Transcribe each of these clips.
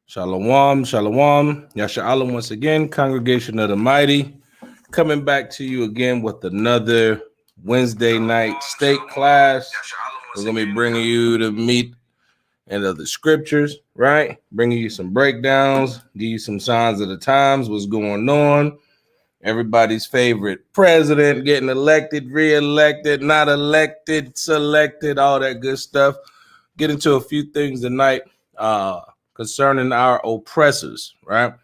Shalom, shalom. Yasha'Allah once again, Congregation of the Mighty, coming back to you again with another Wednesday night state class. We're going to be bringing you the meat and of the scriptures, right? Bringing you some breakdowns, give you some signs of the times, what's going on. Everybody's favorite president getting elected, re-elected, not elected, selected, all that good stuff. Get into a few things tonight. Concerning our oppressors, right?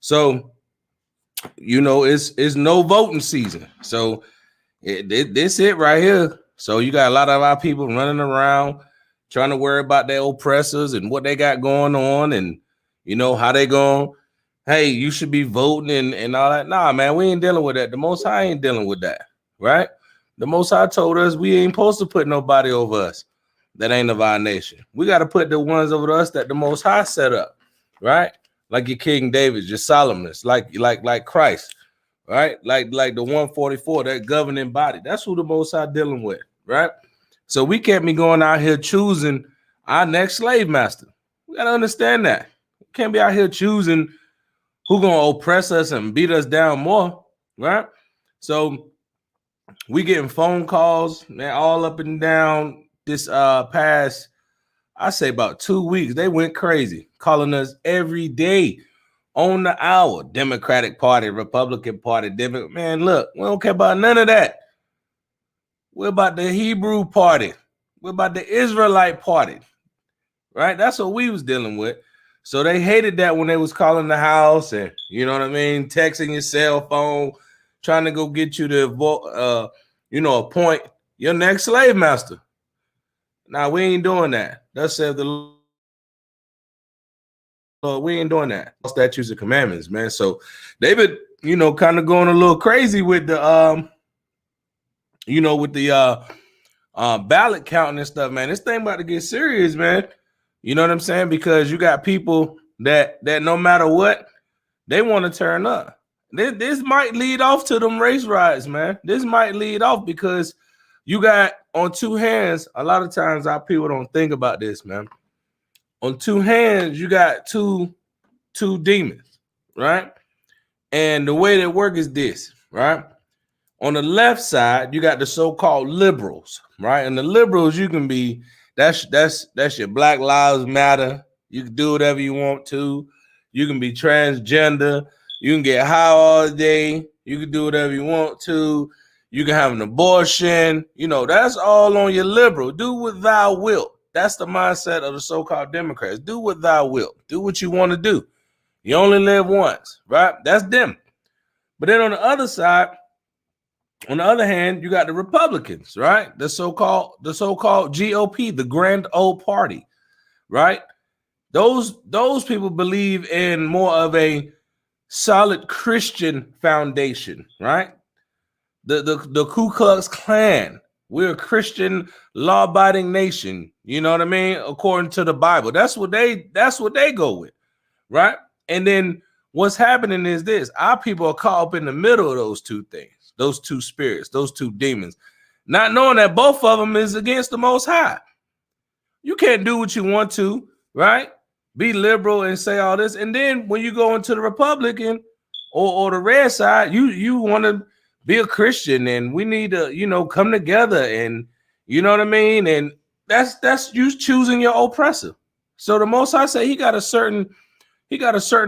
So, you know, it's no voting season. So this it right here. So you got a lot of our people running around trying to worry about their oppressors and what they got going on, and you know how they going. Hey, you should be voting and all that. Nah, man, we ain't dealing with that. The Most High ain't dealing with that, right? The Most High told us we ain't supposed to put nobody over us that ain't of our nation. We got to put the ones over us that the Most High set up, right? Like your King David, your Solomon's, like Christ, right? Like the 144, that governing body. That's who the Most High dealing with, right? So we can't be going out here choosing our next slave master. We got to understand that. We can't be out here choosing who gonna oppress us and beat us down more, right? So we getting phone calls, man, all up and down this past, I say about 2 weeks. They went crazy, calling us every day on the hour. Democratic Party, Republican Party, man, look, we don't care about none of that. We're about the Hebrew Party. We're about the Israelite Party, right? That's what we was dealing with. So they hated that when they was calling the house and, you know what I mean, texting your cell phone, trying to go get you to appoint your next slave master. Now, we ain't doing that. Thus said the Lord. We ain't doing that. Statutes and commandments, man. So they've been, kind of going a little crazy with the, ballot counting and stuff, man. This thing about to get serious, man. You know what I'm saying? Because you got people that no matter what, they want to turn up. This might lead off to them race riots, man. This might lead off because you got on two hands. A lot of times our people don't think about this, man. On two hands, you got two demons, right? And the way they work is this, right? On the left side, you got the so-called liberals, right? And the liberals, you can be, that's your Black Lives Matter. You can do whatever you want to. You can be transgender. You can get high all day. You can do whatever you want to. You can have an abortion. That's all on your liberal. Do what thou wilt. That's the mindset of the so-called Democrats. Do what thou wilt. Do what you want to do. You only live once, right? That's them. But then on the other side, on the other hand, you got the Republicans, right? The so-called GOP, the Grand Old Party, right? Those people believe in more of a solid Christian foundation, right? The Ku Klux Klan. We're a Christian law-abiding nation. You know what I mean? According to the Bible. That's what they go with, right? And then what's happening is this. Our people are caught up in the middle of those two things, those two spirits, those two demons, not knowing that both of them is against the Most High. You can't do what you want to, right? Be liberal and say all this. And then when you go into the Republican or the red side, you want to be a Christian and we need to, come together and, you know what I mean? And that's you choosing your oppressor. So the Most High say he got a certain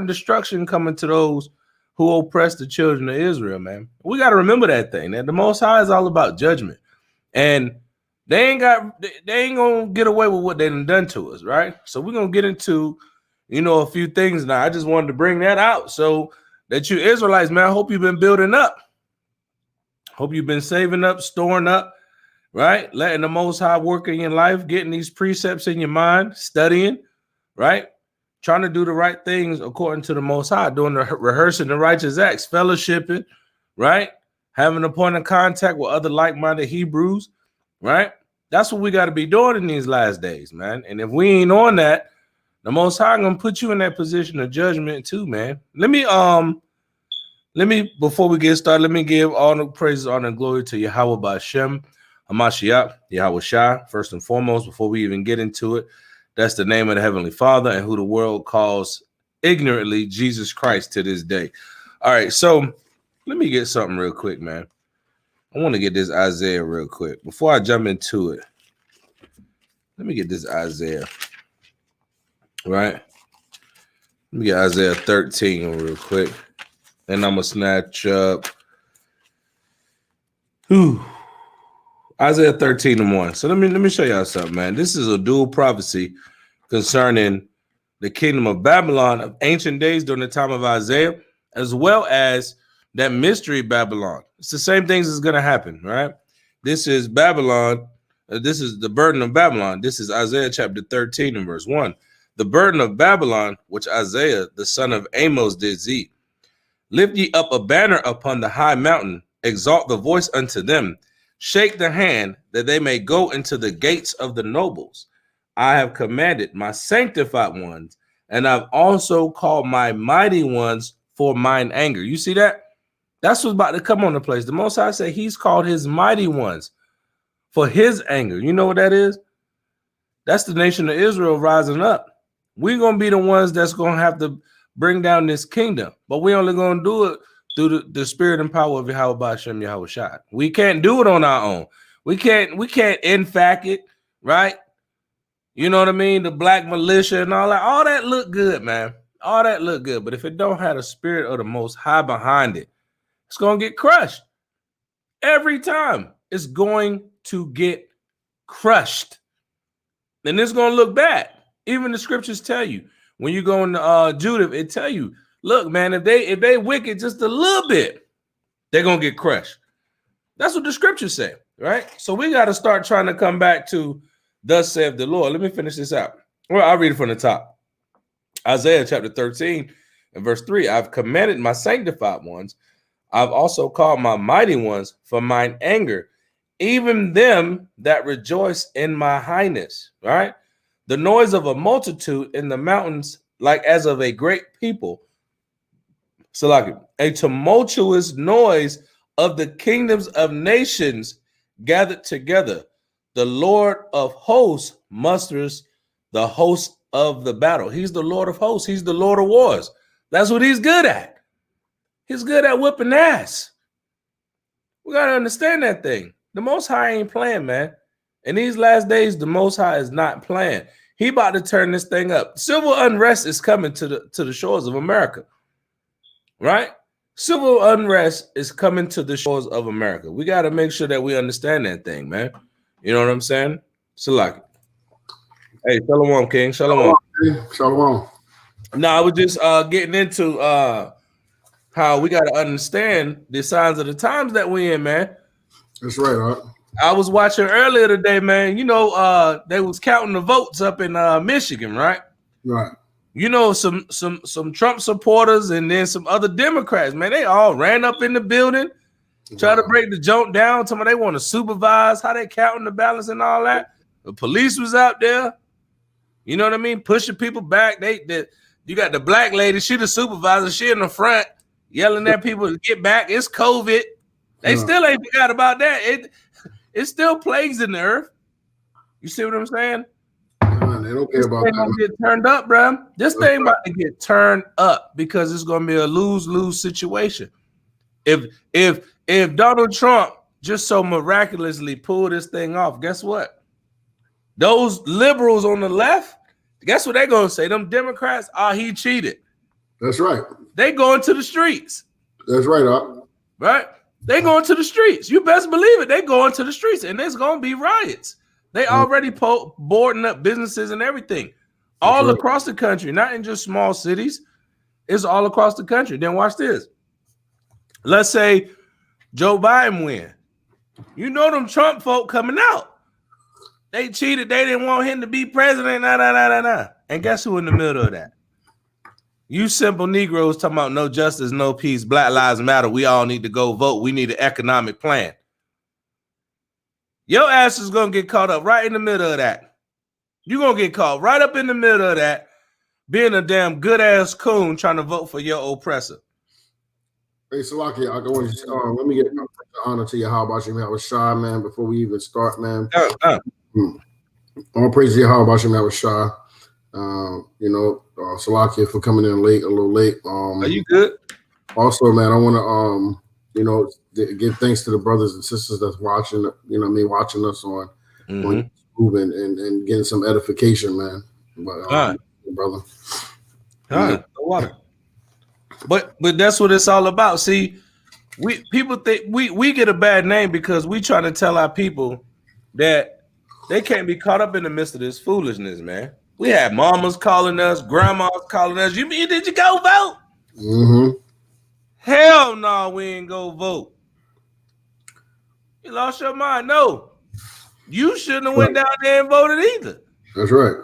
destruction coming to those who oppress the children of Israel, man. We got to remember that thing. That the Most High is all about judgment. And they ain't gonna get away with what they done to us, right? So we're gonna get into, a few things now. I just wanted to bring that out so that you Israelites, man, I hope you've been building up. Hope you've been saving up, storing up, right? Letting the Most High work in your life, getting these precepts in your mind, studying, right? Trying to do the right things according to the Most High, doing the rehearsing the righteous acts, fellowshipping, right? Having a point of contact with other like-minded Hebrews, right? That's what we got to be doing in these last days, man. And if we ain't on that, the Most High gonna put you in that position of judgment too, man. Let me before we get started, let me give all the praises, honor, and glory to Yahawashi, Hamashiach, Yahawashi, first and foremost, before we even get into it. That's the name of the Heavenly Father and who the world calls ignorantly Jesus Christ to this day. All right, so let me get something real quick, man. I want to get this Isaiah real quick. Before I jump into it, let me get this Isaiah, right? Let me get Isaiah 13 real quick. And I'm going to snatch up Isaiah 13:1. So let me show y'all something, man. This is a dual prophecy concerning the kingdom of Babylon of ancient days during the time of Isaiah, as well as that mystery Babylon. It's the same things that's going to happen, right? This is Babylon. This is the burden of Babylon. This is Isaiah chapter 13 and verse 1. The burden of Babylon, which Isaiah, the son of Amos, did see. Lift ye up a banner upon the high mountain, exalt the voice unto them, shake the hand that they may go into the gates of the nobles. I have commanded my sanctified ones, and I've also called my mighty ones for mine anger. You see that? That's what's about to come on the place. The Most High say he's called his mighty ones for his anger. You know what that is? That's the nation of Israel rising up. We're going to be the ones that's going to have to bring down this kingdom. But we only going to do it through the spirit and power of Yahawashi. We can't do it on our own. We can't infact it, right? You know what I mean? The black militia and all that look good, man. All that look good. But if it don't have the spirit of the Most High behind it, it's going to get crushed. Every time it's going to get crushed. And it's going to look bad. Even the scriptures tell you. When you go into Judith, it tell you, look, man, if they wicked just a little bit, they're going to get crushed. That's what the scriptures say, right? So we got to start trying to come back to thus saith the Lord. Let me finish this out. Well, I'll read it from the top. Isaiah chapter 13 and verse 3. I've commanded my sanctified ones. I've also called my mighty ones for mine anger, even them that rejoice in my highness, right? The noise of a multitude in the mountains, like as of a great people. So like a tumultuous noise of the kingdoms of nations gathered together. The Lord of hosts musters the host of the battle. He's the Lord of hosts. He's the Lord of wars. That's what he's good at. He's good at whipping ass. We got to understand that thing. The Most High ain't playing, man. In these last days, the Most High is not playing. He about to turn this thing up. Civil unrest is coming to the shores of America, right? Civil unrest is coming to the shores of America. We got to make sure that we understand that thing, man. You know what I'm saying? Salaki. Hey, Shalom, King. Shalom. Shalom. No, I was just getting into how we got to understand the signs of the times that we in, man. That's right, Art. I was watching earlier today, man. You know, they was counting the votes up in Michigan, right? Right. You know, some Trump supporters and then some other Democrats, man. They all ran up in the building, try to break the joint down. Somebody they want to supervise how they counting the ballots and all that. The police was out there. You know what I mean? Pushing people back. You got the black lady. She the supervisor. She in the front yelling at people to get back. It's COVID. They still ain't forgot about that. It still plagues in the earth. You see what I'm saying? Man, they don't care about that. Gonna get turned up, bro. This thing about to get turned up because it's gonna be a lose-lose situation. If Donald Trump just so miraculously pulled this thing off, guess what? Those liberals on the left, guess what they're gonna say? Them Democrats, he cheated. That's right. They going to the streets. That's right, Art. Right? They going to the streets. You best believe it. They going to the streets, and there's gonna be riots. They already boarding up businesses and everything all across the country, not in just small cities. It's all across the country. Then watch this. Let's say Joe Biden win. You know them Trump folk coming out. They cheated. They didn't want him to be president. And guess who in the middle of that? You simple Negroes talking about no justice, no peace, Black Lives Matter. We all need to go vote. We need an economic plan. Your ass is going to get caught up right in the middle of that. You're going to get caught right up in the middle of that, being a damn good-ass coon trying to vote for your oppressor. Hey, Salaki, let me get honor to Yahawashi. I was shy, man, before we even start, man. All praise to Yahawashi. I was shy. Salaki for coming in a little late. Are you good? Also, man, I want to, give thanks to the brothers and sisters that's watching, watching us on YouTube and getting some edification, man. But, brother. The water. But that's what it's all about. See, people think we get a bad name because we try to tell our people that they can't be caught up in the midst of this foolishness, man. We had mamas calling us, grandmas calling us. Did you go vote? Mm-hmm. Hell no, we ain't go vote. You lost your mind. No, you shouldn't have went down there and voted either. That's right.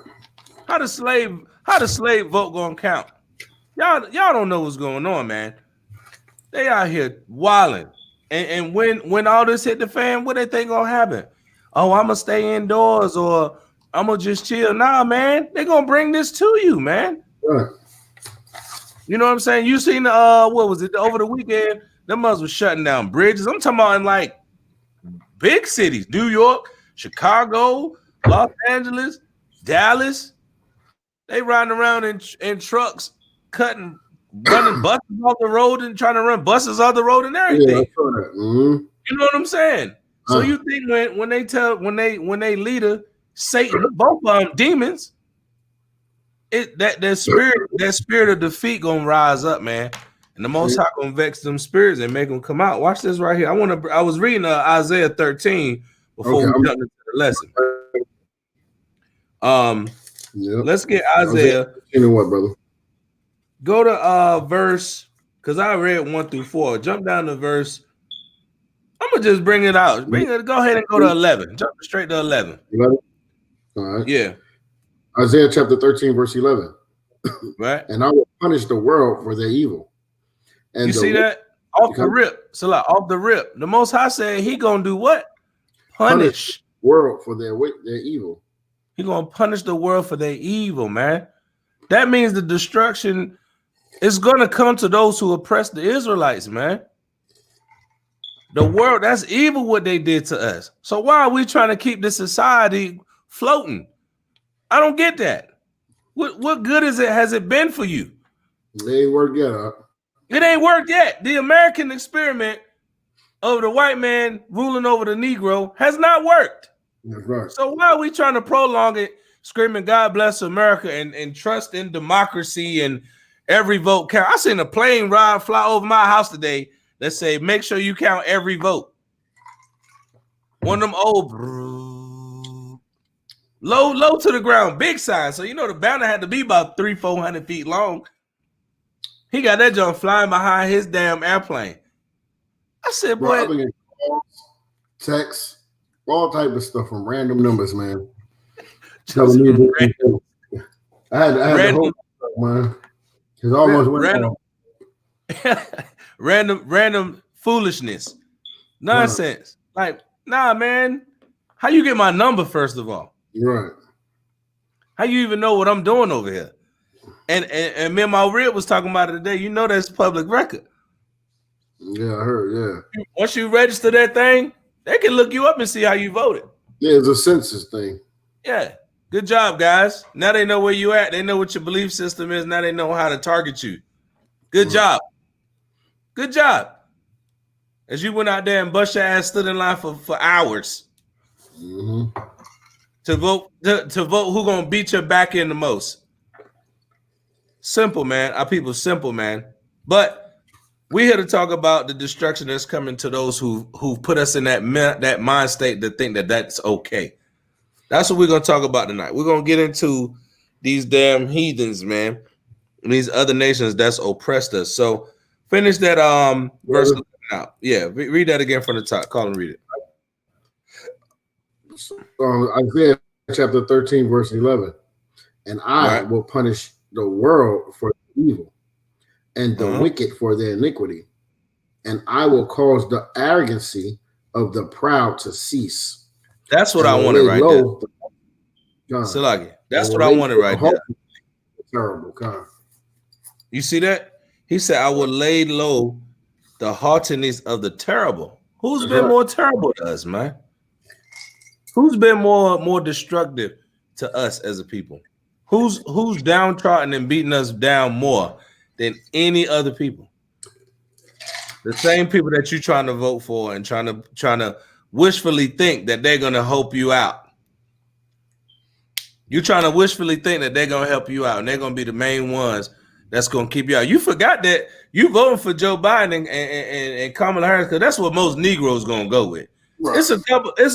How the slave vote gonna count? Y'all don't know what's going on, man. They out here wilding. And when all this hit the fan, what they think gonna happen? Oh, I'm gonna stay indoors or I'm gonna just chill. Nah, man, they gonna bring this to you, man. Right. You know what I'm saying? You seen what was it over the weekend? Them mothers was shutting down bridges. I'm talking about in like big cities, New York, Chicago, Los Angeles, Dallas. They riding around in trucks running buses off the road and trying to run buses off the road and everything. Yeah, I saw that. Mm-hmm. You know what I'm saying? So you think when they leader Satan, both of them demons, that spirit of defeat gonna rise up, man. And the Most High gonna vex them spirits and make them come out. Watch this right here. I was reading Isaiah 13 before we jumped into the lesson. Let's get Isaiah. You know what, brother? Go to verse, because I read 1 through 4. Jump down to verse. I'm gonna just bring it out. Go ahead and go to 11. Jump straight to 11. 11? All right. Yeah. Isaiah chapter 13, verse 11. Right. And I will punish the world for their evil. And you see that? Off the rip. So like off the rip. The Most High said he gonna do what? Punish the world for their evil. He gonna punish the world for their evil, man. That means the destruction is gonna come to those who oppress the Israelites, man. The world, that's evil what they did to us. So why are we trying to keep this society floating? I don't get that. What good has it been for you? It ain't worked yet. It ain't worked yet. The American experiment of the white man ruling over the Negro has not worked. That's right. So why are we trying to prolong it, screaming God bless America and trust in democracy and every vote count? I seen a plane fly over my house today that say, make sure you count every vote. One of them old low to the ground, big sign. So you know the banner had to be about 300-400 feet long. He got that junk flying behind his damn airplane. I said, boy, bro, text, all type of stuff from random numbers, man. Telling me I had the whole stuff, man. Because almost random foolishness, nonsense. Like, nah, man. How you get my number first of all? Right. How you even know what I'm doing over here? And me and my rib was talking about it today. You know that's public record. Yeah, I heard. Yeah. Once you register that thing, they can look you up and see how you voted. Yeah, it's a census thing. Yeah. Good job, guys. Now they know where you at. They know what your belief system is. Now they know how to target you. Good job. Good job. As you went out there and bust your ass, stood in line for hours to vote who gonna beat your back in the most. Simple, man. Our people simple, man. But we're here to talk about the destruction that's coming to those who put us in that mind state to think that that's okay. That's what we're gonna talk about tonight. We're gonna get into these damn heathens, man, and these other nations that's oppressed us. So finish that verse out. Yeah, read that again from the top. Call and read it. Isaiah chapter 13, verse 11. And I will punish the world for evil and the wicked for their iniquity. And I will cause the arrogancy of the proud to cease. That's what I wanted right there. Salagi. That's what I wanted right there. Terrible, God. You see that? He said, I will lay low the haughtiness of the terrible. Who's been more terrible to us, man? Who's been more destructive to us as a people? Who's downtrodden and beating us down more than any other people? The same people that you're trying to vote for and trying to wishfully think that they're gonna help you out. You're trying to wishfully think that they're gonna help you out and they're gonna be the main ones that's gonna keep you out. You forgot that you voting for Joe Biden and Kamala Harris because that's what most Negroes gonna go with. Right. It's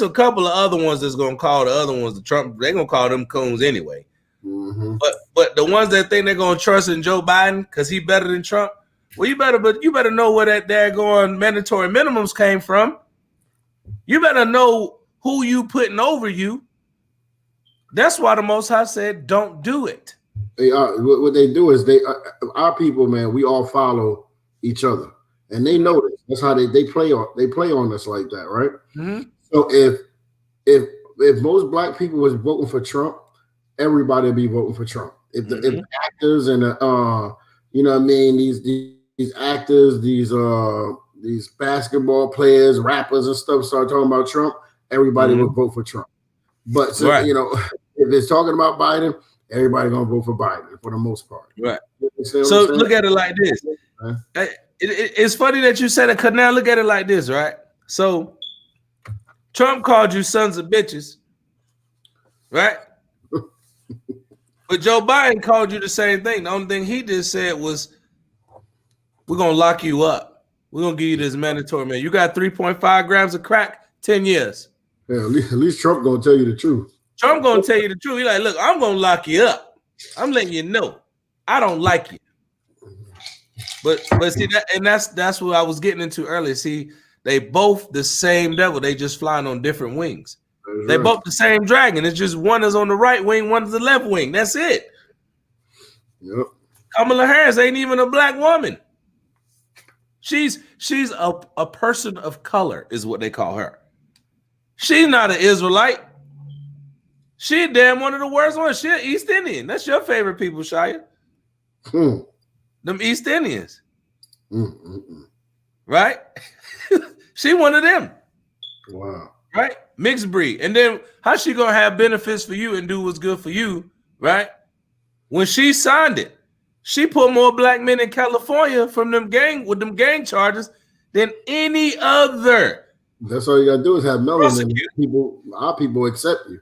a couple of other ones that's gonna call the other ones the Trump. They're gonna call them coons anyway. But the ones that think they're gonna trust in Joe Biden because he better than Trump, well, you better know where that daggone mandatory minimums came from. You better know who you putting over you. That's why the Most High said, "Don't do it." What they do is our people, man. We all follow each other, and they know this. That's how they play on us like that, right? So if most black people was voting for Trump, everybody would be voting for Trump. If actors and you know what I mean, these actors, these basketball players, rappers and stuff start talking about Trump, everybody would vote for Trump. But you know, if it's talking about Biden, everybody gonna vote for Biden for the most part. Right. So look at it like this. It's funny that you said it, because now look at it like this, right? So Trump called you sons of bitches, right? But Joe Biden called you the same thing. The only thing he just said was, we're going to lock you up. We're going to give you this mandatory, man. You got 3.5 grams of crack, 10 years. Yeah, at least Trump going to tell you the truth. Trump going to tell you the truth. He's like, look, I'm going to lock you up. I'm letting you know. I don't like you. But see, that's what I was getting into earlier. See, they both the same devil. They just flying on different wings. They both the same dragon. It's just one is on the right wing, one is the left wing. That's it. Yep. Kamala Harris ain't even a black woman. She's a person of color, is what they call her. She's not an Israelite. She damn one of the worst ones. She an East Indian. That's your favorite people, Shia. Them East Indians. Right? She one of them. Wow. Right? Mixed breed. And then how she gonna have benefits for you and do what's good for you, right? When she signed it, she put more black men in California from them gang charges than any other. That's all you gotta do is have melanin. Our people accept you.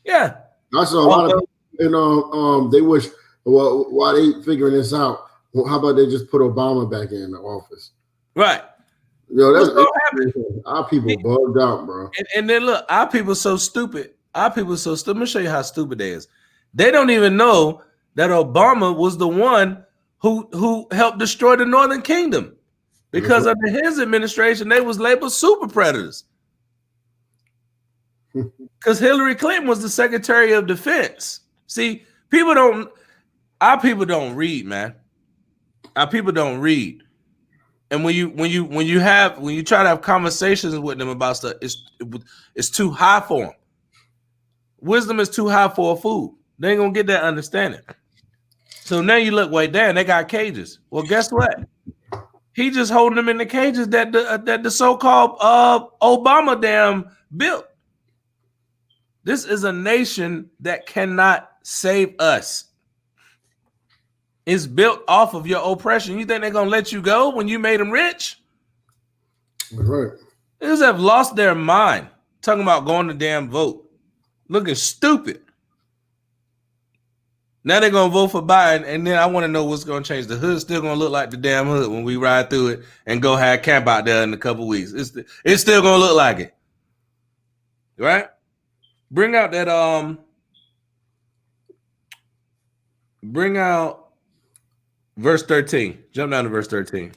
Yeah. I saw a lot of people, and they wish, well, while they figuring this out, well, how about they just put Obama back in the office? Right. Yo, that's our people bugged out, bro. And then look, our people so stupid. Our people so stupid. Let me show you how stupid they is. They don't even know that Obama was the one who helped destroy the Northern Kingdom. Because under his administration, they was labeled super predators. Because Hillary Clinton was the Secretary of Defense. See, our people don't read, man. Our people don't read. And when you try to have conversations with them about stuff, it's too high for them. Wisdom is too high for a fool. They ain't gonna get that understanding. So now you look, wait, damn, they got cages. Well, guess what? He just holding them in the cages that the so-called Obama damn built. This is a nation that cannot save us. It's built off of your oppression. You think they're gonna let you go when you made them rich? Right. They just have lost their mind talking about going to damn vote, looking stupid. Now they're gonna vote for Biden, and then I want to know what's gonna change. The hood's still gonna look like the damn hood when we ride through it and go have camp out there in a couple weeks. It's still gonna look like it, right? Bring out verse 13. Jump down to verse 13.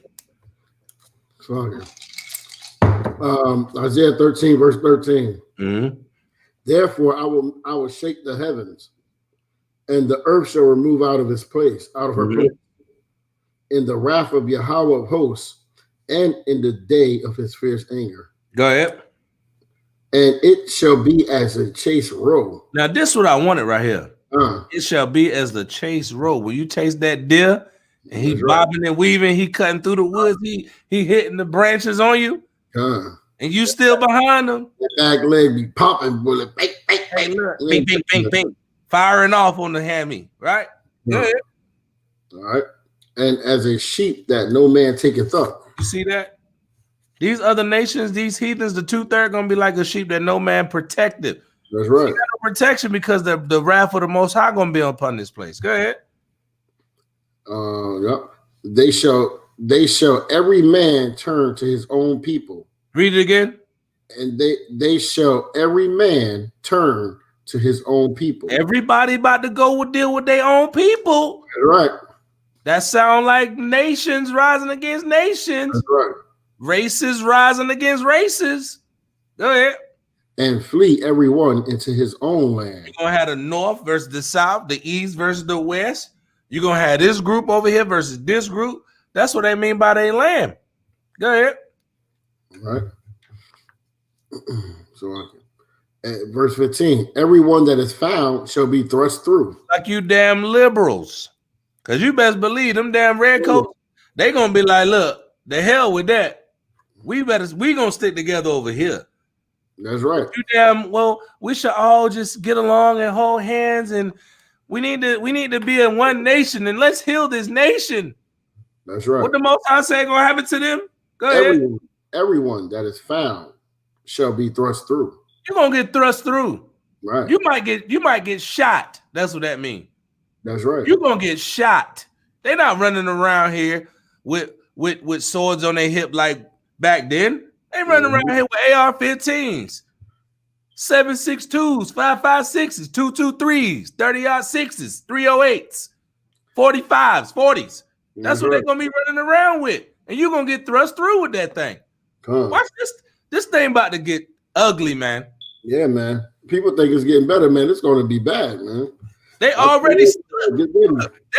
Isaiah 13, verse 13. Mm-hmm. Therefore, I will shake the heavens, and the earth shall remove out of its place, out of her place, in the wrath of Yahweh of hosts, and in the day of his fierce anger. Go ahead. And it shall be as a chase roe. Now, this is what I wanted right here. It shall be as the chase roe. Will you chase that deer? And he bobbing and weaving, he cutting through the woods, he hitting the branches on you, and you still behind him. The back leg be popping, bullet, bang, bang, bang, bing, bing, bing, bing, firing off on the hammy, right? Yeah. All right. And as a sheep that no man taketh up. You see that? These other nations, these heathens, the 2/3 gonna be like a sheep that no man protected. That's right. No protection because the wrath of the Most High gonna be upon this place. Go ahead. Yep. They shall every man turn to his own people. Read it again. And they shall every man turn to his own people. Everybody about to go deal with their own people. That's right. That sound like nations rising against nations. That's right. Races rising against races. Go ahead. And flee everyone into his own land. You're gonna have the north versus the south, the east versus the west. You're gonna have this group over here versus this group. That's what they mean by their land. Go ahead. All right. So verse 15, everyone that is found shall be thrust through. Like you damn liberals. Because you best believe them damn redcoats, they gonna be like, look, the hell with that. We gonna stick together over here. That's right. You damn well, we should all just get along and hold hands and We need to be in one nation, and let's heal this nation. That's right. What the Most High say gonna happen to them? Go ahead. Everyone that is found shall be thrust through. You're gonna get thrust through. Right. You might get shot. That's what that means. That's right. You're gonna get shot. They're not running around here with swords on their hip like back then. They running around here with AR-15s, 7.62s, 5.56s, 2.23s, 30-06s, 308s, 45s, 40s. That's what they're gonna be running around with, and you're gonna get thrust through with that thing. Watch this. This thing about to get ugly, man. Yeah, man. People think it's getting better, man. It's gonna be bad, man. They already they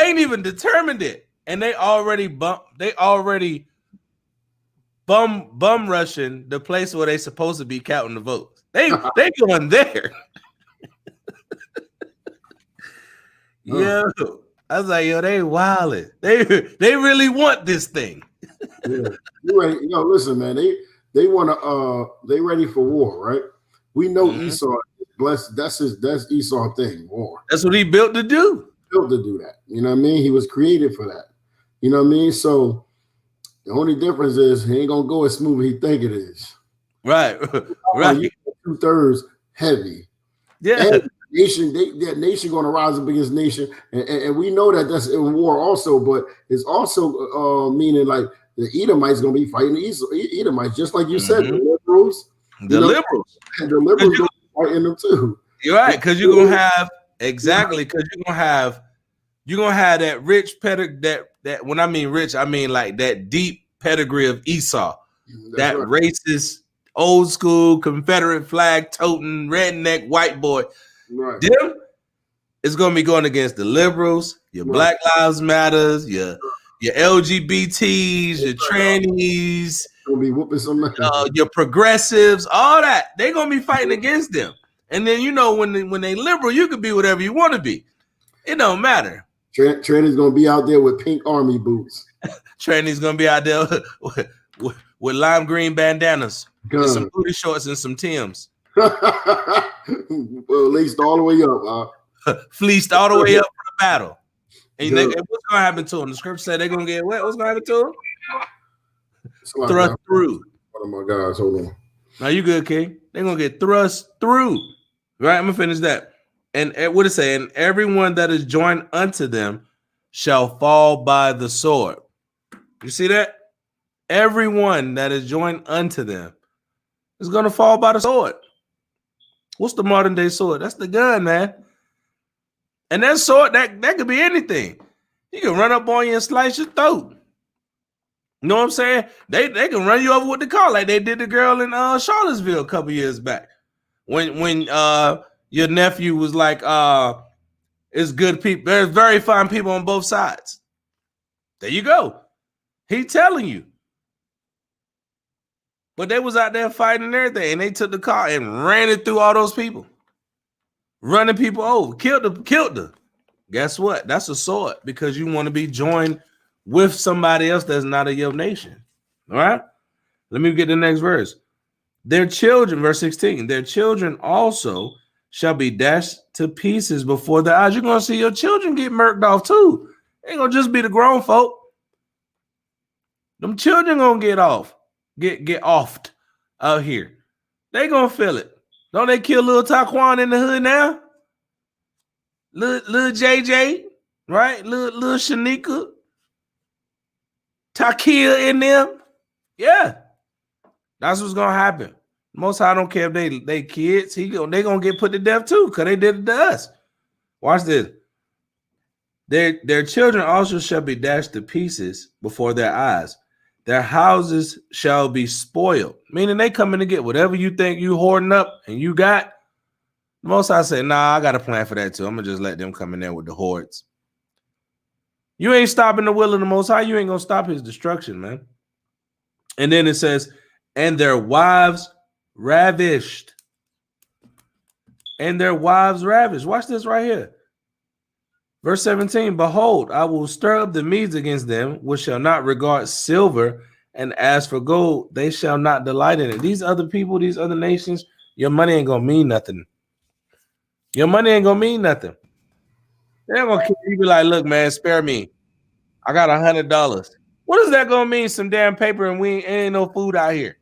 ain't even determined it, and they already bum rushing the place where they supposed to be counting the votes. They going there. Yo, I was like, yo, they wildin'. They really want this thing. Yeah. Listen, man. They want to. They ready for war, right? We know Esau is blessed. That's Esau thing, war. That's what he built to do. Built to do that. You know what I mean? He was created for that. You know what I mean? So the only difference is he ain't gonna go as smooth as he think it is. Right. Right. 2/3 heavy. Yeah. And that nation gonna rise up against nation, and we know that that's in war also, but it's also meaning like the Edomites gonna be fighting the Edomites, just like you said, the liberals. The liberals gonna be fighting them too. You're right, because you're gonna have because you're gonna have that rich pedigree. That when I mean rich, I mean like that deep pedigree of Esau, that racist, old school Confederate flag toting redneck white boy. Right. Them is gonna be going against the liberals, your Black Lives Matters, your LGBTs, your trannies, gonna be whooping somebody. Your progressives, all that. They're gonna be fighting against them. And then when they liberal, you can be whatever you want to be. It don't matter. Tranny's gonna be out there with pink army boots. Tranny's gonna be out there with lime green bandanas, and some booty shorts and some Timbs. Well, laced all the way up, fleeced all the way up for the battle. And what's gonna happen to them? The scripture said they're gonna get what? What's gonna happen to them? Thrust through. One of my guys, hold on. Now you good, King? They're gonna get thrust through. Right, I'm gonna finish that. And what it say? And everyone that is joined unto them shall fall by the sword. You see that? Everyone that is joined unto them is gonna fall by the sword. What's the modern day sword? That's the gun, man. And that sword, that could be anything. You can run up on you and slice your throat. You know what I'm saying? They can run you over with the car like they did the girl in Charlottesville a couple years back. When your nephew was like, it's good people. There's very fine people on both sides. There you go. He telling you. But they was out there fighting and everything, and they took the car and ran it through all those people. Running people over. Killed them. Guess what? That's a sword because you want to be joined with somebody else that's not of your nation. All right? Let me get the next verse. Their children, verse 16, their children also shall be dashed to pieces before their eyes. You're going to see your children get murked off too. It ain't going to just be the grown folk. Them children going to get offed out here. They going to feel it. Don't they kill little Taquan in the hood now? Little JJ, right? Little Shanika. Takia in them. Yeah. That's what's going to happen. Most High don't care if they kids. They going to get put to death too because they did it to us. Watch this. Their children also shall be dashed to pieces before their eyes. Their houses shall be spoiled. Meaning they coming to get whatever you think you hoarding up and you got. Most High say, nah, I got a plan for that too. I'm going to just let them come in there with the hordes. You ain't stopping the will of the Most High. You ain't going to stop his destruction, man. And then it says, and their wives ravished. And their wives ravished. Watch this right here. Verse 17, behold, I will stir up the Medes against them, which shall not regard silver, and as for gold, they shall not delight in it. These other people, these other nations, your money ain't going to mean nothing. Your money ain't going to mean nothing. They're gonna kill you. Be like, look, man, spare me. I got $100. What is that gonna mean? Some damn paper and we ain't no food out here.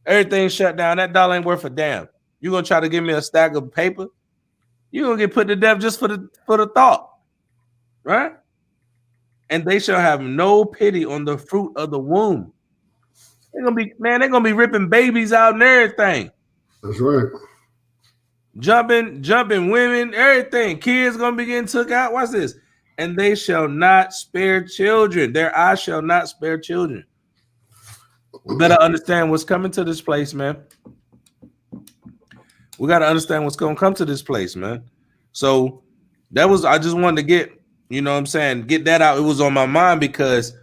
Everything's shut down. That dollar ain't worth a damn. You gonna try to give me a stack of paper? You gonna get put to death just for the thought, right? And they shall have no pity on the fruit of the womb. They're gonna be ripping babies out and everything. That's right. Jumping women, everything. Kids gonna be getting took out. Watch this. And they shall not spare children. Their eyes shall not spare children. We better understand what's coming to this place, man. We got to understand what's going to come to this place, man. So that was, I just wanted to get, you know what I'm saying, get that out. It was on my mind because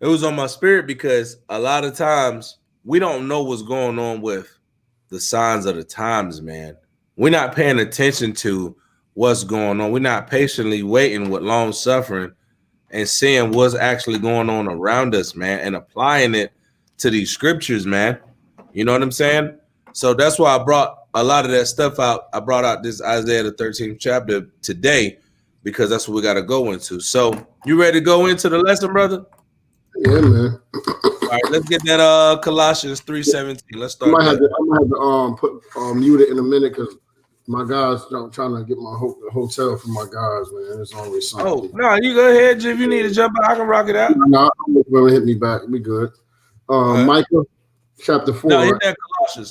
it was on my spirit because a lot of times we don't know what's going on with the signs of the times, man. We're not paying attention to what's going on. We're not patiently waiting with long suffering and seeing what's actually going on around us, man, and applying it to these scriptures, man. You know what I'm saying? So that's why I brought a lot of that stuff out. I brought out this Isaiah, the 13th chapter today, because that's what we got to go into. So you ready to go into the lesson, brother? Yeah, man. All right, let's get that Colossians 3:17. Let's start. I might have to put mute it in a minute because my guys, I'm trying to get my hotel for my guys, man. There's always something. Oh, no, you go ahead. If you need to jump out, I can rock it out. No, I'm hit me back. We good. Micah, chapter 4. No, hit that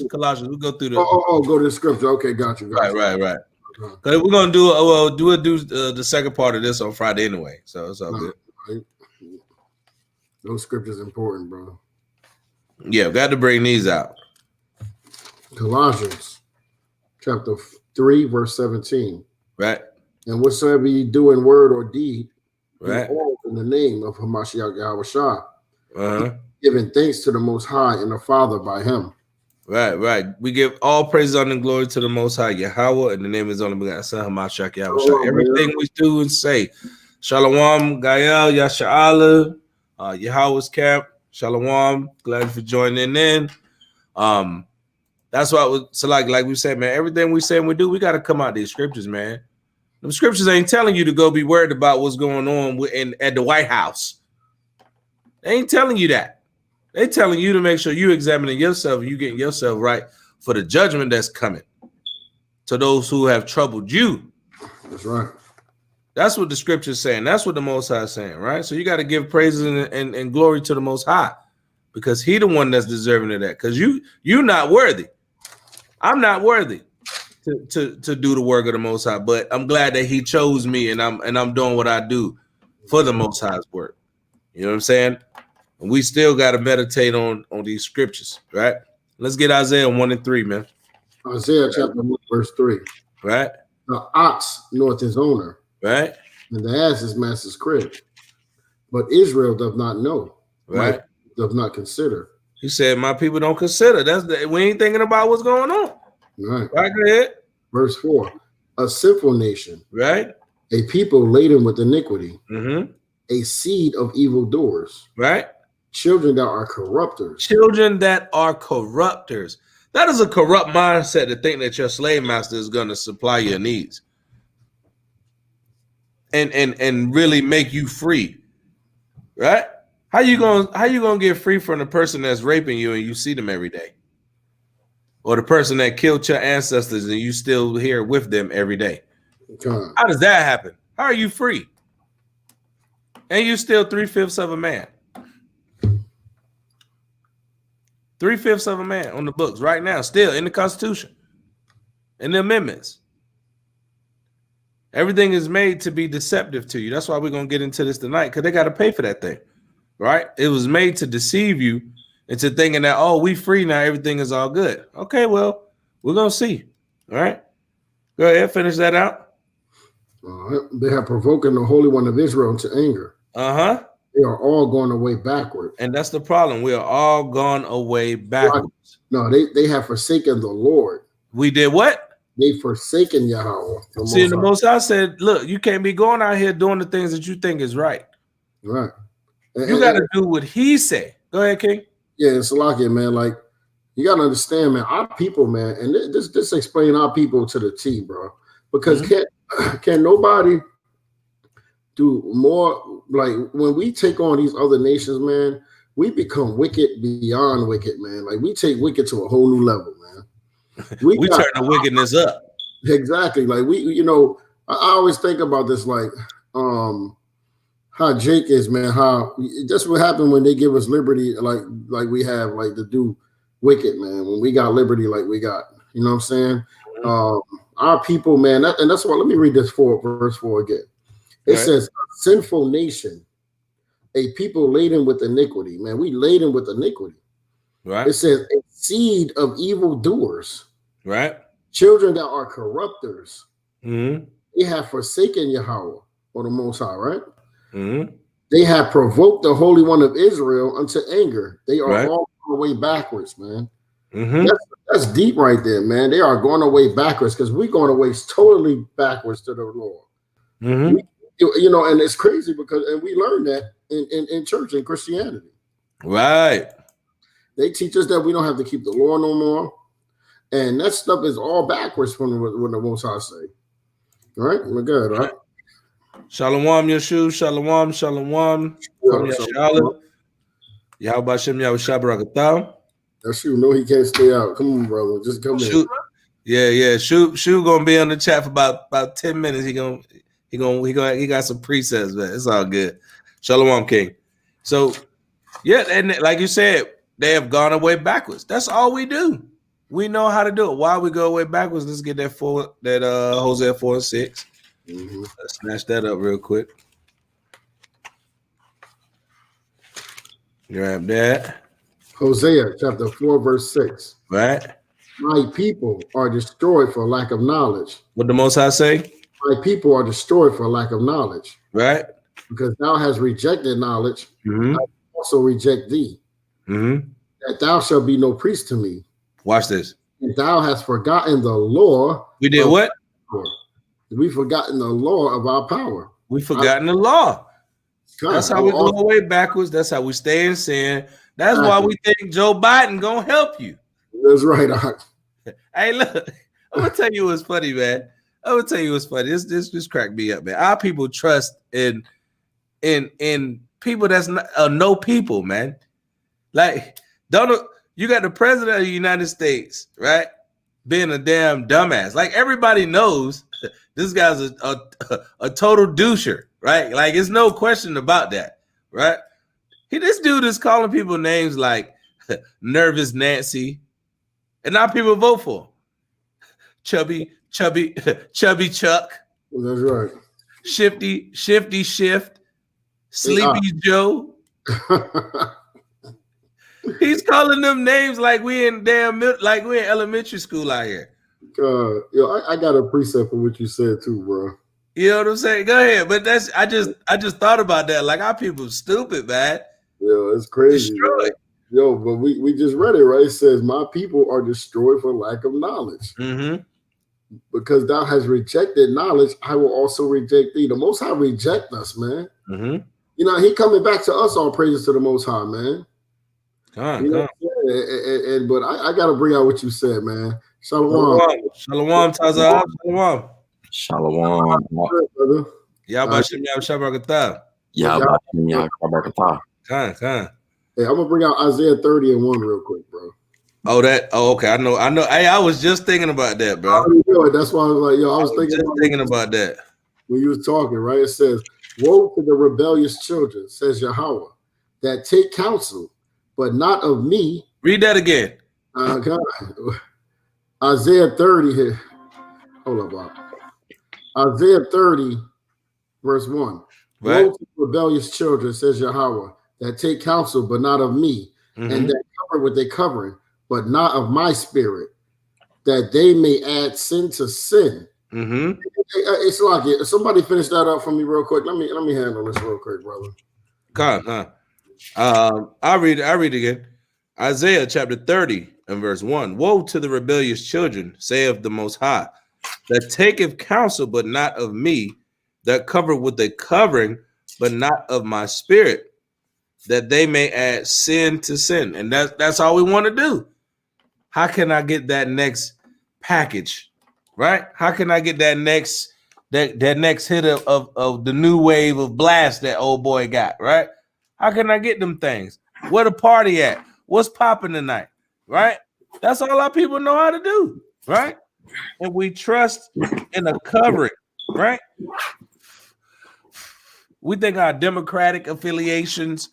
Colossians. We'll go through the. Go to the scripture. Okay, got you. Right. Because we're gonna do the second part of this on Friday anyway, so it's all good. Right. Those scriptures important, bro. Yeah, got to bring these out. Colossians, chapter 3, verse 17. Right. And whatsoever you do in word or deed, right, all in the name of Yahawashi, giving thanks to the Most High and the Father by Him. Right. We give all praise, honor, and glory to the Most High Yahweh in the name of His only begotten Son, Hamashiach Yahawashi. Everything we do and say, Shalom, Gael, Yasha'Allah, Yahweh's camp, Shalom. Glad for joining in. That's why so like we said, man, everything we say and we do, we got to come out these scriptures, man. The scriptures ain't telling you to go be worried about what's going on at the White House. They ain't telling you that. They telling you to make sure you examining yourself and you getting yourself right for the judgment that's coming to those who have troubled you. That's right. That's what the scripture's saying. That's what the Most High is saying, right? So you got to give praises and glory to the Most High because He the one that's deserving of that. Because you're not worthy. I'm not worthy to do the work of the Most High, but I'm glad that He chose me and I'm doing what I do for the Most High's work. You know what I'm saying? And we still got to meditate on these scriptures, right? Let's get Isaiah 1 and 3, man. Isaiah chapter 1, verse 3. Right. The ox knoweth his owner. Right. And the ass his master's crib. But Israel doth not know. Right. Doth not consider. He said, my people don't consider. We ain't thinking about what's going on. Right. Right, go ahead. Verse 4. A sinful nation. Right. A people laden with iniquity. Mm-hmm. A seed of evildoers. Right. Children that are corrupters. Children that are corrupters. That is a corrupt mindset to think that your slave master is going to supply your needs and really make you free. Right? How you gonna get free from the person that's raping you and you see them every day? Or the person that killed your ancestors and you still here with them every day? How does that happen? How are you free? And you still 3/5 of a man. 3/5 of a man on the books right now, still in the Constitution, in the amendments. Everything is made to be deceptive to you. That's why we're going to get into this tonight, because they got to pay for that thing, right? It was made to deceive you into thinking that, oh, we free now, everything is all good. Okay, well, we're going to see, all right? Go ahead, finish that out. They have provoked the Holy One of Israel to anger. Uh-huh. They are all going away backward. And that's the problem. We are all gone away backwards. No, they have forsaken the Lord. We did what? They forsaken Yahweh. See, the Most High said, look, you can't be going out here doing the things that you think is right. Right. You got to do what He said. Go ahead, King. Yeah, it's like it, man. Like, you got to understand, man, our people, man, and this explain our people to the T, bro. Because can nobody do more? Like when we take on these other nations, man, we become wicked beyond wicked, man. Like we take wicked to a whole new level, man. We turn the wickedness up. Exactly. Like I always think about this, like how Jake is, man. How that's what happened when they give us liberty, like we have, like to do wicked, man. When we got liberty, like we got, you know what I'm saying? Our people, man, and that's why. Let me read this verse 4 again. It says, "A sinful nation, a people laden with iniquity." Man, we laden with iniquity. Right. It says, "A seed of evildoers." Right. Children that are corrupters. Mm-hmm. They have forsaken Yahweh, or the Most High, right? Mm-hmm. They have provoked the Holy One of Israel unto anger. They are all going away backwards, man. Mm-hmm. That's deep right there, man. They are going away backwards because we're going away totally backwards to the Lord. Mm-hmm. And it's crazy and we learn that in church, in Christianity. Right. They teach us that we don't have to keep the law no more. And that stuff is all backwards from when the Most High say. All right? We're good, all right? Shalom, Yeshu. Shalom, shalom. Yahawashi, Yahawashi. That's you. No, he can't stay out. Come on, brother. Just come in. Yeah. Shoot gonna be on the chat for about 10 minutes. He got some presets, man. It's all good. Shalom, King. So yeah, and like you said, they have gone away backwards. That's all we do. We know how to do it. Why we go away backwards? Let's get that Hosea 4:6. Mm-hmm. Let's snatch that up real quick. Grab that. Hosea chapter 4, verse 6. Right. My people are destroyed for lack of knowledge. What the Most High say? My people are destroyed for lack of knowledge. Right. Because thou hast rejected knowledge, mm-hmm. I also reject thee. Mm-hmm. That thou shalt be no priest to me. Watch this. And thou hast forgotten the law. We did what? We've forgotten the law of our power. We've forgotten the law. That's how we go away backwards. That's how we stay in sin. That's why we think Joe Biden gonna help you. That's right. Hey, look, I'm gonna tell you what's funny, man. I'm gonna tell you what's funny. This cracked me up, man. Our people trust in people that's not no people, man. Like, you got the president of the United States, right? Being a damn dumbass. Like, everybody knows this guy's a total doucher, right? Like, there's no question about that, right? This dude is calling people names like Nervous Nancy, and now people vote for him. Chubby Chuck. Well, that's right. Shifty Shift, Sleepy Joe. He's calling them names like we in elementary school out here. I got a precept for what you said too, bro. You know what I'm saying? Go ahead. But I just thought about that. Like, our people stupid, man. Yeah, it's crazy. Yo, but we just read it, right? It says, my people are destroyed for lack of knowledge. Mm-hmm. Because thou hast rejected knowledge, I will also reject thee. The Most High reject us, man. Mm-hmm. You know, he coming back to us, all praises to the Most High, man. But I got to bring out what you said, man. Shalom. Shalom, Taza. Shalom. Shalom. Yahawashi, Yahawashi. Yahawashi. Hey, I'm gonna bring out Isaiah 30 and 1 real quick, bro. Okay. I know. Hey, I was just thinking about that, bro. That's why I was like, I was thinking about that when you was talking, right? It says, "Woe to the rebellious children," says Yahweh, "that take counsel, but not of me." Read that again. God. Isaiah 30 here. Hold up, Bob. Isaiah 30, verse 1. Right. Woe to the rebellious children, says Yahweh, that take counsel, but not of me, and that cover what they covering, but not of my spirit, that they may add sin to sin. Mm-hmm. It's like it. Somebody finish that up for me real quick. Let me handle this real quick, brother. I'll read it again. Isaiah chapter 30 and verse 1. Woe to the rebellious children, saith the Most High, that taketh counsel, but not of me, that cover with a covering, but not of my spirit, that they may add sin to sin. And that's all we want to do. How can I get that next package, right? How can I get that next that next hit of the new wave of blast that old boy got, right? How can I get them things? Where the party at? What's popping tonight, right? That's all our people know how to do, right? And we trust in a covering, right? We think our Democratic affiliations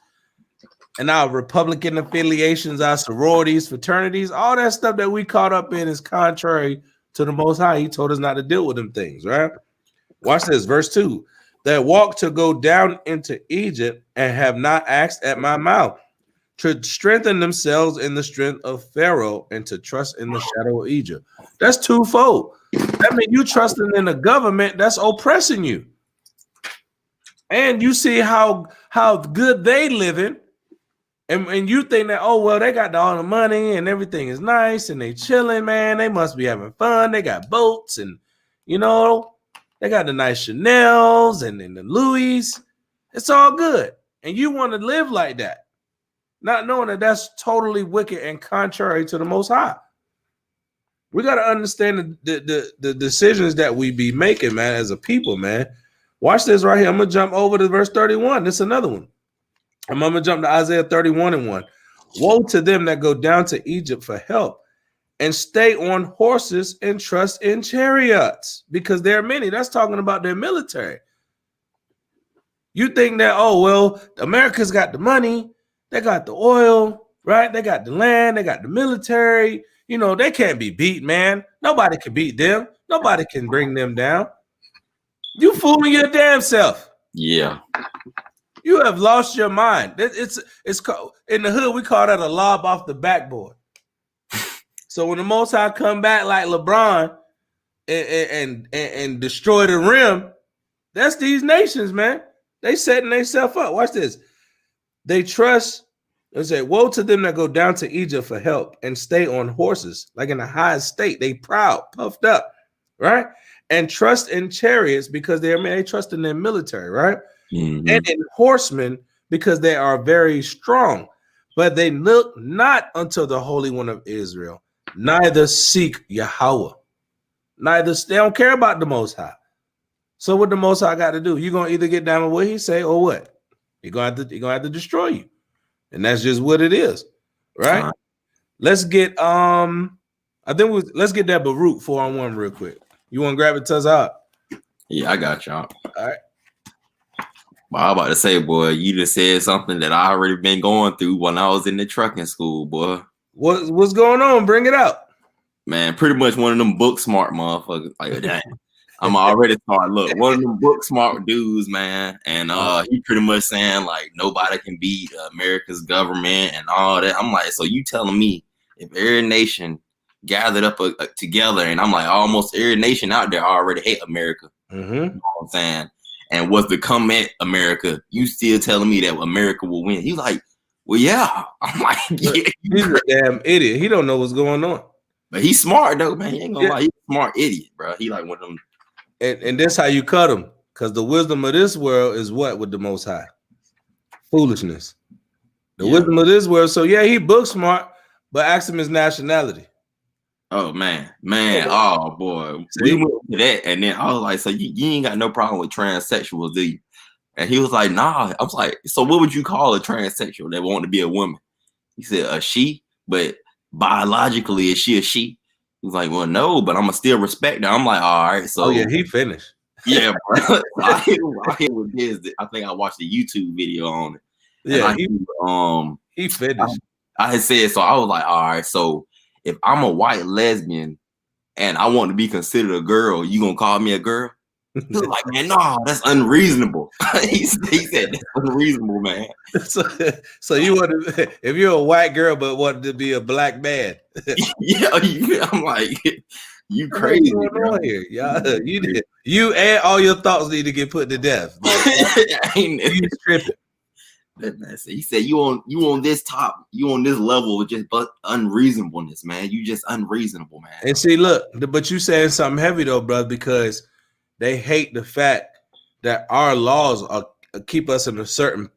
and our Republican affiliations, our sororities, fraternities, all that stuff that we caught up in is contrary to the Most High. He told us not to deal with them things, right? Watch this, verse 2. That walk to go down into Egypt and have not asked at my mouth, to strengthen themselves in the strength of Pharaoh and to trust in the shadow of Egypt. That's twofold. That means you trusting in a government that's oppressing you. And you see how good they living. And you think that, oh, well, they got all the money and everything is nice and they chilling, man. They must be having fun. They got boats and, you know, they got the nice Chanels and the Louis. It's all good. And you want to live like that, not knowing that that's totally wicked and contrary to the Most High. We got to understand the decisions that we be making, man, as a people, man. Watch this right here. I'm going to jump over to verse 31. This is another one. I'm going to jump to Isaiah 31:1. Woe to them that go down to Egypt for help and stay on horses and trust in chariots, because there are many. That's talking about their military. You think that, oh, well, America's got the money. They got the oil, right? They got the land. They got the military. You know, they can't be beat, man. Nobody can beat them. Nobody can bring them down. You fooling your damn self. Yeah. You have lost your mind. It's called, in the hood, we call that a lob off the backboard. So when the Most High come back like LeBron and destroy the rim, that's these nations, man. They setting themselves up. Watch this. They trust. They say, woe to them that go down to Egypt for help and stay on horses, like in a high state. They proud, puffed up, right? And trust in chariots because they trust in their military, right? Mm-hmm. And in horsemen because they are very strong. But they look not unto the Holy One of Israel, neither seek Yahweh. They don't care about the Most High. So what the Most High got to do? You're gonna either get down with what he say or what? He's gonna have to destroy you. And that's just what it is, right? Let's get let's get that Baruch 4-on-1 real quick. You want to grab it, Tazab? Yeah, I got y'all. All right. Well, I'm about to say, boy, you just said something that I already been going through when I was in the trucking school, boy. What's going on? Bring it out. Man, pretty much one of them book smart motherfuckers. Like, dang. I'm already starting. Look, one of them book smart dudes, man, and he pretty much saying like nobody can beat America's government and all that. I'm like, so you telling me if every nation gathered up together, and I'm like, almost every nation out there already hate America. Mm-hmm. You know what I'm saying? And was to come at America, you still telling me that America will win? He's like, well, yeah. I'm like, yeah. He's a damn idiot. He don't know what's going on. But he's smart though, man. He ain't gonna lie. He's a smart idiot, bro. He like one of them. And that's how you cut them, because the wisdom of this world is what with the Most High? Foolishness. The wisdom of this world. So yeah, he book smart, but ask him his nationality. Oh man, oh boy. We went to that, and then I was like, so you ain't got no problem with transsexuals, do you? And he was like, nah. I was like, so what would you call a transsexual that want to be a woman? He said a she, but biologically is she a she? He was like, well, no, but I'm gonna still respect her. I'm like, all right, so yeah, he finished. Yeah, bro. I hit with this. I think I watched a YouTube video on it. Yeah, he finished. I had said so. I was like, all right, so if I'm a white lesbian and I want to be considered a girl, you gonna call me a girl? He was like, man, no, that's unreasonable. he said that's unreasonable, man. So you want to, if you're a white girl but wanted to be a black man? Yeah, I'm like, you crazy, bro. Here? Yeah, you and all your thoughts need to get put to death. You tripping. He said you on this top, you on this level of just but unreasonableness, man. You just unreasonable, man. And see, look, but you saying something heavy though, brother, because they hate the fact that our laws keep us in a certain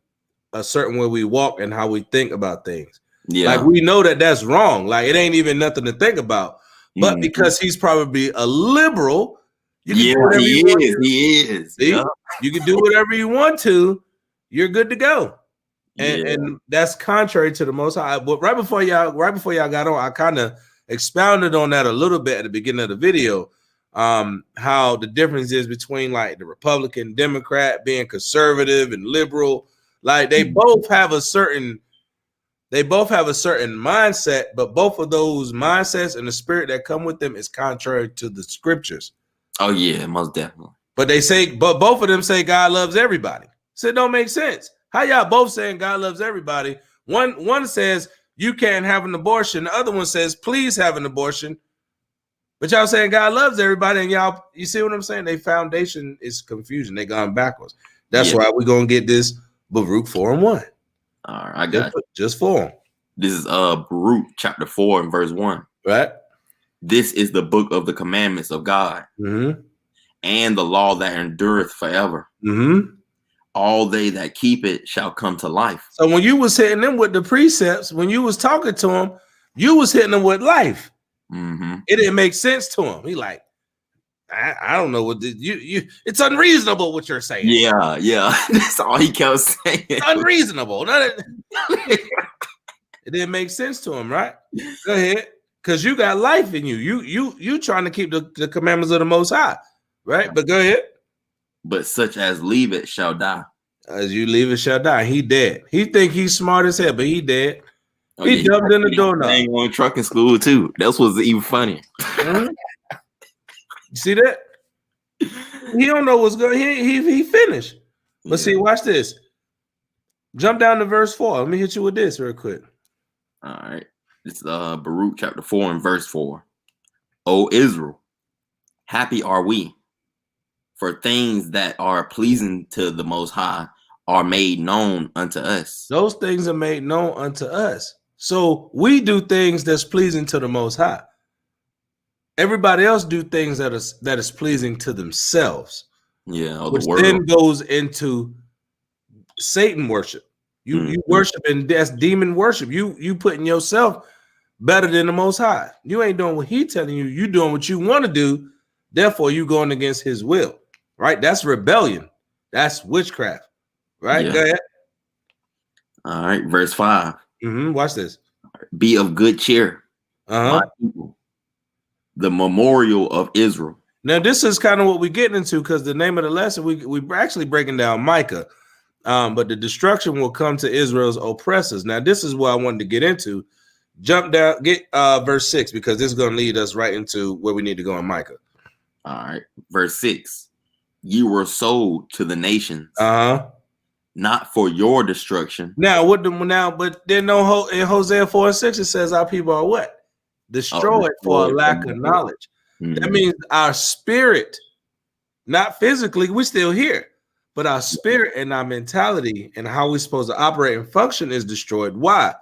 way we walk and how we think about things. Yeah, like we know that that's wrong. Like it ain't even nothing to think about. But because he's probably a liberal, You can do whatever you want to. He is. See? Yeah. You can do whatever you want to. You're good to go. And that's contrary to the Most High. But right before y'all got on, I kind of expounded on that a little bit at the beginning of the video. How the difference is between like the Republican, Democrat, being conservative and liberal. Like they both have a certain mindset, but both of those mindsets and the spirit that come with them is contrary to the scriptures. Oh yeah, most definitely. But both of them say God loves everybody. So it don't make sense. How y'all both saying God loves everybody? One says you can't have an abortion. The other one says please have an abortion. But y'all saying God loves everybody, and y'all, you see what I'm saying? Their foundation is confusion. They gone backwards. That's why we're gonna get this Baruch 4 and 1. All right, I got just 4. This is Baruch chapter 4 and verse 1. Right. This is the book of the commandments of God, and the law that endureth forever. All they that keep it shall come to life. So when you was hitting them with the precepts, when you was talking to them, you was hitting them with life. It didn't make sense to him. He like, I don't know what it's unreasonable what you're saying. Yeah. That's all he kept saying. It's unreasonable. It didn't make sense to him, right? Go ahead. Because you got life in you. You trying to keep the commandments of the Most High, right? But go ahead. But such as leave it shall die. As you leave it shall die. He dead. He think he's smart as hell, but he dead. He jumped in the doorknob. He going to trucking school too. That's what's even funny. You see that? He don't know what's going. He finished. But see, watch this. Jump down to verse 4. Let me hit you with this real quick. All right. This is Baruch chapter 4 and verse 4. O Israel, happy are we, for things that are pleasing to the Most High are made known unto us. Those things are made known unto us. So we do things that's pleasing to the Most High. Everybody else do things that is pleasing to themselves. Yeah, which then goes into Satan worship. You worshiping, that's demon worship. You putting yourself better than the Most High. You ain't doing what he telling you. You doing what you want to do. Therefore, you going against his will. Right? That's rebellion. That's witchcraft. Right? Yeah. Go ahead. All right, verse 5. Watch this. Be of good cheer, my people, the memorial of Israel. Now, this is kind of what we're getting into because the name of the lesson, we're actually breaking down Micah. But the destruction will come to Israel's oppressors. Now, this is what I wanted to get into. Jump down, get verse 6, because this is going to lead us right into where we need to go in Micah. All right, verse 6. You were sold to the nations, not for your destruction. But then in Hosea 4 and 6, it says our people are what? Destroyed for a lack of knowledge. That means our spirit, not physically, we're still here, but our spirit and our mentality and how we're supposed to operate and function is destroyed. Why?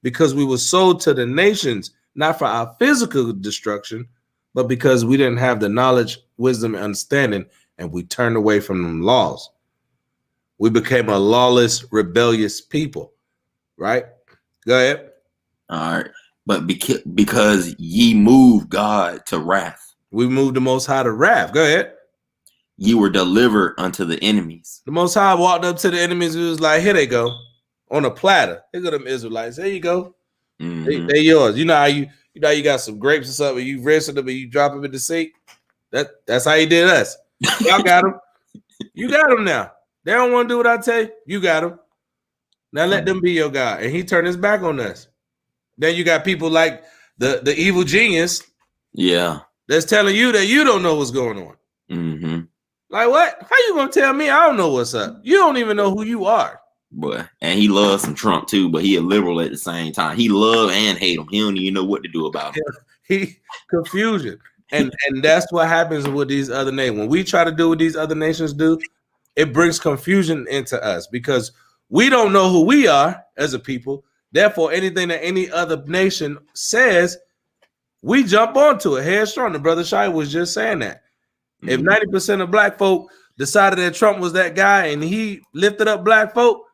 Because we were sold to the nations, not for our physical destruction, but because we didn't have the knowledge, wisdom, and understanding, and we turned away from them laws. We became a lawless, rebellious people, right? Go ahead. All right. But because ye moved God to wrath. We moved the Most High to wrath. Go ahead. Ye were delivered unto the enemies. The Most High walked up to the enemies and was like, here they go. On a platter. Here go them Israelites. There you go. They're yours. You know how you got some grapes or something, you rinse them and you drop them in the sink. That's how he did us. Y'all got them. You got them now. They don't want to do what I tell you. You got them. Now let them be your God. And he turned his back on us. Then you got people like the evil genius. Yeah. That's telling you that you don't know what's going on. Like what? How you gonna tell me I don't know what's up? You don't even know who you are. Boy, and he loves some Trump too, but he a liberal at the same time. He love and hate him. He don't even know what to do about him. He confusion. And that's what happens with these other nations. When we try to do what these other nations do, it brings confusion into us because we don't know who we are as a people. Therefore, anything that any other nation says, we jump onto it headstrong. The brother Shai was just saying that. If 90% of black folk decided that Trump was that guy and he lifted up black folk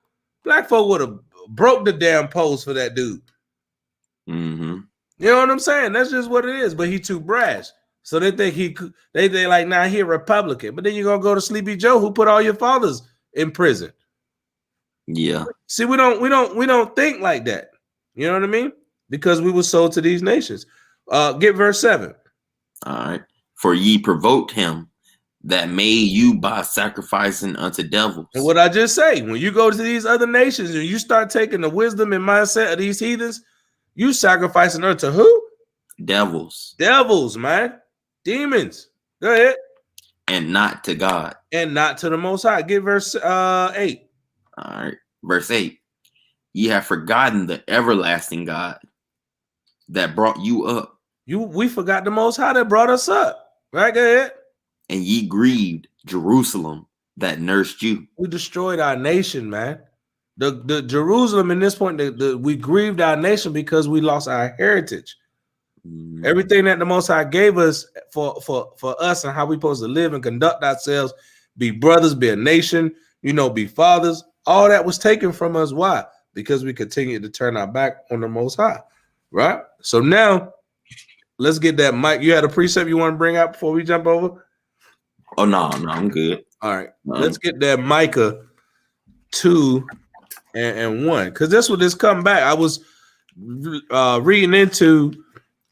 would have broke the damn post for that dude. You know what I'm saying? That's just what it is. But he too brash. So they think they like, nah, he a Republican. But then you're gonna go to Sleepy Joe, who put all your fathers in prison. Yeah. See, we don't think like that. You know what I mean? Because we were sold to these nations. Get verse 7. All right. For ye provoked him that made you by sacrificing unto devils. And what I just say, when you go to these other nations and you start taking the wisdom and mindset of these heathens, you sacrificing unto who? Devils. Devils, man. Demons. Go ahead. And not to God. And not to the Most High. Get verse 8. All right. Verse 8. Ye have forgotten the everlasting God that brought you up. We forgot the Most High that brought us up. Right? Go ahead. And ye grieved Jerusalem that nursed you. We destroyed our nation, man. The Jerusalem in this point, we grieved our nation because we lost our heritage. Everything that the Most High gave us for us and how we supposed to live and conduct ourselves, be brothers, be a nation, be fathers, all that was taken from us. Why? Because we continued to turn our back on the Most High, right? So now, let's get that. Mike, you had a precept you want to bring out before we jump over? Oh, no, I'm good. All right, let's get that Micah 2 and 1, because that's what this come back. I was reading into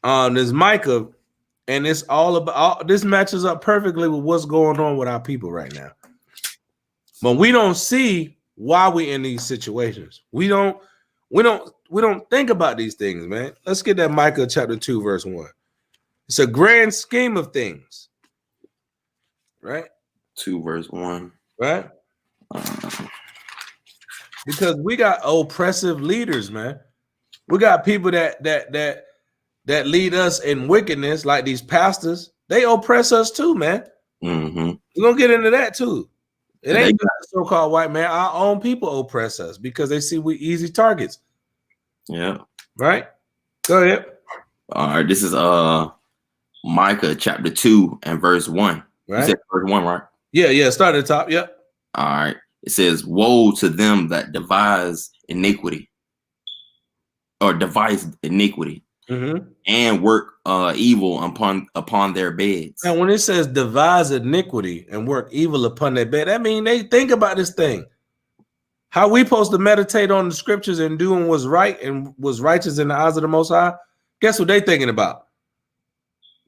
this Micah, and it's all about this matches up perfectly with what's going on with our people right now. But we don't see why we're in these situations. We don't think about these things, man. Let's get that Micah chapter 2, verse 1. It's a grand scheme of things, right? 2 verse 1. Right? Because we got oppressive leaders, man. We got people that lead us in wickedness, like these pastors. They oppress us too, man. Mm-hmm. We're gonna get into that too. It ain't just the so-called white man. Our own people oppress us because they see we easy targets. Yeah. Right? Go ahead. All right. This is Micah chapter 2 and verse 1. Right. You said verse 1, right? Yeah. Start at the top. Yep. All right. It says, woe to them that devise iniquity or devise iniquity and work evil upon their beds. Now, when it says devise iniquity and work evil upon their bed, that means they think about this thing. How we supposed to meditate on the scriptures and doing what's right and was righteous in the eyes of the Most High? Guess what they thinking about?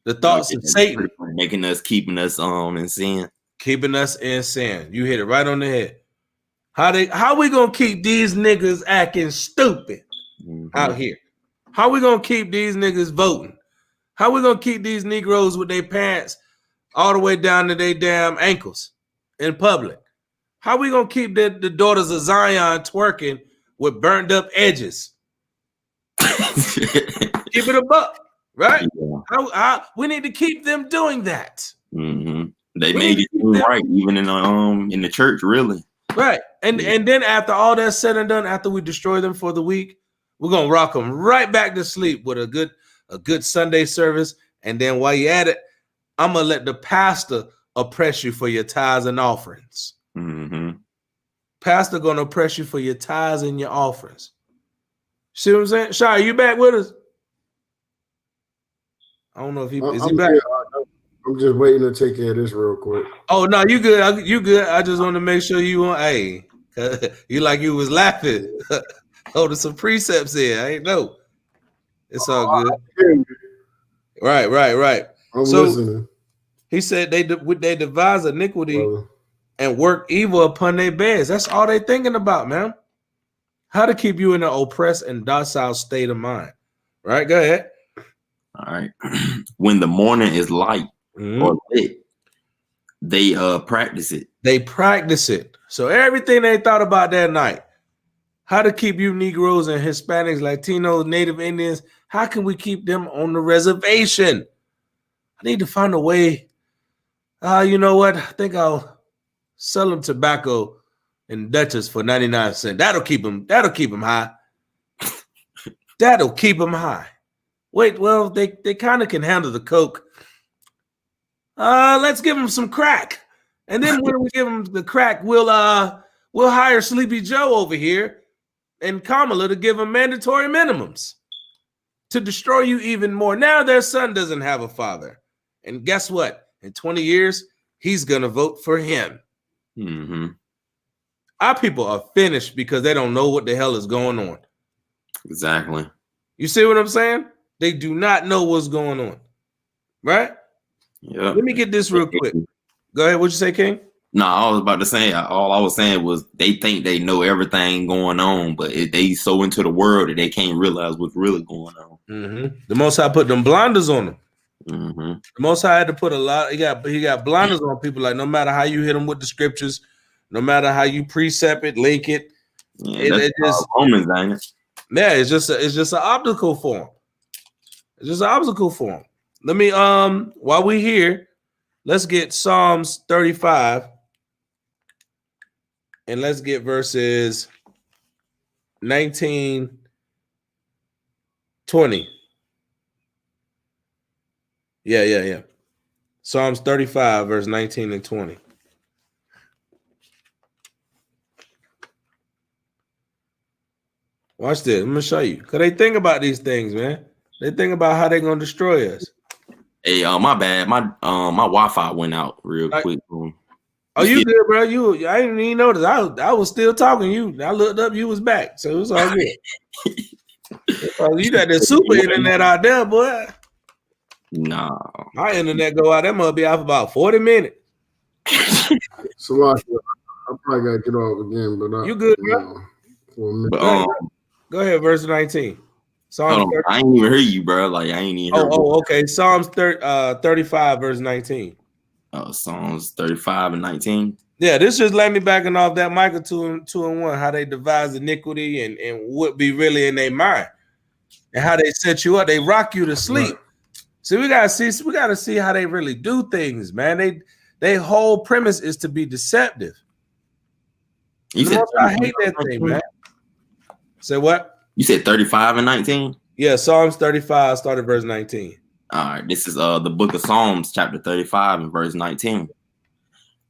The thoughts of Satan. Keeping us in sin. Keeping us in sin. You hit it right on the head. How we gonna keep these niggas acting stupid out here? How we gonna keep these niggas voting? How we gonna keep these Negroes with their pants all the way down to their damn ankles in public? How we gonna keep the daughters of Zion twerking with burned up edges? Keep it a buck, right? Yeah. How we need to keep them doing that. They made it right, even in the church, really. Right. And then after all that's said and done, after we destroy them for the week, we're gonna rock them right back to sleep with a good Sunday service. And then while you're at it, I'm gonna let the pastor oppress you for your tithes and offerings. Pastor gonna oppress you for your tithes and your offerings. See what I'm saying? Shai, you back with us? I don't know if is he back. I'm just waiting to take care of this real quick. Oh no, you good. You good. I just want to make sure you want. Hey, you like you was laughing. Holding some precepts here. I ain't know. It's all good. Right. I'm listening. He said they devise iniquity and work evil upon their beds. That's all they thinking about, man. How to keep you in an oppressed and docile state of mind. Right? Go ahead. All right. When the morning is light or lit, they practice it. They practice it. So everything they thought about that night, how to keep you Negroes and Hispanics, Latinos, Native Indians, how can we keep them on the reservation? I need to find a way. You know what? I think I'll sell them tobacco in Dutchess for 99 cents. That'll keep them high. That'll keep them high. Wait, well, they kind of can handle the coke. Let's give them some crack. And then when we give them the crack, we'll hire Sleepy Joe over here and Kamala to give them mandatory minimums to destroy you even more. Now their son doesn't have a father. And guess what? In 20 years, he's going to vote for him. Mm-hmm. Our people are finished because they don't know what the hell is going on. Exactly. You see what I'm saying? They do not know what's going on. Right? Yeah. Let me get this real quick. Go ahead. What'd you say, King? No, I was about to say, all I was saying was they think they know everything going on, but they so into the world that they can't realize what's really going on. Mm-hmm. The Most High put them blinders on them. Mm-hmm. The Most High had to put a lot. He got blinders on people. Like no matter how you hit them with the scriptures, no matter how you precept it, link it, it just Romans, ain't it? Yeah, it's just an obstacle for them. It's just an obstacle for them. Let me while we here, let's get Psalms 35 and let's get verses 19, 20. Yeah. Psalms 35, verse 19 and 20. Watch this. I'm gonna show you. Cause they think about these things, man. They think about how they're gonna destroy us. Hey, my bad. My Wi-Fi went out real quick. Oh, you good, bro? I didn't even notice. I was still talking. I looked up, you was back. So it was all good. You got that super internet out there, boy. Nah. My internet go out. That must be out for about 40 minutes. So I probably gotta get off again, but you good, bro? Go ahead, verse 19. Psalms I ain't even hear you, bro. Like I ain't even heard. Okay. Psalms 35, verse 19. Psalms 35 and 19. Yeah, this just let me backing off that Micah 2 and 1, how they devise iniquity and what be really in their mind, and how they set you up. They rock you to sleep. Right. See, we gotta see how they really do things, man. They whole premise is to be deceptive. I hate that thing, man. Say what? You said 35 and 19? Yeah, Psalms 35 started verse 19. All right, this is the book of Psalms, chapter 35 and verse 19.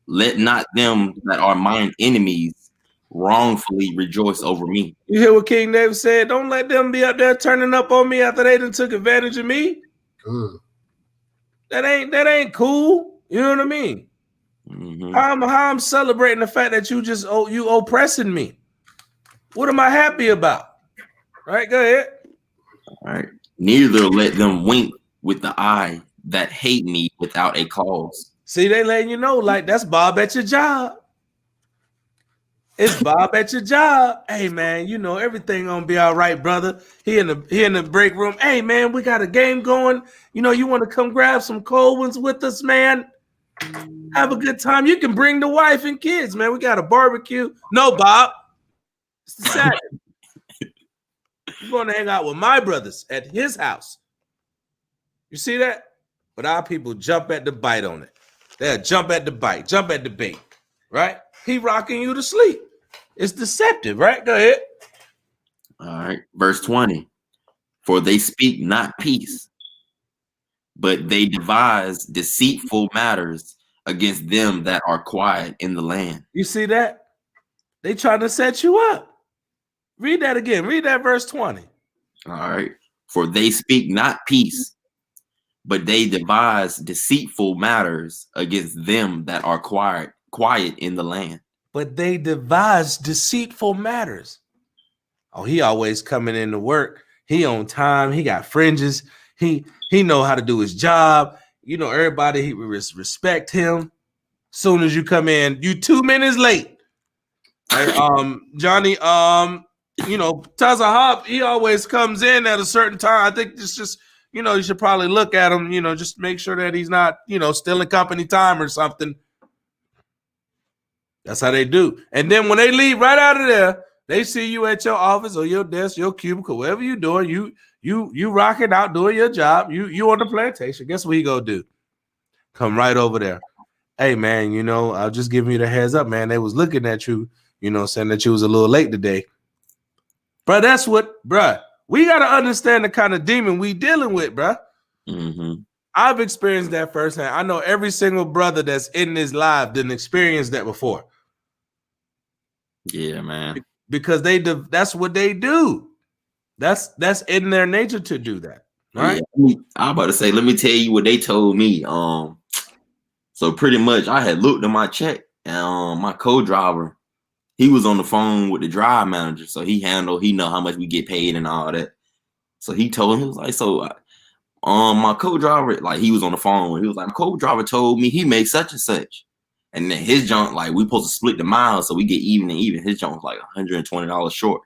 Let not them that are mine enemies wrongfully rejoice over me. You hear what King David said? Don't let them be up there turning up on me after they done took advantage of me. That ain't cool. You know what I mean? Mm-hmm. How I'm celebrating the fact that you oppressing me. What am I happy about? All right, go ahead. All right. Neither let them wink with the eye that hate me without a cause. See, they letting you know, like that's Bob at your job. It's Bob at your job. Hey man, you know everything gonna be all right, brother. He in the break room. Hey man, we got a game going. You know, you want to come grab some cold ones with us, man? Have a good time. You can bring the wife and kids, man. We got a barbecue. No, Bob. It's the Saturday. You're going to hang out with my brothers at his house. You see that? But our people jump at the bite on it. They'll jump at the bite, jump at the bait, right? He rocking you to sleep. It's deceptive, right? Go ahead. All right. Verse 20. For they speak not peace, but they devise deceitful matters against them that are quiet in the land. You see that? They trying to set you up. Read that again. Read that verse 20. All right. For they speak not peace, but they devise deceitful matters against them that are quiet in the land. But they devise deceitful matters. Oh, he always coming in to work. He on time. He got fringes. He know how to do his job. You know, everybody, he respect him. Soon as you come in, you 2 minutes late. Hey, Johnny, you know, Taza Hop, he always comes in at a certain time. I think it's just, you know, you should probably look at him, you know, just make sure that he's not, you know, stealing company time or something. That's how they do. And then when they leave right out of there, they see you at your office or your desk, your cubicle, whatever you're doing, you rocking out, doing your job. You on the plantation. Guess what he gonna do? Come right over there. Hey man, you know, I'll just give you the heads up, man. They was looking at you, you know, saying that you was a little late today. Bro, that's what, bro. We got to understand the kind of demon we dealing with, bro. Mm-hmm. I've experienced that firsthand. I know every single brother that's in this live didn't experience that before. Yeah, man. Because that's what they do. That's in their nature to do that. Right? Yeah. I about to say, let me tell you what they told me. So pretty much I had looked at my check and my co-driver, he was on the phone with the drive manager. So he know how much we get paid and all that. So he told him, he was like, so my co-driver, like he was on the phone. He was like, my co-driver told me he makes such and such. And then his junk, like we supposed to split the miles so we get even and even. His junk was like $120 short.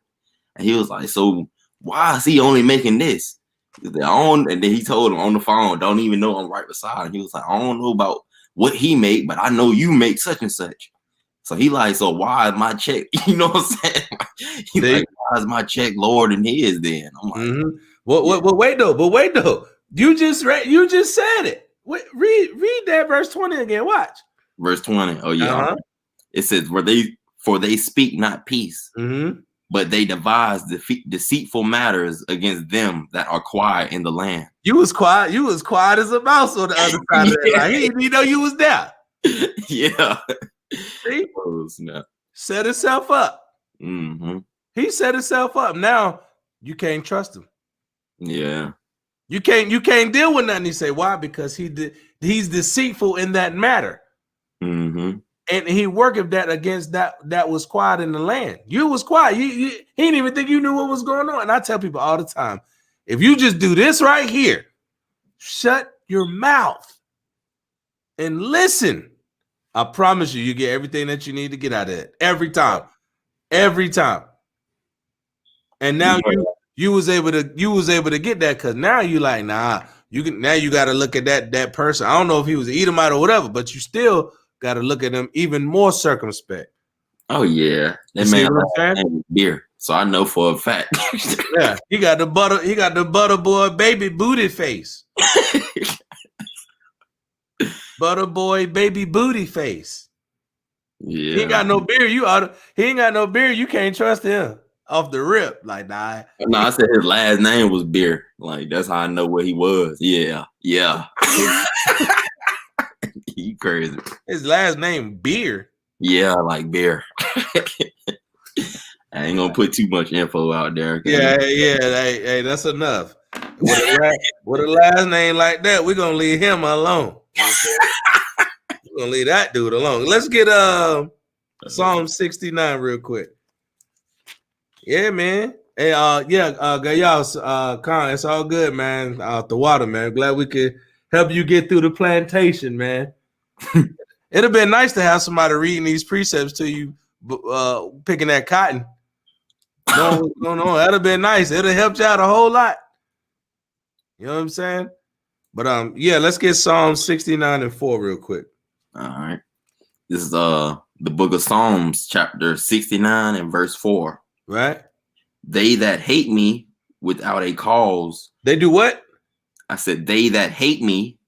And he was like, so why is he only making this? And then he told him on the phone, don't even know I'm right beside him. He was like, I don't know about what he make, but I know you make such and such. So he like, so why is my check? You know what I'm saying? He's like, why is my check lower than his then? I'm like, Well, wait though. You just said it. Read that verse 20 again. Watch. Verse 20. Oh yeah. It says, for they speak not peace, but they devise deceitful matters against them that are quiet in the land. You was quiet as a mouse on the other side of that. Like, he didn't even know you was there. Yeah. See? Oh, snap. Set himself up. He set himself up. Now you can't trust him. Yeah. You can't deal with nothing. He say, why? Because he's deceitful in that matter. And he worketh that against that was quiet in the land. You was quiet. He didn't even think you knew what was going on. And I tell people all the time, if you just do this right here, shut your mouth and listen, I promise you get everything that you need to get out of it. Every time. And now you was able to get that, because now you like, nah, you got to look at that person. I don't know if he was an Edomite or whatever, but you still got to look at him even more circumspect. Oh yeah, that man beer. So I know for a fact. Yeah, he got the butter boy baby booty face. Butter boy baby booty face. Yeah, he ain't got no beard. He ain't got no beard. You can't trust him off the rip. Like, nah. No, I said his last name was Beer. Like, that's how I know what he was. Yeah. He crazy. His last name Beer. Yeah, like beer. I ain't gonna put too much info out there. Yeah. Hey, that's enough. With a last name like that, we're gonna leave him alone. We're gonna leave that dude alone. Let's get Psalm 69 real quick. Yeah, man. Hey, y'all, Con, it's all good, man. Out the water, man. Glad we could help you get through the plantation, man. It'd have been nice to have somebody reading these precepts to you, picking that cotton. No, that'd have been nice. It'd have helped you out a whole lot. You know what I'm saying? But yeah, let's get Psalm 69 and 4 real quick. All right. This is the book of Psalms, chapter 69 and verse 4. Right? They that hate me without a cause. They do what? I said, they that hate me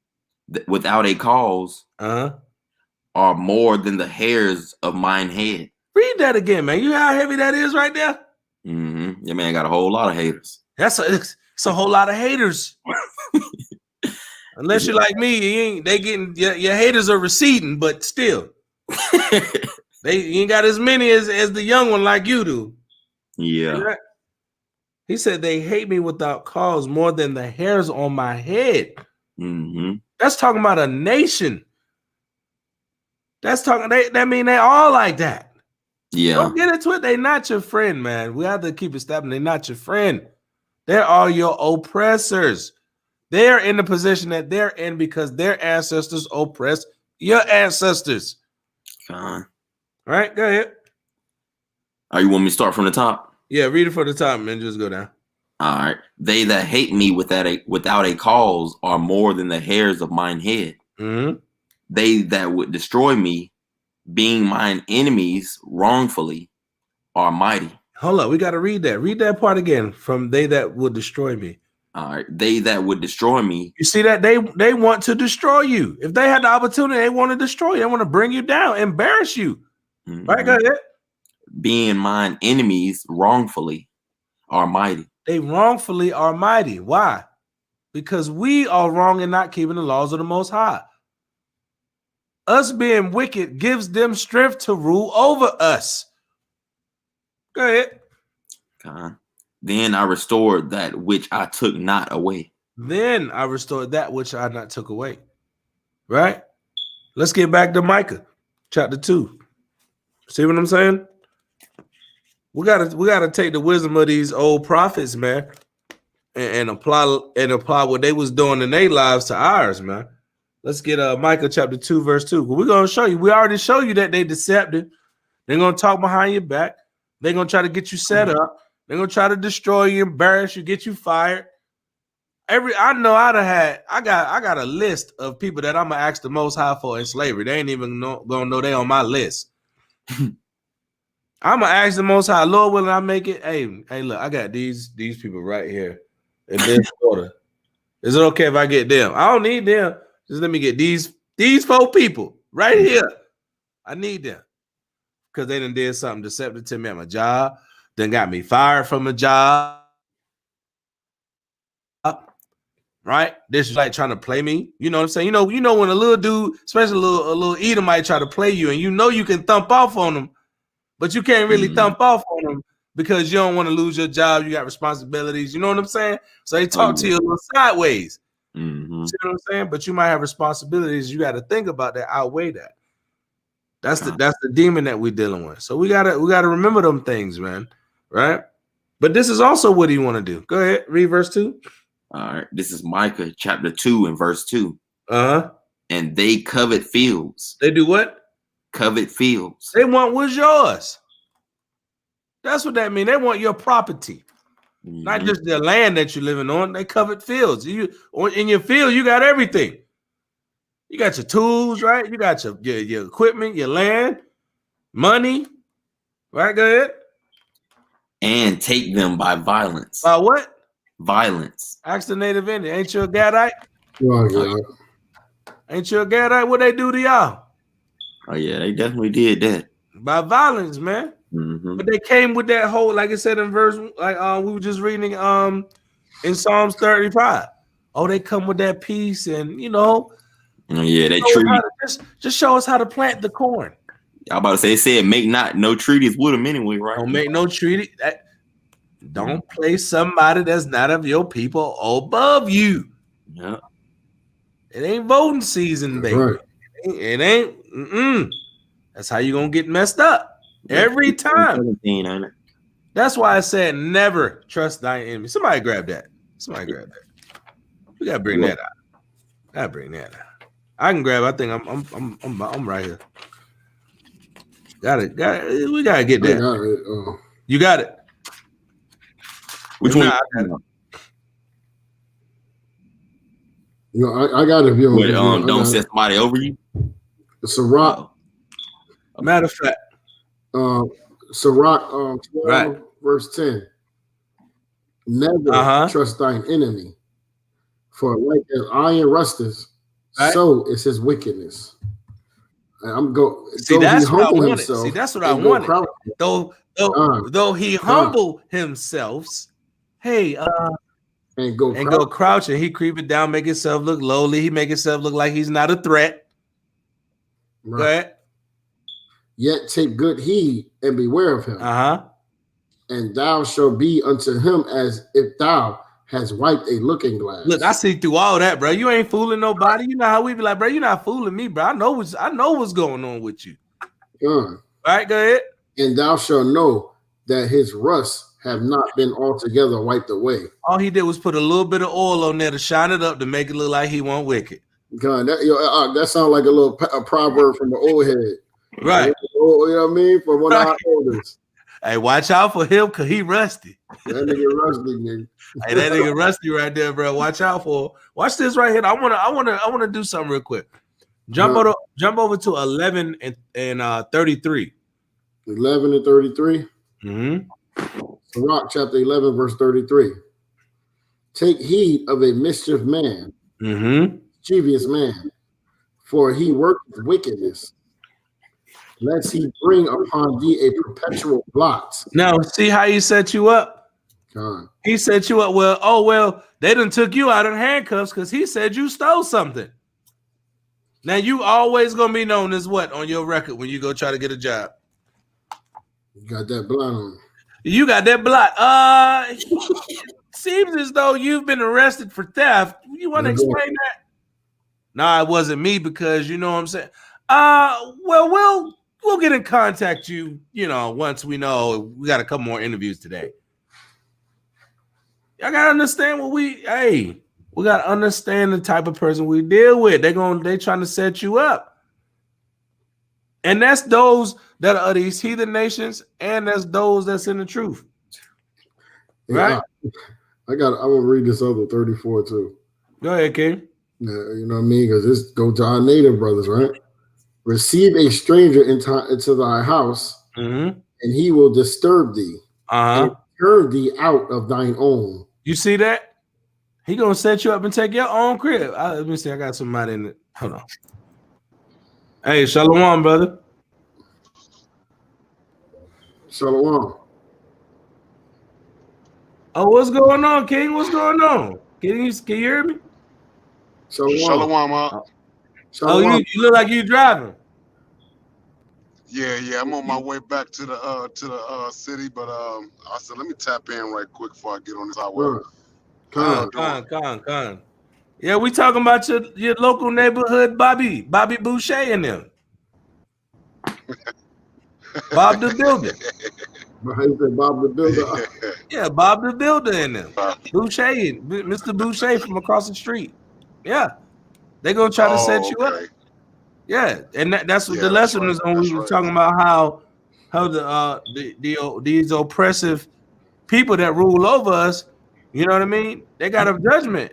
without a cause are more than the hairs of mine head. Read that again, man. You know how heavy that is right there? Yeah, man, got a whole lot of haters. It's a whole lot of haters. Unless you're like me, your haters are receding, but still. You ain't got as many as the young one like you do. Yeah. He said they hate me without cause more than the hairs on my head. That's talking about a nation. That's talking. That mean they all like that. Yeah. Don't get into it. They not your friend, man. We have to keep it stepping. They're not your friend. They are your oppressors. They are in the position that they're in because their ancestors oppressed your ancestors. All right, go ahead. Oh, you want me to start from the top? Yeah, read it from the top and just go down. All right. They that hate me without a cause are more than the hairs of mine head. They that would destroy me, being mine enemies wrongfully, are mighty. Hold up, we got to read that. Read that part again. From they that would destroy me. All right. They that would destroy me. You see that? They want to destroy you. If they had the opportunity, they want to destroy you. They want to bring you down, embarrass you. Right, go ahead. Being mine enemies wrongfully are mighty. They wrongfully are mighty. Why? Because we are wrong in not keeping the laws of the Most High. Us being wicked gives them strength to rule over us. Go ahead. Then I restored that which I took not away. then I restored that which I not took away. Right? Let's get back to Micah, chapter 2. See what I'm saying? We gotta take the wisdom of these old prophets, man, and apply what they was doing in their lives to ours, man. Let's get Micah chapter 2, verse 2. We're gonna show you. We already show you that they deceptive. They're gonna talk behind your back. They're gonna try to get you set up. They're gonna try to destroy you, embarrass you, get you fired. I got a list of people that I'm gonna ask the Most High for in slavery. They ain't even gonna know they on my list. I'm gonna ask the Most High, Lord, will I make it? Hey, look, I got these people right here in this order. Is it okay if I get them? I don't need them. Just let me get these 4 people right here. I need them because they done did something deceptive to me at my job. Then got me fired from a job. Right? This is like trying to play me. You know what I'm saying? You know when a little dude, especially a little Edomite, try to play you, and you know you can thump off on them. But you can't really thump off on them because you don't want to lose your job. You got responsibilities. You know what I'm saying? So they talk to you a little sideways. Mm-hmm. See what I'm saying? But you might have responsibilities. You got to think about that, outweigh that. That's the demon that we're dealing with. So we gotta remember them things, man. Right? But this is also what you want to do. Go ahead, read verse 2. All right. This is Micah chapter 2 and verse 2. Uh-huh. And they covet fields. They do what? Covet fields. They want what's yours. That's what that means. They want your property, not just the land that you're living on. They covet fields. In your field, you got everything. You got your tools, right? You got your equipment, your land, money. Right, go ahead. And take them by violence. By what? Violence. Ask the native Indian. Ain't you a Gadite? Oh, yeah. Ain't you a Gadite? What they do to y'all? Oh yeah, they definitely did that. By violence, man. Mm-hmm. But they came with that whole, like I said in verse, like we were just reading in Psalms 35. Oh, they come with that peace, and Oh, yeah, they treaty. Just show us how to plant the corn. I about to say, it said make not no treaties with them anyway, right? Don't make no treaty. Don't place somebody that's not of your people above you. Yeah. It ain't voting season, baby. Right. It ain't. That's how you gonna get messed up every time. That's why I said never trust thy enemy. Somebody grab that. We gotta bring that out. I can grab. I think I'm right here. Got it. We gotta get that. You got it. Which one? I got it. Don't set somebody over you. Sirach. Matter of fact. Sirach 12, verse 10. Never trust thine enemy, for like as iron rusteth, so is his wickedness. And that's what I wanted. See, that's what I wanted. Though he humble himself, and go crouching, he creeping down, make himself look lowly. He make himself look like he's not a threat. Right. Go ahead. Yet take good heed and beware of him. And thou shalt be unto him as if thou hast wiped a looking glass. Look, I see through all that, bro. You ain't fooling nobody. You know how we be like, bro, you're not fooling me, bro. I know what's going on with you. All right, go ahead. And thou shalt know that his rust have not been altogether wiped away. All he did was put a little bit of oil on there to shine it up to make it look like he wasn't wicked. God, that sounds like a proverb from the old head. Right. You know what I mean? For one of our elders. Hey, watch out for him because he rusty. That nigga rusty, man. Hey, that nigga rusty right there, bro. Watch out for him. Watch this right here. I wanna do something real quick. Jump over to 11 and 33. 11 and 33. Sirach chapter 11, verse 33. Take heed of a mischief man, mischievous man, for he worketh wickedness. Lest he bring upon thee a perpetual blot. Now, see how he set you up? He set you up. Well, they done took you out in handcuffs because he said you stole something. Now, you always going to be known as what on your record when you go try to get a job? You got that blot on. You got that blot. seems as though you've been arrested for theft. You want to explain that? No, it wasn't me because you know what I'm saying. Well, we'll get in contact you. You know, once we know we got a couple more interviews today. I gotta understand what we gotta understand the type of person we deal with. They trying to set you up. And that's those that are these heathen nations, and that's those that's in the truth. Right? I will read this other 34 too. Go ahead, King. Yeah, you know what I mean? Because this go to our native brothers, right? Receive a stranger into thy house, and he will disturb thee. And turn thee out of thine own. You see that? He gonna set you up and take your own crib. Let me see. I got somebody in it. Hold on. Hey, shalom, brother. Shalom. Oh, what's going on, King? What's going on? Can you hear me? Shalom. Oh, you look like you driving. Yeah. I'm on my way back to the city, but I said let me tap in right quick before I get on this highway. Con. Yeah, we talking about your local neighborhood, Bobby Boucher and them. Bob the Builder. Bob the Builder. Yeah, Bob the Builder and them. Boucher, Mr. Boucher from across the street. Yeah, they gonna try to set you up. Yeah, and that's what the lesson is on. We were talking about how these oppressive people that rule over us, you know what I mean? They got a judgment.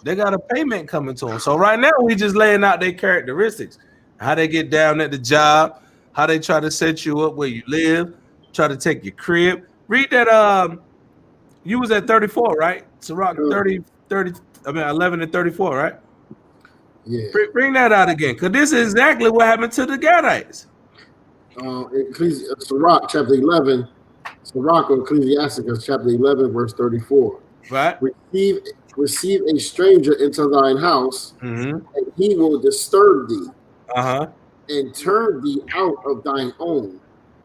They got a payment coming to them. So right now we just laying out their characteristics, how they get down at the job, how they try to set you up where you live, try to take your crib. Read that. You was at 34, right? Sirach 11 and 34, right? Yeah. Bring that out again, because this is exactly what happened to the Gadites. Sirach chapter 11, Sirach or Ecclesiasticus chapter 11, verse 34. Right. Receive a stranger into thine house, and he will disturb thee, and turn thee out of thine own.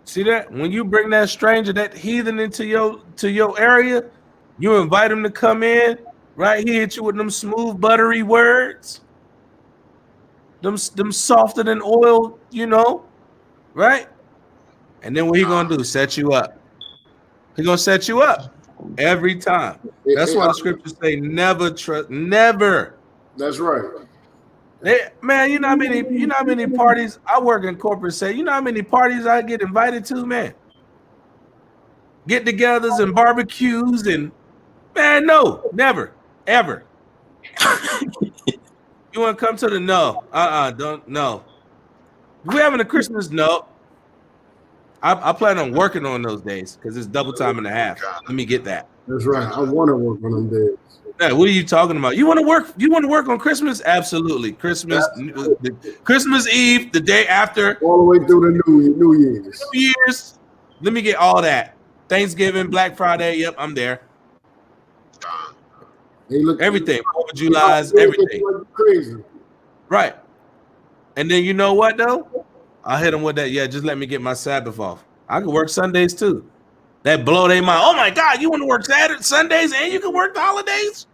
See that? When you bring that stranger, that heathen into your area, you invite him to come in, right? He hit you with them smooth, buttery words. Them softer than oil, you know, right? And then what he gonna do? Set you up. He gonna set you up every time. That's why the scriptures say never trust, never. That's right. Man, you know how many parties I work in corporate say, you know how many parties I get invited to, man? Get-togethers and barbecues and man, no, never, ever. You want to come to the no? We having a Christmas? No. I plan on working on those days because it's double time and a half. Let me get that. That's right. I want to work on them days. Yeah, what are you talking about? You want to work? You want to work on Christmas? Absolutely. Christmas Eve, the day after, all the way through the New Year's. New Year's. Let me get all that. Thanksgiving, Black Friday. Yep, I'm there. Everything. 4th of July's, everything. Crazy. Right. And then you know what though? I'll hit them with that. Yeah, just let me get my Sabbath off. I can work Sundays too. That blow their mind. Oh my God, you want to work Saturday, Sundays, and you can work the holidays?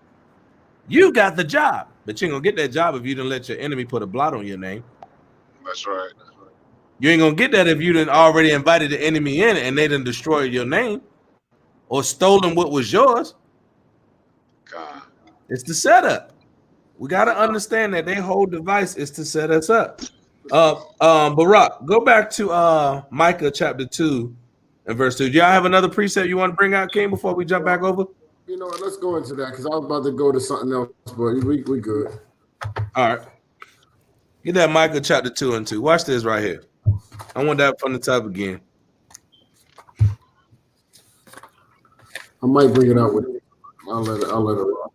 You got the job, but you ain't gonna get that job if you didn't let your enemy put a blot on your name. That's right. You ain't gonna get that if you didn't already invited the enemy in and they didn't destroy your name or stolen what was yours. God. It's the setup. We got to understand that their whole device is to set us up. Barak, go back to Micah chapter 2 and verse 2. Do y'all have another precept you want to bring out, King, before we jump back over? You know what? Let's go into that because I was about to go to something else, but we good. All right. Get that Micah chapter 2 and 2. Watch this right here. I want that from the top again. I might bring it out with it. I'll let it rock.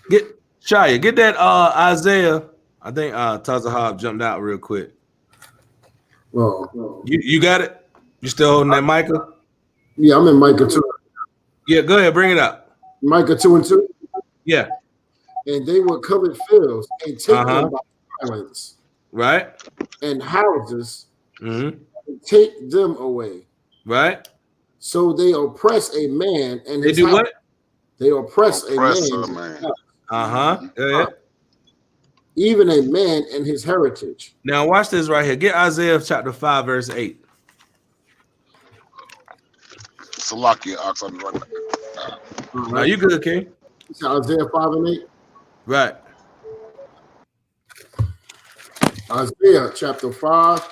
Get Shia, get that Isaiah. I think Tazahab jumped out real quick. Well, you got it? You still holding that Micah? Yeah, I'm in Micah 2. Yeah, go ahead, bring it up. Micah 2 and 2? Yeah. And they will covet fields and take them by violence. Right. And houses and take them away. Right. So they oppress a man and they his do house. what? They oppress a Oppressor, man. Uh-huh. Even a man and his heritage. Now watch this right here. Get Isaiah chapter 5, verse 8. Salakia, Ox, I'll be right back. Now you good, King? Isaiah 5 and 8. Right. Isaiah chapter 5,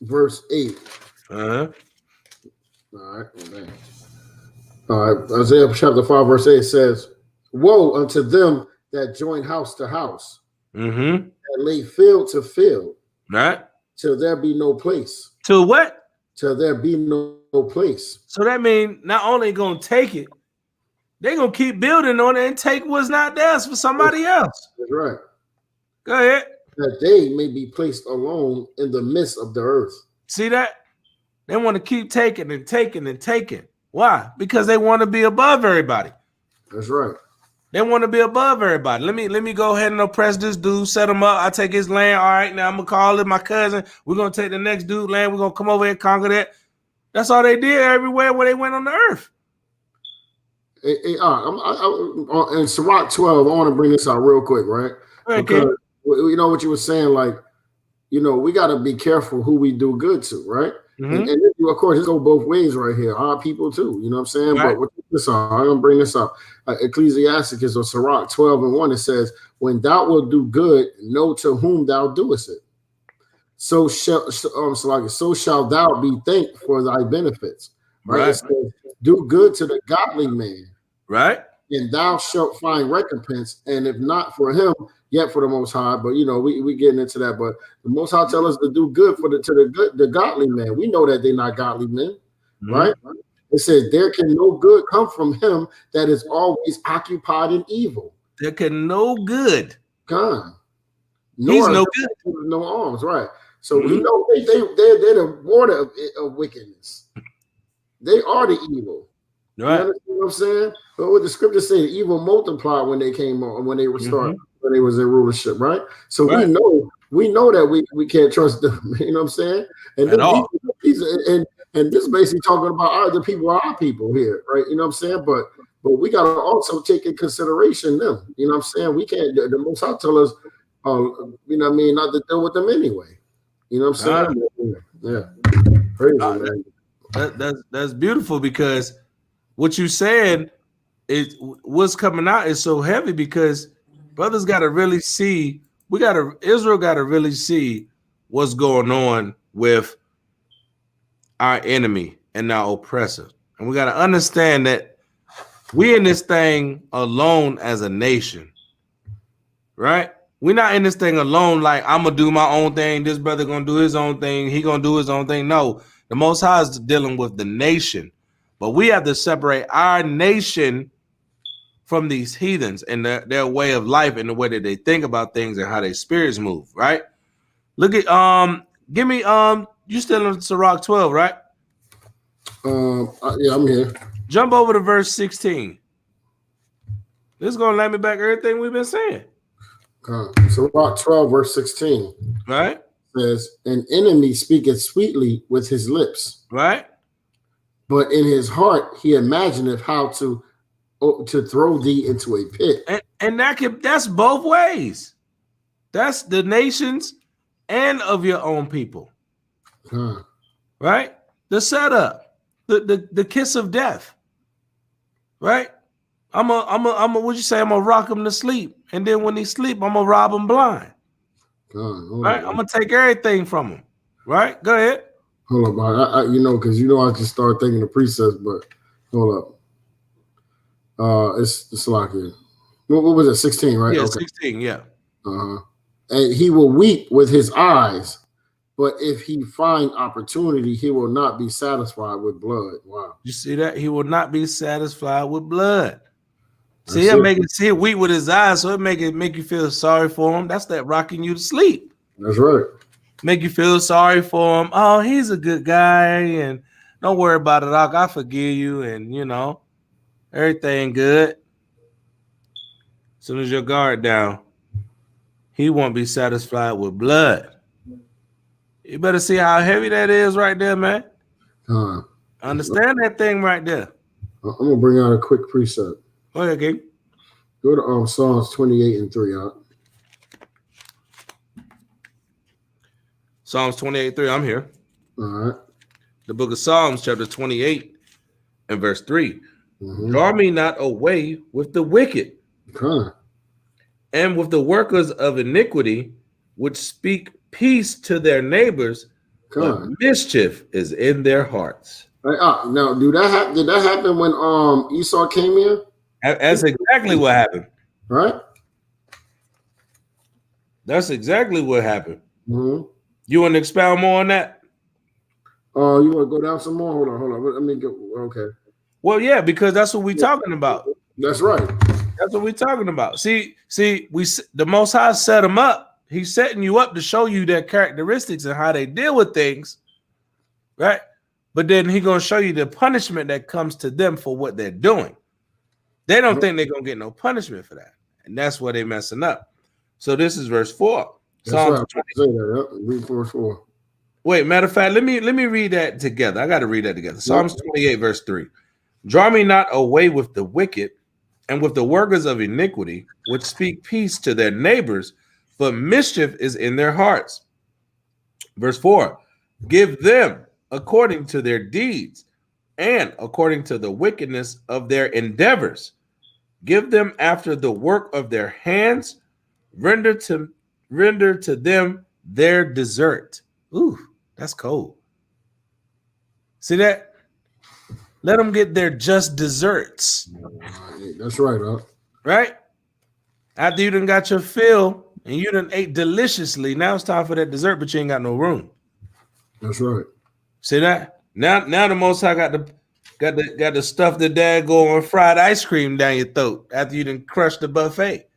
verse 8. Uh-huh. All right. Isaiah chapter 5, verse 8 says, woe unto them that join house to house, Mm-hmm. that lay field to field, Right. till there be no place. To what? Till there be no place. So that means not only gonna take it, they're gonna keep building on it and take what's not theirs for somebody else. That's right. Go ahead. That they may be placed alone in the midst of the earth. See that? They want to keep taking and taking and taking. Why? Because they want to be above everybody. That's right. They want to be above everybody. Let me go ahead and oppress this dude, set him up. I take his land. All right, now I'm gonna call it my cousin. We're gonna take the next dude land. We're gonna come over here and conquer that. That's all they did everywhere where they went on the earth. In Sirach 12, I want to bring this out real quick, right? Okay. Because you know what you were saying, like, you know, we got to be careful who we do good to, right? Mm-hmm. And of course, it goes both ways right here. Our people too, you know what I'm saying? Right. But I'm gonna bring this up. Ecclesiasticus or Sirach 12 and 1, it says, when thou wilt do good, know to whom thou doest it. So shall thou be thanked for thy benefits. Right? It says, do good to the godly man. Right. And thou shalt find recompense, and if not for him, yet for the Most High. But you know, we getting into that. But the Most High tell us to do good for the godly man. We know that they're not godly men, right? It says there can no good come from him that is always occupied in evil. There can no good. God, He's no good. No arms, right? So we know they're the water of wickedness. They are the evil. Right. You understand what I'm saying? But what the scripture say, evil multiplied when they came on, when they were starting, when they was in rulership, right? So we know that we can't trust them. You know what I'm saying? And at all. And this basically talking about the people are our people here, right? You know what I'm saying? But we gotta also take in consideration them. You know what I'm saying? We can't. The Most High tell us, you know what I mean, not to deal with them anyway. You know what I'm saying? Yeah. Crazy, man. That's beautiful, because what you said is what's coming out is so heavy, because brothers got to really see. Israel got to really see what's going on with our enemy and our oppressor, and we got to understand that we in this thing alone as a nation, right? We're not in this thing alone. Like, I'm gonna do my own thing. This brother gonna do his own thing. He gonna do his own thing. No, the Most High is dealing with the nation, but we have to separate our nation from these heathens and their way of life and the way that they think about things and how their spirits move. Right? Look at give me you still in Sirach 12, right? Yeah, I'm here. Jump over to verse 16. This is gonna let me back everything we've been saying. Sirach 12, verse 16. Right? Says, an enemy speaketh sweetly with his lips. Right? But in his heart he imagineth how to throw thee into a pit. And that's both ways. That's the nations and of your own people. Right? The setup, the kiss of death. Right? I'm what you say? I'm gonna rock him to sleep, and then when he sleep, I'm gonna rob him blind. Right? I'm gonna take everything from him. Right? Go ahead. Hold up, because I just started thinking the precepts, but hold up. It's like it. What was it? 16, right? Yeah, okay. 16. Yeah. And he will weep with his eyes, but if he find opportunity, he will not be satisfied with blood. Wow. You see that? He will not be satisfied with blood. See, he'll weep with his eyes, so it make you feel sorry for him. That's that rocking you to sleep. That's right. Make you feel sorry for him. Oh, he's a good guy, and don't worry about it, Doc. I forgive you, and everything good. As soon as your guard down, he won't be satisfied with blood. You better see how heavy that is right there, man. Understand that thing right there. I'm gonna bring out a quick precept. Oh, yeah, okay. Go to Psalms 28 and 3. Psalms 28:3. I'm here. All right. The book of Psalms, chapter 28 and verse 3. Mm-hmm. Draw me not away with the wicked, Okay. and with the workers of iniquity, which speak peace to their neighbors, but mischief is in their hearts. Now, did that happen when Esau came here? That's exactly what happened. Right? That's exactly what happened. Mm-hmm. You want to expound more on that? Oh, you want to go down some more? Hold on. Let me go. Okay. Well, yeah, because that's what we're talking about. That's right. That's what we're talking about. See, the Most High set them up. He's setting you up to show you their characteristics and how they deal with things, right? But then he's going to show you the punishment that comes to them for what they're doing. They don't think they're going to get no punishment for that. And that's where they're messing up. So this is verse 4. That's right. Say that. Yep. Read verse 4. Wait, matter of fact, let me read that together. I got to read that together. Psalms 28, verse 3. Draw me not away with the wicked and with the workers of iniquity, which speak peace to their neighbors, but mischief is in their hearts. Verse 4. Give them according to their deeds and according to the wickedness of their endeavors. Give them after the work of their hands. Render to them their desert. Ooh, that's cold. See that? Let them get their just desserts. That's right, huh? Right? After you done got your fill and you done ate deliciously, now it's time for that dessert, but you ain't got no room. That's right. See that? Now the Most High got the stuff the dad going fried ice cream down your throat after you done crushed the buffet.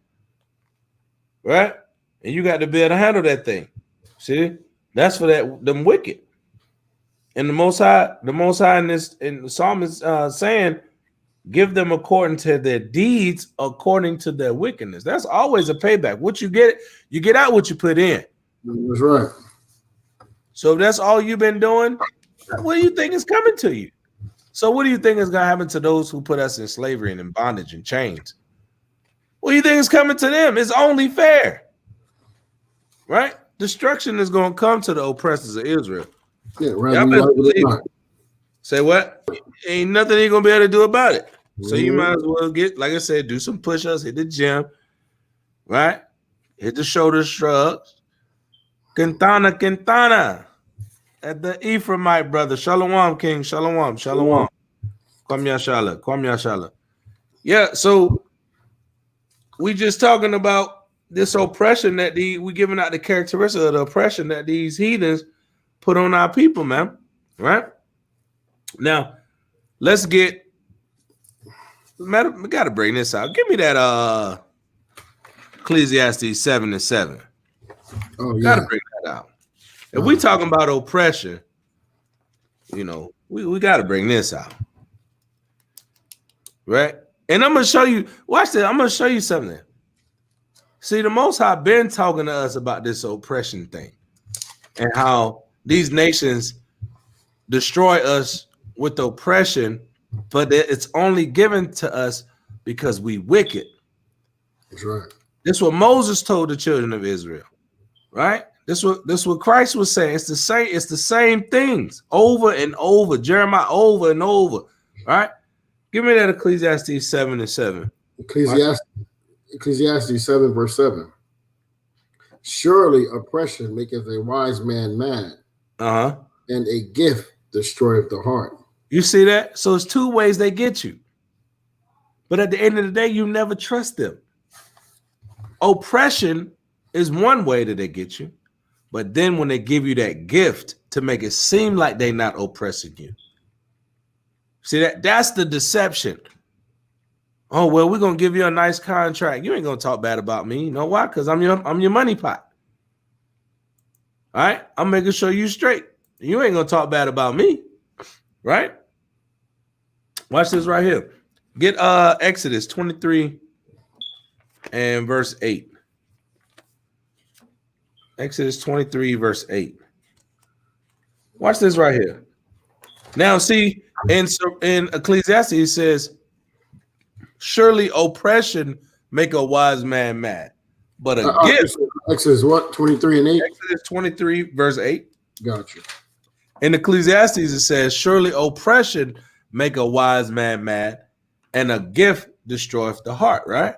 Right? And you got to be able to handle that thing. See? That's for them wicked. And the Most High in the Psalm is saying, give them according to their deeds, according to their wickedness. That's always a payback. What you get out what you put in. That's right. So if that's all you've been doing, what do you think is coming to you? So what do you think is going to happen to those who put us in slavery and in bondage and chains? What do you think is coming to them? It's only fair. Right? Destruction is going to come to the oppressors of Israel. Yeah, right. Say what? Ain't nothing you're going to be able to do about it. So you might as well get, like I said, do some push-ups, hit the gym, right? Hit the shoulder shrugs. Quintana. At the Ephraimite brother. Shalom, King. Shalom. Kwam Yashala. Yeah, so we just talking about this oppression that we giving out the characteristics of the oppression that these heathens put on our people, man. Right? Now, let's get, we got to bring this out. Give me that Ecclesiastes 7:7. Oh, yeah. Got to bring that out. If we talking about oppression, you know, we got to bring this out. Right? And I'm going to show you, watch this. I'm going to show you something. See, the Most High been talking to us about this oppression thing and how these nations destroy us with oppression, but it's only given to us because we wicked. That's right. This is what Moses told the children of Israel, right? This what Christ was saying. It's the same things over and over. Jeremiah over and over, right? Give me that Ecclesiastes 7:7. Ecclesiastes 7, verse 7. Surely oppression maketh a wise man mad, and a gift destroyeth the heart. You see that? So it's two ways they get you. But at the end of the day, you never trust them. Oppression is one way that they get you. But then when they give you that gift to make it seem like they're not oppressing you. See that's the deception. Oh, well, we're going to give you a nice contract. You ain't going to talk bad about me. You know why? Because I'm your money pot. All right? I'm making sure you straight. You ain't going to talk bad about me. Right? Watch this right here. Get Exodus 23 and verse 8. Exodus 23, verse 8. Watch this right here. Now, see, And so in Ecclesiastes, it says, surely oppression make a wise man mad, but a gift. Exodus what? 23 and 8? Exodus 23, verse 8. Gotcha. In Ecclesiastes, it says, surely oppression make a wise man mad, and a gift destroyeth the heart, right?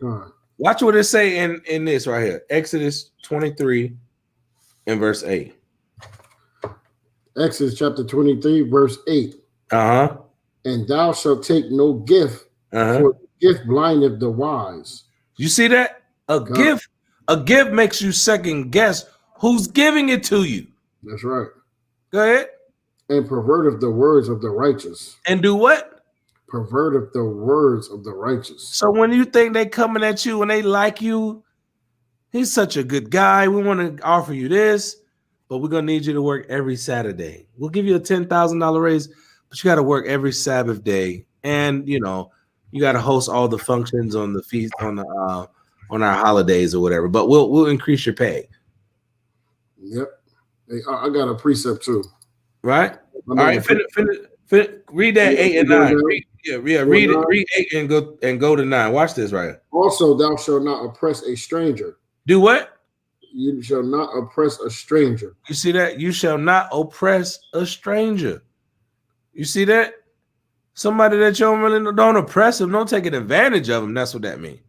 God. Watch what it say in this right here. Exodus 23 and verse 8. Exodus chapter 23, verse 8. Uh-huh. And thou shalt take no gift, for the gift blindeth the wise. You see that? A gift makes you second guess who's giving it to you. That's right. Go ahead. And perverteth the words of the righteous. And do what? Perverteth the words of the righteous. So when you think they coming at you and they like you, he's such a good guy, we want to offer you this, but we're going to need you to work every Saturday. We'll give you a $10,000 raise, but you got to work every Sabbath day. And, you know, you got to host all the functions on the feast, on our holidays or whatever, but we'll increase your pay. Yep. Hey, I got a precept too. Right? All right, read that 8 and 9. Read 8 and go to 9. Watch this right here. Also, thou shalt not oppress a stranger. Do what? You shall not oppress a stranger. You see that? You shall not oppress a stranger. You see that? Somebody that you don't oppress them, don't take advantage of them. That's what that means.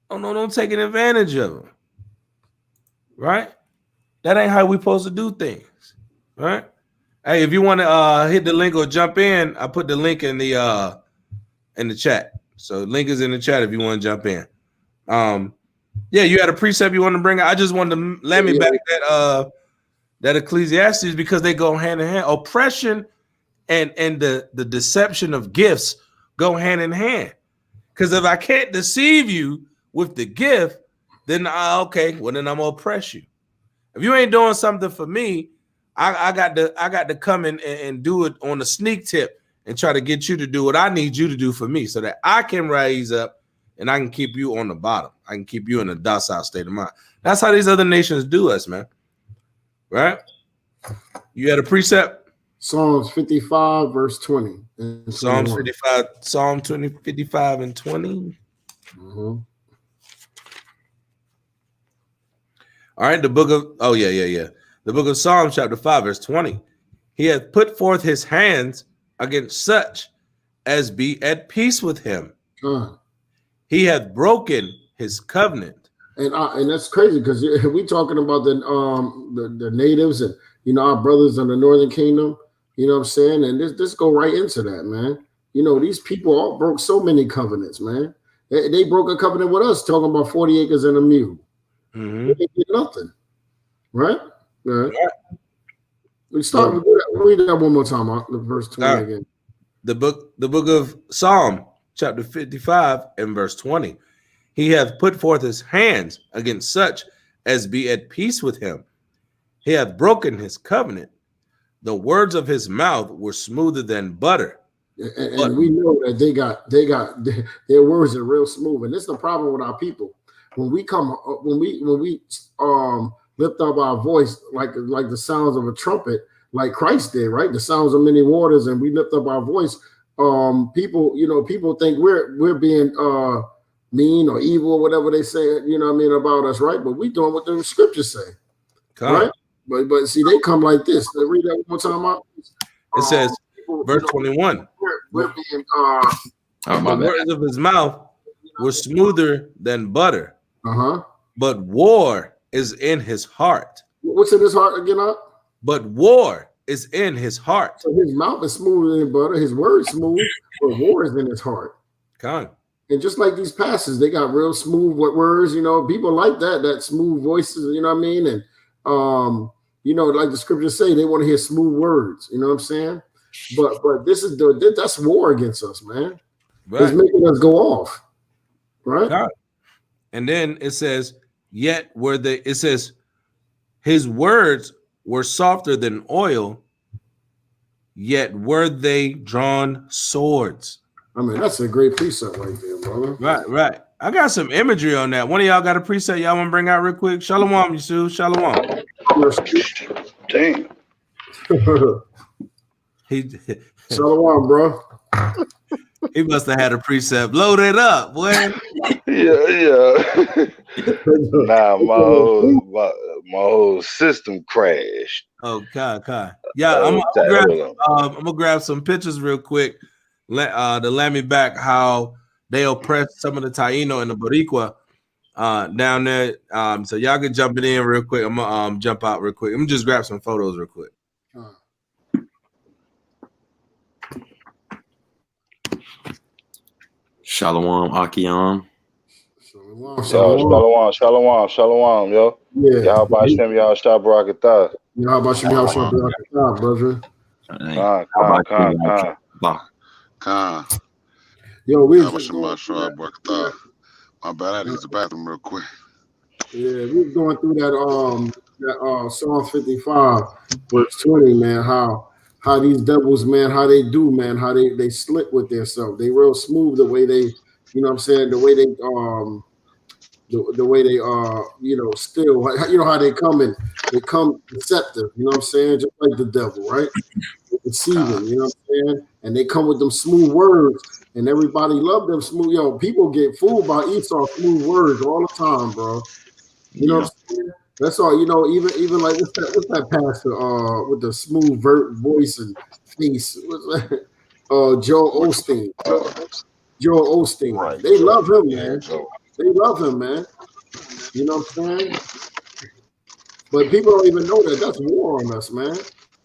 Oh no, don't take advantage of them. Right? That ain't how we supposed to do things. Right? Hey, if you want to hit the link or jump in, I put the link in the chat. So link is in the chat if you want to jump in. Yeah, you had a precept you want to bring. I just wanted to let me back that Ecclesiastes because they go hand in hand. Oppression and the deception of gifts go hand in hand. Because if I can't deceive you with the gift, then then I'm gonna oppress you. If you ain't doing something for me, I got to come in and do it on the sneak tip and try to get you to do what I need you to do for me so that I can rise up and I can keep you on the bottom. I can keep you in a docile state of mind. That's how these other nations do us, man. Right? You had a precept? Psalms 55, verse 20. Psalms 55, Psalm 55 and 20. Mm-hmm. All right, the book of the book of Psalms, chapter 5, verse 20. He hath put forth his hands against such as be at peace with him. He hath broken his covenant. And that's crazy because we talking about the natives and our brothers in the northern kingdom. You know what I'm saying? And this go right into that, man. These people all broke so many covenants, man. They broke a covenant with us, talking about 40 acres and a mule. Mm-hmm. They didn't get nothing, right? Right. We start with that. Read that one more time, the verse 20 again. The book of Psalm, chapter 55 and verse 20. He hath put forth his hands against such as be at peace with him. He hath broken his covenant. The words of his mouth were smoother than butter. And we know that they got their words are real smooth. And this is the problem with our people. When we lift up our voice like the sounds of a trumpet, like Christ did, right? The sounds of many waters, and we lift up our voice. People think we're being mean or evil or whatever they say, about us, right? But we doing what the scriptures say, right? But see, they come like this. They read that one more time out. It says, verse 21. We're being the words of his mouth were smoother than butter. But war is in his heart. What's in his heart again? But war is in his heart. So his mouth is smoother than butter. His word is smooth, but war is in his heart. And just like these pastors, they got real smooth words. People like that smooth voices. You know what I mean? And like the scriptures say, they want to hear smooth words. You know what I'm saying? But that's war against us, man. Right. It's making us go off, right? And then it says, his words were softer than oil, yet were they drawn swords. I mean, that's a great precept right there, brother. Right. I got some imagery on that. One of y'all got a preset y'all want to bring out real quick? Shalom, Yusuf. Shalom. Dang. He Shalom, bro. he must have had a precept loaded up, boy. Yeah. Nah, my whole system crashed. Oh, God. Yeah, I'm gonna grab some pictures real quick. To let me back how they oppressed some of the Taino and the Boricua down there. So y'all can jump it in real quick. I'm gonna jump out real quick. I'm gonna just grab some photos real quick. Shalom, Akiam. Shalom, yo. Yeah. Yahawashi, y'all shop Barakatah. Yahawashi, y'all shop Barakatah, brother. Yo, we just going through that. My bad, I had to use the bathroom real quick. Yeah, we was going through that Psalm 55, verse 20, man. How these devils, man, how they do, man, how they slick with themselves. They real smooth the way they, you know what I'm saying, the way they still, you know how they come deceptive, you know what I'm saying, just like the devil, right? They're deceiving, you know what I'm saying, and they come with them smooth words, and everybody love them smooth. Yo, people get fooled by Esau's smooth words all the time, bro. You know what I'm saying? That's all. You know, even like what's that pastor with the smooth voice and face? What's that? Joel Osteen. Joel Osteen. Right. They love him, man. They love him, man. You know what I'm saying? But people don't even know that. That's war on us, man.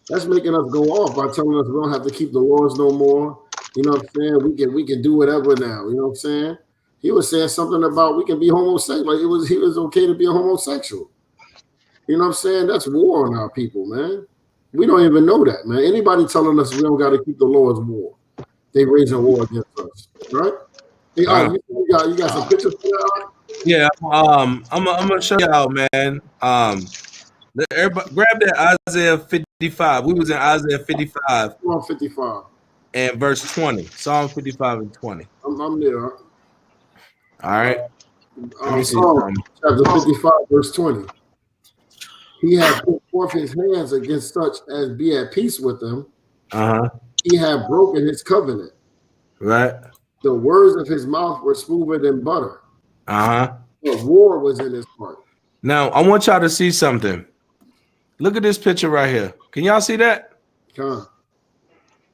That's making us go off by telling us we don't have to keep the laws no more. You know what I'm saying? We can do whatever now. You know what I'm saying? He was saying something about we can be homosexual. Like he was okay to be a homosexual. You know what I'm saying? That's war on our people, man. We don't even know that, man. Anybody telling us we don't got to keep the law is war. They raising war against us, right? Hey, you got some pictures for that? Yeah, I'm gonna show y'all, man. Everybody, grab that Isaiah 55. We was in Isaiah 55. Psalm 55 and verse 20. Psalm 55 and 20. I'm there. All right. Psalm chapter 55, verse 20. He had put forth his hands against such as be at peace with them. He had broken his covenant. Right. The words of his mouth were smoother than butter. The war was in his heart. Now, I want y'all to see something. Look at this picture right here. Can y'all see that? Y'all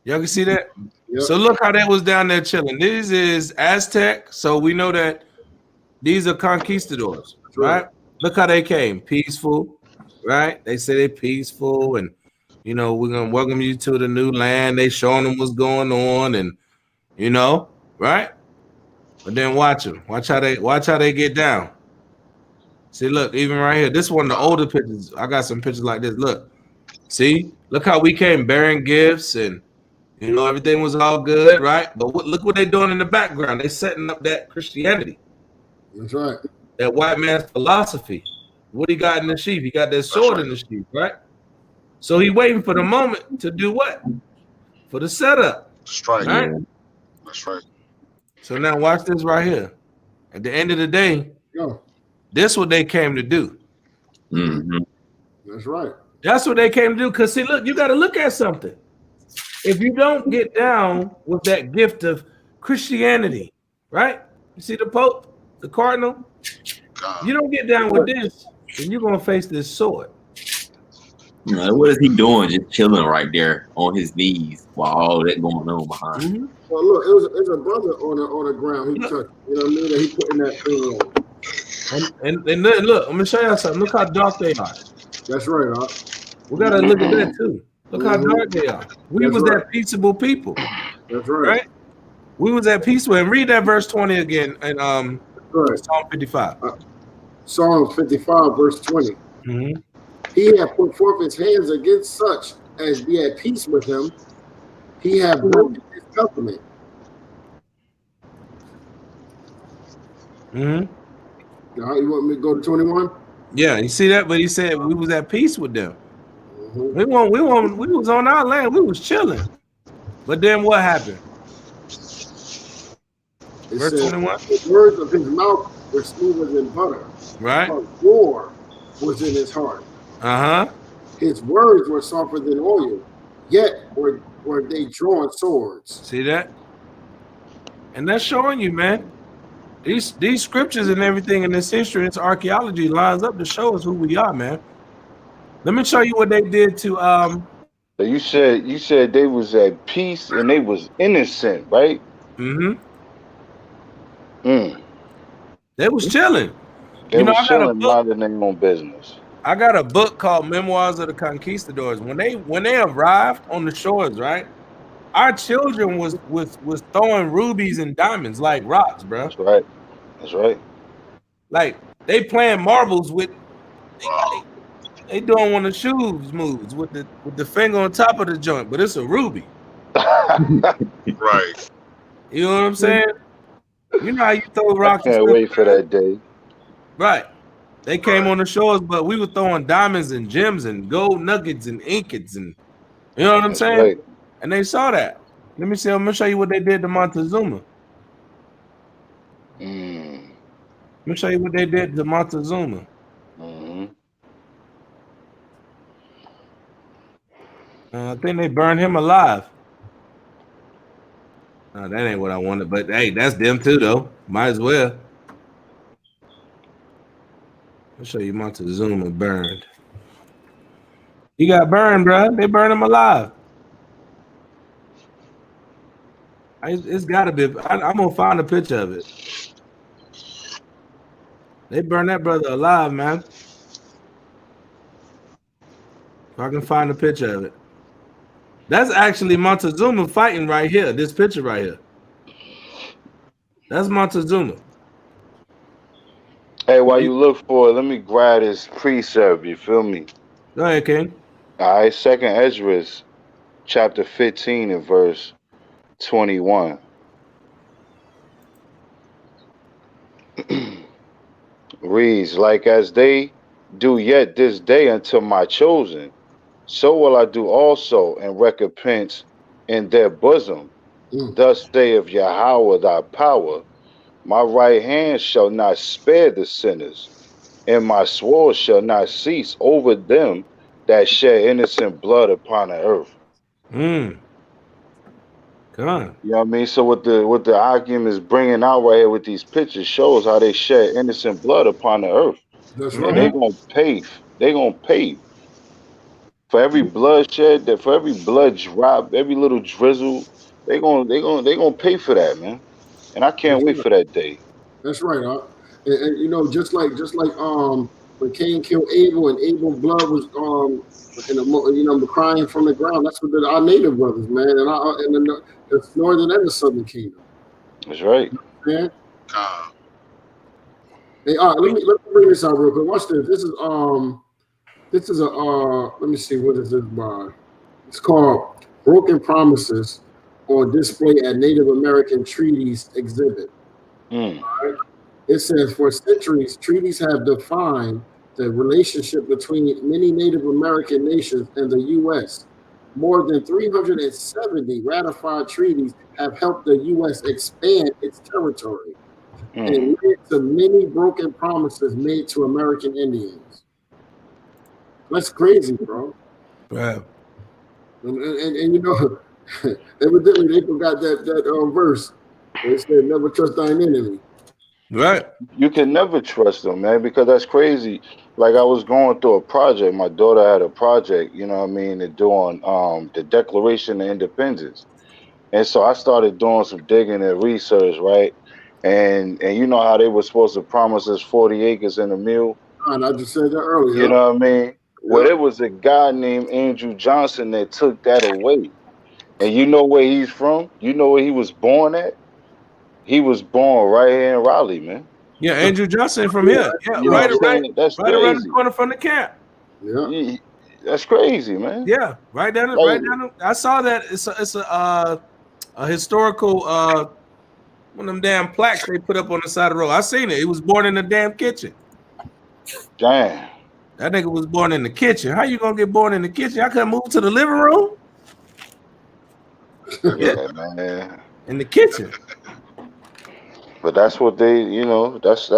can see that? Yep. So look how that was down there chilling. This is Aztec. So we know that these are conquistadors, right? Look how they came. Peaceful, right? They say they're peaceful and, you know, we're going to welcome you to the new land. They showing them what's going on and, you know, right? But then watch them. Watch how they get down. See, look, even right here. This is one of the older pictures. I got some pictures like this. Look. See? Look how we came bearing gifts and, you know, everything was all good, right? But look what they're doing in the background. They're setting up that Christianity. That's right. That white man's philosophy. What he got in the sheath? He got that sword in the sheath, right? So he waiting for the moment to do what? For the setup. Strike. Right? That's right. So now watch this right here. At the end of the day, this is what they came to do. That's right. That's what they came to do. Because see, look, you got to look at something. If you don't get down with that gift of Christianity, right? You see the Pope, the Cardinal, you don't get down with this, then you're going to face this sword. What is he doing? Just chilling right there on his knees while all that going on behind him. Well, look, it was a brother on the ground. He touched, you know what I mean? That he putting that thing on. And look, I'm going to show you something. Look how dark they are. That's right, huh? We got to look at that too. Look how dark they are. We was that peaceable people. That's right. We was that peaceful. And read that verse 20 again in Psalm 55. Psalm 55, verse 20. He had put forth his hands against such as be at peace with him. He had broken his covenant. Now, you want me to go to 21? Yeah, you see that? But he said we was at peace with them. We was on our land. We was chilling. But then what happened? Verse 21. The words of his mouth were smoother than butter. Right. War was in his heart. His words were softer than oil. yet were they drawing swords. See that? And that's showing you, man. These scriptures and everything in this history, this archaeology lines up to show us who we are, man. Let me show you what they did to You said they was at peace and they was innocent, right? Mm-hmm. Mm. They was chilling. They was I got a chilling, book. minding their own business. I got a book called Memoirs of the Conquistadors. When they arrived on the shores, right? Our children was throwing rubies and diamonds like rocks, bro. That's right. That's right. Like they playing marbles with. Wow. They doing one of the shoes moves with the finger on top of the joint, but it's a ruby. Right. You know what I'm saying? You know how you throw rocks. I can't wait for that day. Right. They came on the shores, but we were throwing diamonds and gems and gold nuggets and ingots and you know what I'm saying? Right. And they saw that. Let me see. I'm gonna show you what they did to Montezuma. Let me show you what they did to Montezuma. Mm-hmm. I think they burned him alive. That ain't what I wanted, but hey, that's them too, though. Might as well. I'll show you Montezuma burned. He got burned, bro. They burned him alive. It's got to be. I'm gonna find a picture of it. They burned that brother alive, man. If I can find a picture of it. That's actually Montezuma fighting right here. This picture right here. That's Montezuma. Hey, while you look for it, let me grab this precept. You feel me? Go ahead, King. All right, 2nd Ezra, chapter 15 and verse 21. Reads, like as they do yet this day unto my chosen, so will I do also and recompense in their bosom. Thus saith Yahweh thy power, my right hand shall not spare the sinners, and my sword shall not cease over them that shed innocent blood upon the earth. Come on. You know what I mean? So what the argument is bringing out right here with these pictures shows how they shed innocent blood upon the earth. That's And right. they're gonna pay. They're gonna pay for every bloodshed, that for every blood drop, every little drizzle. They're gonna pay for that, man. And I can't wait for that day. That's right. And just like when Cain killed Abel and Abel's blood was crying from the ground. That's what our native brothers, man, and the northern and the southern kingdom. That's right. Man. Hey, all right, let me bring this out real quick. Watch this. This is a let me see, what is this by? It's called Broken Promises on Display at Native American Treaties Exhibit. Right? It says, for centuries, treaties have defined the relationship between many Native American nations and the U.S. More than 370 ratified treaties have helped the U.S. expand its territory and led to many broken promises made to American Indians. That's crazy, bro. Right. And evidently they forgot that verse. They said, never trust thine enemy. Right. You can never trust them, man, because that's crazy. Like I was going through a project. My daughter had a project, you know what I mean, they're doing the Declaration of Independence. And so I started doing some digging and research, right? And you know how they were supposed to promise us 40 acres and a mule? And I just said that earlier. You know what I mean? Well, there was a guy named Andrew Johnson that took that away. And you know where he's from? You know where he was born at? He was born right here in Raleigh, man. Yeah, Andrew Johnson from here. Yeah, you know what I'm saying? That's right crazy. around the corner from the camp. Yeah, that's crazy, man. Yeah, right down. I saw that. It's a historical one of them damn plaques they put up on the side of the road. I seen it. He was born in the damn kitchen. Damn. That nigga was born in the kitchen. How you gonna get born in the kitchen? I couldn't move to the living room. Yeah, man. In the kitchen. But that's what they, that's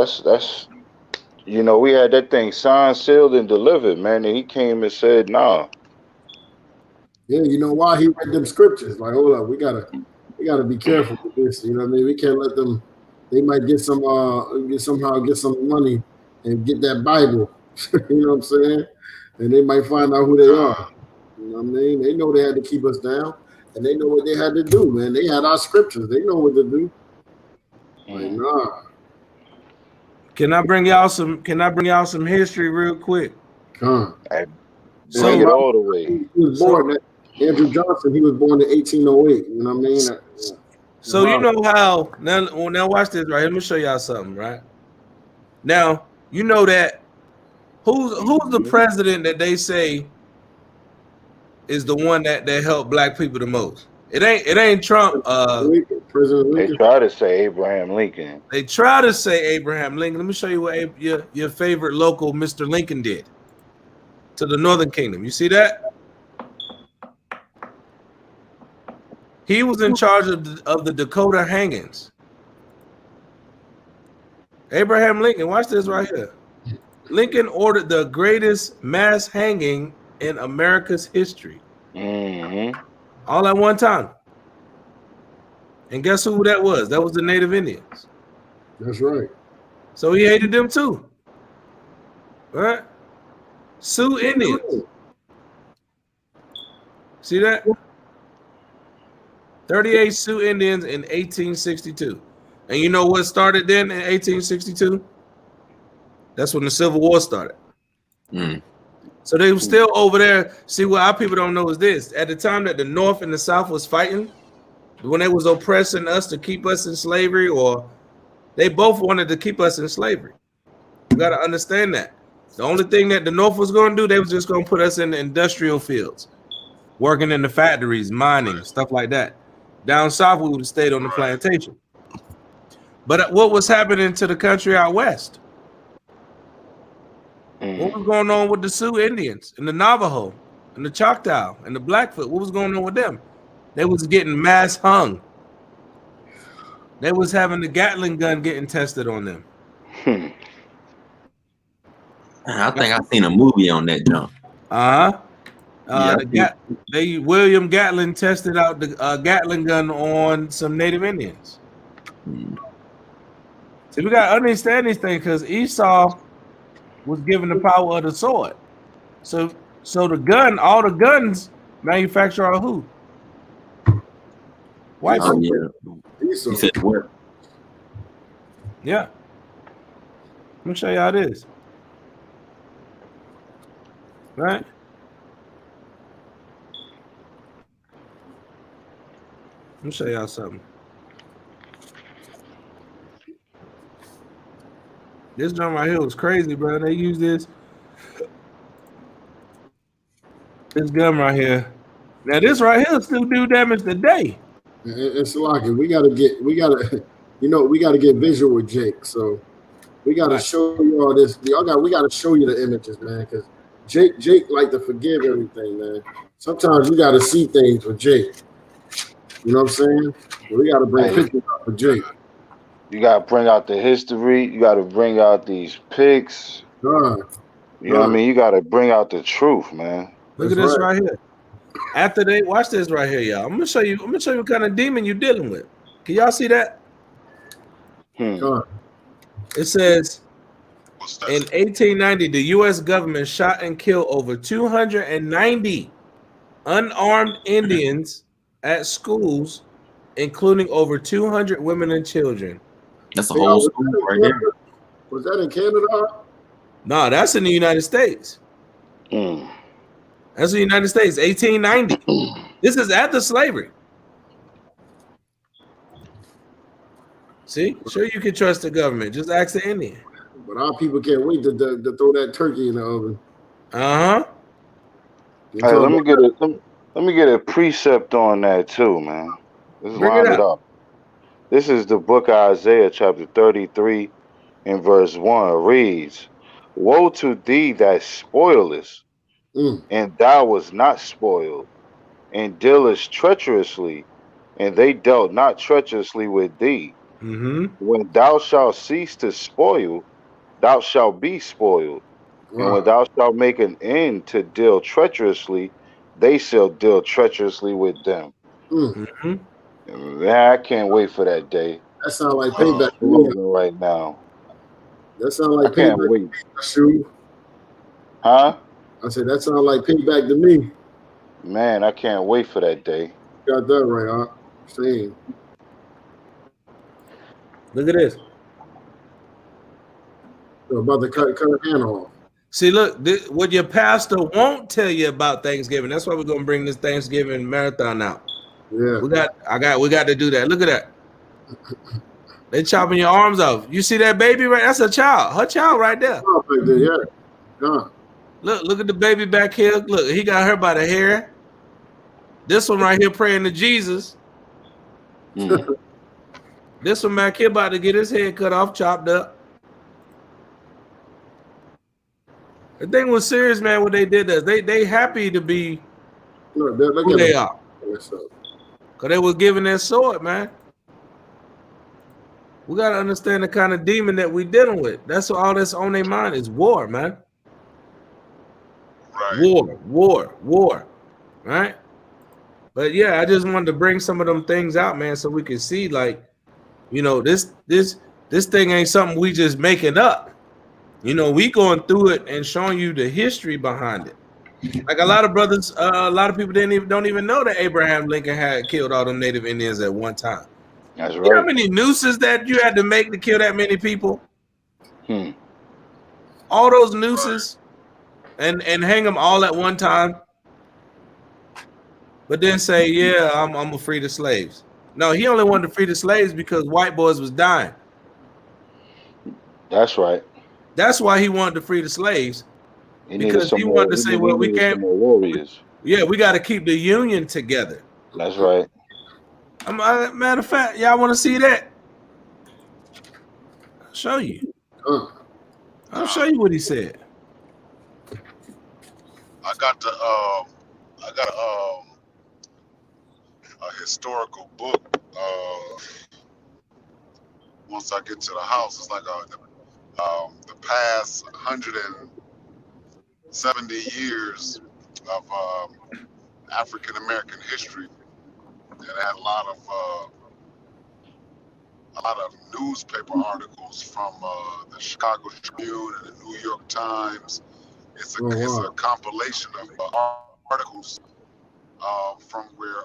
we had that thing signed, sealed, and delivered, man. And he came and said, nah. Yeah, you know why he read them scriptures? Like, hold up, we gotta be careful with this. You know what I mean? We can't let them. They might get some get some money and get that Bible. You know what I'm saying? And they might find out who they are. You know what I mean? They know they had to keep us down, and they know what they had to do, man. They had our scriptures. They know what to do. Like, nah. Can I bring y'all some history real quick? Come. Bring it all the way. He was born. Andrew Johnson. He was born in 1808. You know what I mean? So you know how now watch this right here. Let me show y'all something, right? Now you know that who's the president that they say is the one that helped black people the most? It ain't Trump. President Lincoln. They try to say Abraham Lincoln. They try to say Abraham Lincoln. Let me show you what your favorite local Mr. Lincoln did to the Northern Kingdom. You see that? He was in charge of the Dakota hangings. Abraham Lincoln, watch this right here. Lincoln ordered the greatest mass hanging in America's history. All at one time. And guess who that was? That was the Native Indians. That's right. So he hated them too. Right? Sioux Indians. See that? 38 Sioux Indians in 1862. And you know what started then in 1862? That's when the Civil War started. So they were still over there. See, what our people don't know is this. At the time that the North and the South was fighting, when they was oppressing us to keep us in slavery, or they both wanted to keep us in slavery. You got to understand that. The only thing that the North was going to do, they was just going to put us in the industrial fields, working in the factories, mining, stuff like that. Down south, we would have stayed on the plantation. But what was happening to the country out west? What was going on with the Sioux Indians and the Navajo and the Choctaw and the Blackfoot? What was going on with them? They was getting mass hung. They was having the Gatling gun getting tested on them. I think I seen a movie on that jump. William Gatling tested out the Gatling gun on some Native Indians. See, we gotta understand these things because Esau was given the power of the sword. So the gun, all the guns manufactured are who? White people. He said what? Yeah. Let me show you how it is. Right? Let me show y'all something. This drum right here was crazy, bro. They use this gun right here. Now this right here still do damage today. It's like we gotta get visual with Jake. So we gotta show you all this. We gotta show you the images, man, because Jake like to forgive everything, man. Sometimes you gotta see things with Jake. You know what I'm saying? We gotta bring pictures out for Jake. You gotta bring out the history. You gotta bring out these pics. You know what I mean? You gotta bring out the truth, man. Look at this right here. After they watch this right here, y'all. I'm gonna show you what kind of demon you're dealing with. Can y'all see that? It says in 1890, the U.S. government shot and killed over 290 unarmed Indians at schools, including over 200 women and children. That's a whole school right there. Was that in Canada? No, that's in the United States. That's the United States, 1890. This is after slavery. See, sure you can trust the government. Just ask the Indian. But our people can't wait to throw that turkey in the oven. Hey, let me get a precept on that too, man. Let's line it up. This is the book of Isaiah, chapter 33, and verse 1. It reads, "Woe to thee that spoilest, and thou was not spoiled, and dealest treacherously, and they dealt not treacherously with thee. When thou shalt cease to spoil, thou shalt be spoiled. And when thou shalt make an end to deal treacherously, they shall deal treacherously with them. Mm. Yeah, I can't wait for that day. That sounds like It's payback to me. frozen right now. That sounds I like can't payback. wait. Shoot. Huh? I said that sounds like payback to me. Man, I can't wait for that day. Got that right, huh? Same. Look at this. So about to cut her hand off. See, look, what your pastor won't tell you about Thanksgiving. That's why we're gonna bring this Thanksgiving marathon out. Yeah. We got to do that. Look at that. They chopping your arms off. You see that baby right? That's a child. Her child right there. Oh, right there, yeah. Yeah. Look at the baby back here. Look, he got her by the hair. This one right here praying to Jesus. This one back here about to get his head cut off, chopped up. The thing was serious, man. What they did is they happy to be who they are, because they was given their sword, man. We gotta understand the kind of demon that we dealing with. That's all that's on their mind is war, man. Right. War, right? But yeah, I just wanted to bring some of them things out, man, so we can see, like, you know, this thing ain't something we just making up. You know, we going through it and showing you the history behind it. Like a lot of brothers, a lot of people don't even know that Abraham Lincoln had killed all them Native Indians at one time. That's right. You know how many nooses that you had to make to kill that many people? All those nooses, and hang them all at one time. But then say, yeah, I'm gonna free the slaves. No, he only wanted to free the slaves because white boys was dying. That's right. That's why he wanted to free the slaves. Because he wanted to say, well, we can't. Warriors. Yeah, we got to keep the union together. That's right. Matter of fact, y'all want to see that? I'll show you. I'll show you what he said. I got a historical book. Once I get to the house, it's like the past 170 years of African American history, and it had a lot of newspaper articles from the Chicago Tribune and the New York Times. It's a compilation of articles from where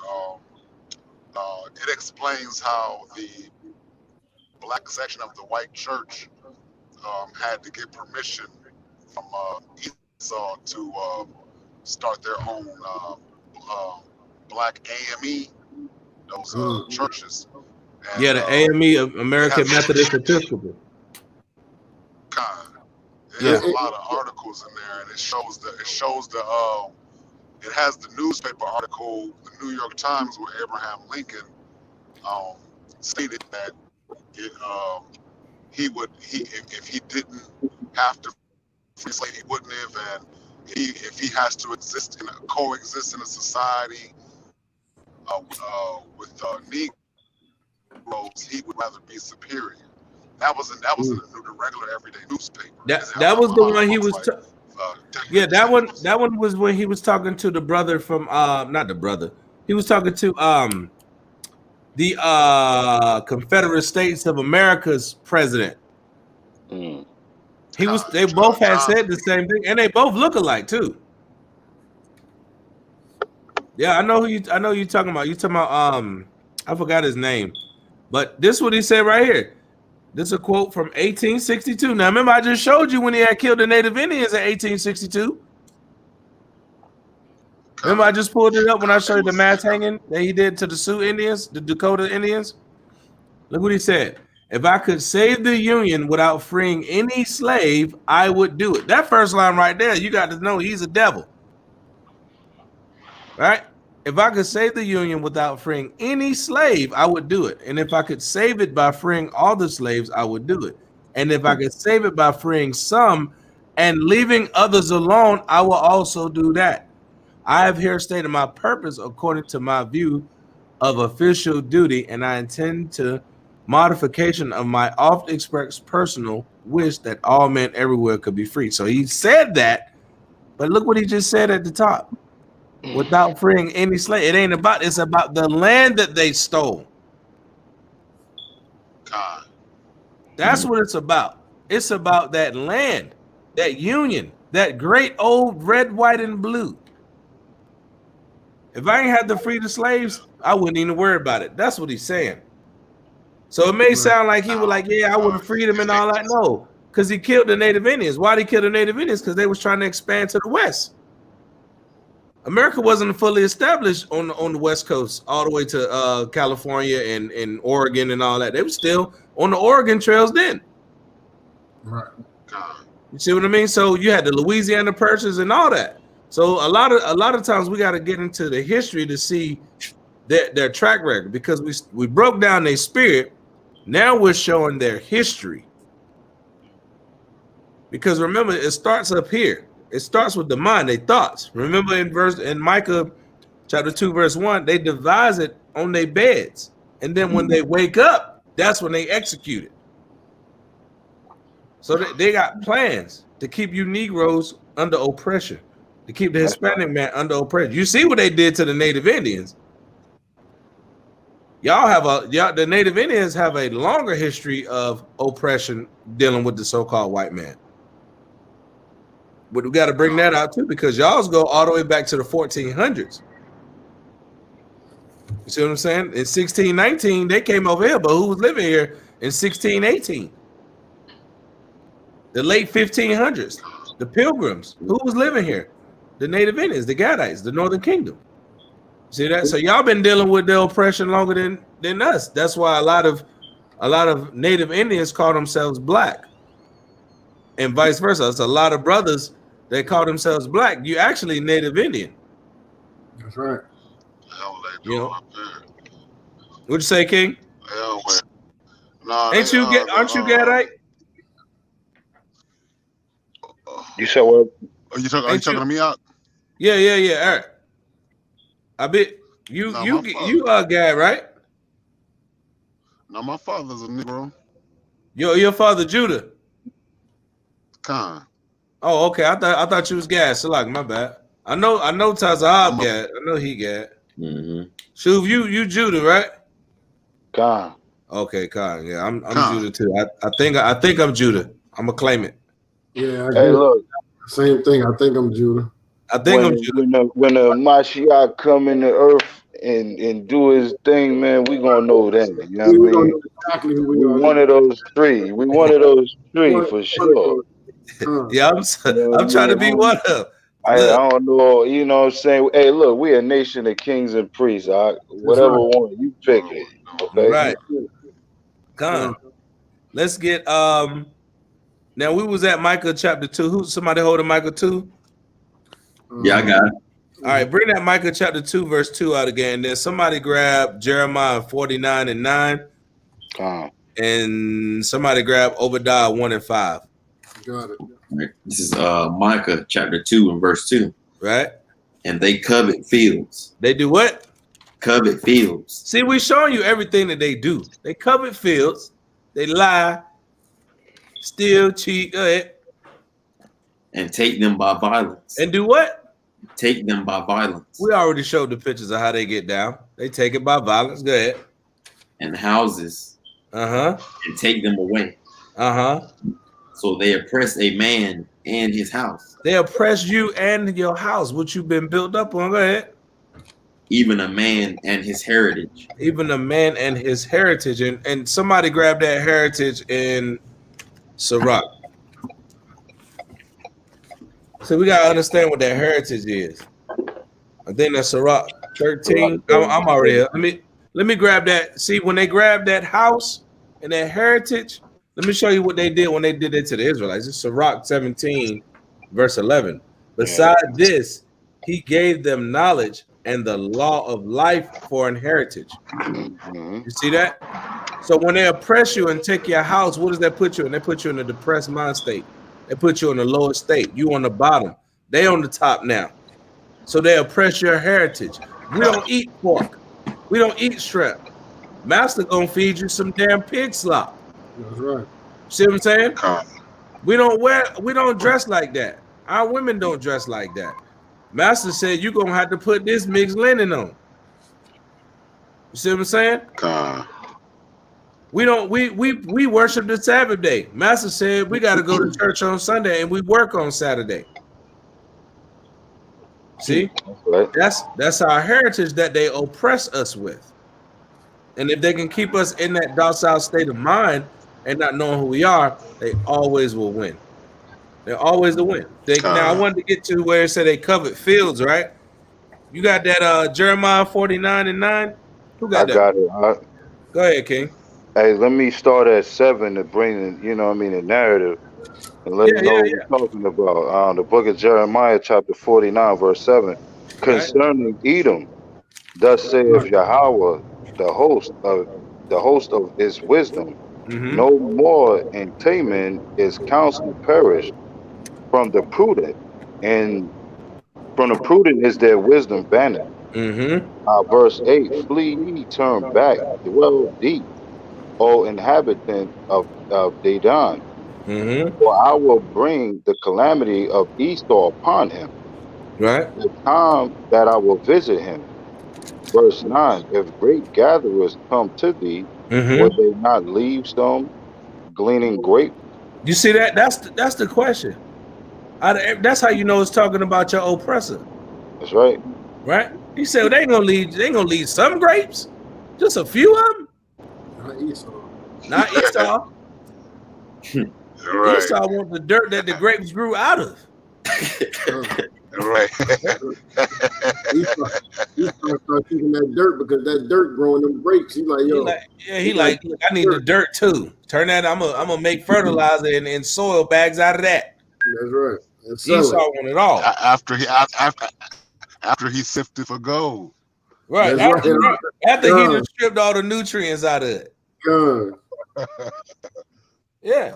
it explains how the black section of the white church had to get permission from Esau to start their own black AME, those churches. And, yeah, the AME, American Methodist Episcopal. There's a lot of articles in there, and it has the newspaper article, the New York Times, where Abraham Lincoln stated that if he didn't have to free slaves, he wouldn't have, and if he has to coexist in a society with Negroes, he would rather be superior. That was in the regular everyday newspaper. That was the one he was. That one was when he was talking to the brother from not the brother. He was talking to the Confederate States of America's president. They both had said the same thing, and they both look alike too. Yeah, I know who you're talking about. You're talking about I forgot his name, but this is what he said right here. This is a quote from 1862. Now, remember, I just showed you when he had killed the Native Indians in 1862. Remember, I just pulled it up when I showed you the mass hanging that he did to the Sioux Indians, the Dakota Indians. Look what he said. If I could save the Union without freeing any slave, I would do it. That first line right there, you got to know he's a devil. Right? If I could save the Union without freeing any slave, I would do it. And if I could save it by freeing all the slaves, I would do it. And if I could save it by freeing some and leaving others alone, I will also do that. I have here stated my purpose according to my view of official duty, and I intend to modification of my oft expressed personal wish that all men everywhere could be free. So he said that, but look what he just said at the top. without freeing any slave. It ain't about, it's about the land that they stole. God. That's what it's about. It's about that land, that union, that great old red, white, and blue. If I ain't had to free the slaves, I wouldn't even worry about it. That's what he's saying. So it may sound like he was like, yeah, I would have freed them and all that. No, because he killed the Native Indians. Why did he kill the Native Indians? Because they was trying to expand to the west. America wasn't fully established on the West Coast, all the way to California and Oregon and all that. They were still on the Oregon trails then. Right. You see what I mean? So you had the Louisiana Purchase and all that. So a lot of times we got to get into the history to see their track record, because we broke down their spirit. Now we're showing their history. Because remember, it starts up here. It starts with the mind, their thoughts. Remember in Micah chapter 2, verse 1, they devise it on their beds. And then when they wake up, that's when they execute it. So they got plans to keep you Negroes under oppression, to keep the Hispanic man under oppression. You see what they did to the Native Indians. The Native Indians have a longer history of oppression dealing with the so-called white man. But we got to bring that out too, because y'all's go all the way back to the 1400s. You see what I'm saying? In 1619, they came over here, but who was living here in 1618? The late 1500s, the Pilgrims. Who was living here? The Native Indians, the Gadites, the Northern Kingdom. See that? So y'all been dealing with the oppression longer than us. That's why a lot of Native Indians call themselves black, and vice versa. It's a lot of brothers that call themselves black. You actually Native Indian. That's right. Hell, they doing up there. What'd you say, King? Hell, nah, Aren't you Gadite? You said what? Are you talking to me out? Yeah. All right. I bet you Gad, right? No, my father's a Negro. Your father Judah. Khan. Oh, okay. I thought you was Gad. So like, my bad. I know Tazahab Gad. I know he Gad. Mm-hmm. Shuv, you Judah, right? Khan. Okay, Khan. Yeah, I'm Judah too. I think I'm Judah. I'm gonna claim it. Yeah. Hey, look. Same thing. I think I'm Judah. I think I'm Judah. When the Mashiach come in the earth and do his thing, man, we gonna know that. You know what I mean? Know exactly who we are. One of those three. We one of those three for sure. Yeah, I'm trying to be one of. I don't know. You know what I'm saying? Hey, look, we a nation of kings and priests. Whatever one you pick it. Okay. Right. Come. Let's get now we was at Micah chapter 2. Somebody holding Micah 2? Yeah, I got it. All right, bring that Micah chapter 2, verse 2 out again. Then somebody grab Jeremiah 49 and 9. And somebody grab Obadiah 1 and 5. Got it. Right. This is Micah chapter 2 and verse 2. Right. And they covet fields. They do what? Covet fields. See, we showing you everything that they do. They covet fields. They lie, steal, cheat. Go ahead. And take them by violence. And do what? Take them by violence. We already showed the pictures of how they get down. They take it by violence. Go ahead. And houses. And take them away. So they oppress a man and his house. They oppress you and your house, which you've been built up on. Go ahead. Even a man and his heritage. Even a man and his heritage. And somebody grabbed that heritage in Sirach. So we gotta understand what that heritage is. I think that's Sirach 13. I'm already here. Let me grab that. See, when they grab that house and that heritage, let me show you what they did when they did it to the Israelites. It's Sirach 17, verse 11. Beside this, he gave them knowledge and the law of life for an heritage. You see that? So when they oppress you and take your house, what does that put you in? They put you in a depressed mind state. They put you in the lower state. You on the bottom. They on the top now. So they oppress your heritage. We don't eat pork. We don't eat shrimp. Master gonna feed you some damn pig slop. That's right. See what I'm saying? We don't dress like that. Our women don't dress like that. Master said you're gonna have to put this mixed linen on. You see what I'm saying? We worship the Sabbath day. Master said we got to go to church on Sunday and we work on Saturday. See, that's our heritage that they oppress us with. And if they can keep us in that docile state of mind and not knowing who we are, they always will win. They're always the win. Now I wanted to get to where it said they covered fields, right? You got that Jeremiah 49:9? Who got that? I got it. Go ahead, King. Hey, let me start at 7 to bring the narrative and let them know what we're talking about. The book of Jeremiah, chapter 49, verse 7. Concerning Edom, thus saith Yahweh, the host of his wisdom. No more in Taman is counsel perished from the prudent, and from the prudent is their wisdom banished. Verse 8, flee ye, turn back, dwell deep, O inhabitant of Dedan. For I will bring the calamity of Esau upon him. The time that I will visit him. Verse 9, if great gatherers come to thee, will they not leave some gleaning grapes? You see that? That's the question. That's how you know it's talking about your oppressor. That's right. Right? He said, well, they ain't gonna leave some grapes, just a few of them. Not Esau. Right. Esau want the dirt that the grapes grew out of. Right. Esau start taking that dirt because that dirt growing them grapes. He's like, yo. He like, I need the dirt too. Turn that. I'm gonna make fertilizer and soil bags out of that. That's right. Esau want it all. After he sifted for gold. Right. After he just stripped all the nutrients out of it. Yeah.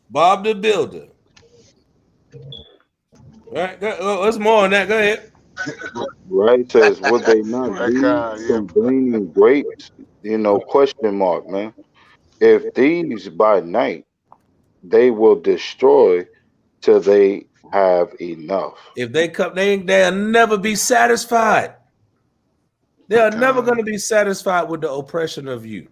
Bob the Builder. Right. What's more on that? Go ahead. Right. Says, would they not leave some gleaning grapes? Question mark, man. If these by night, they will destroy till they have enough. If they come, they'll never be satisfied. They're never going to be satisfied with the oppression of you.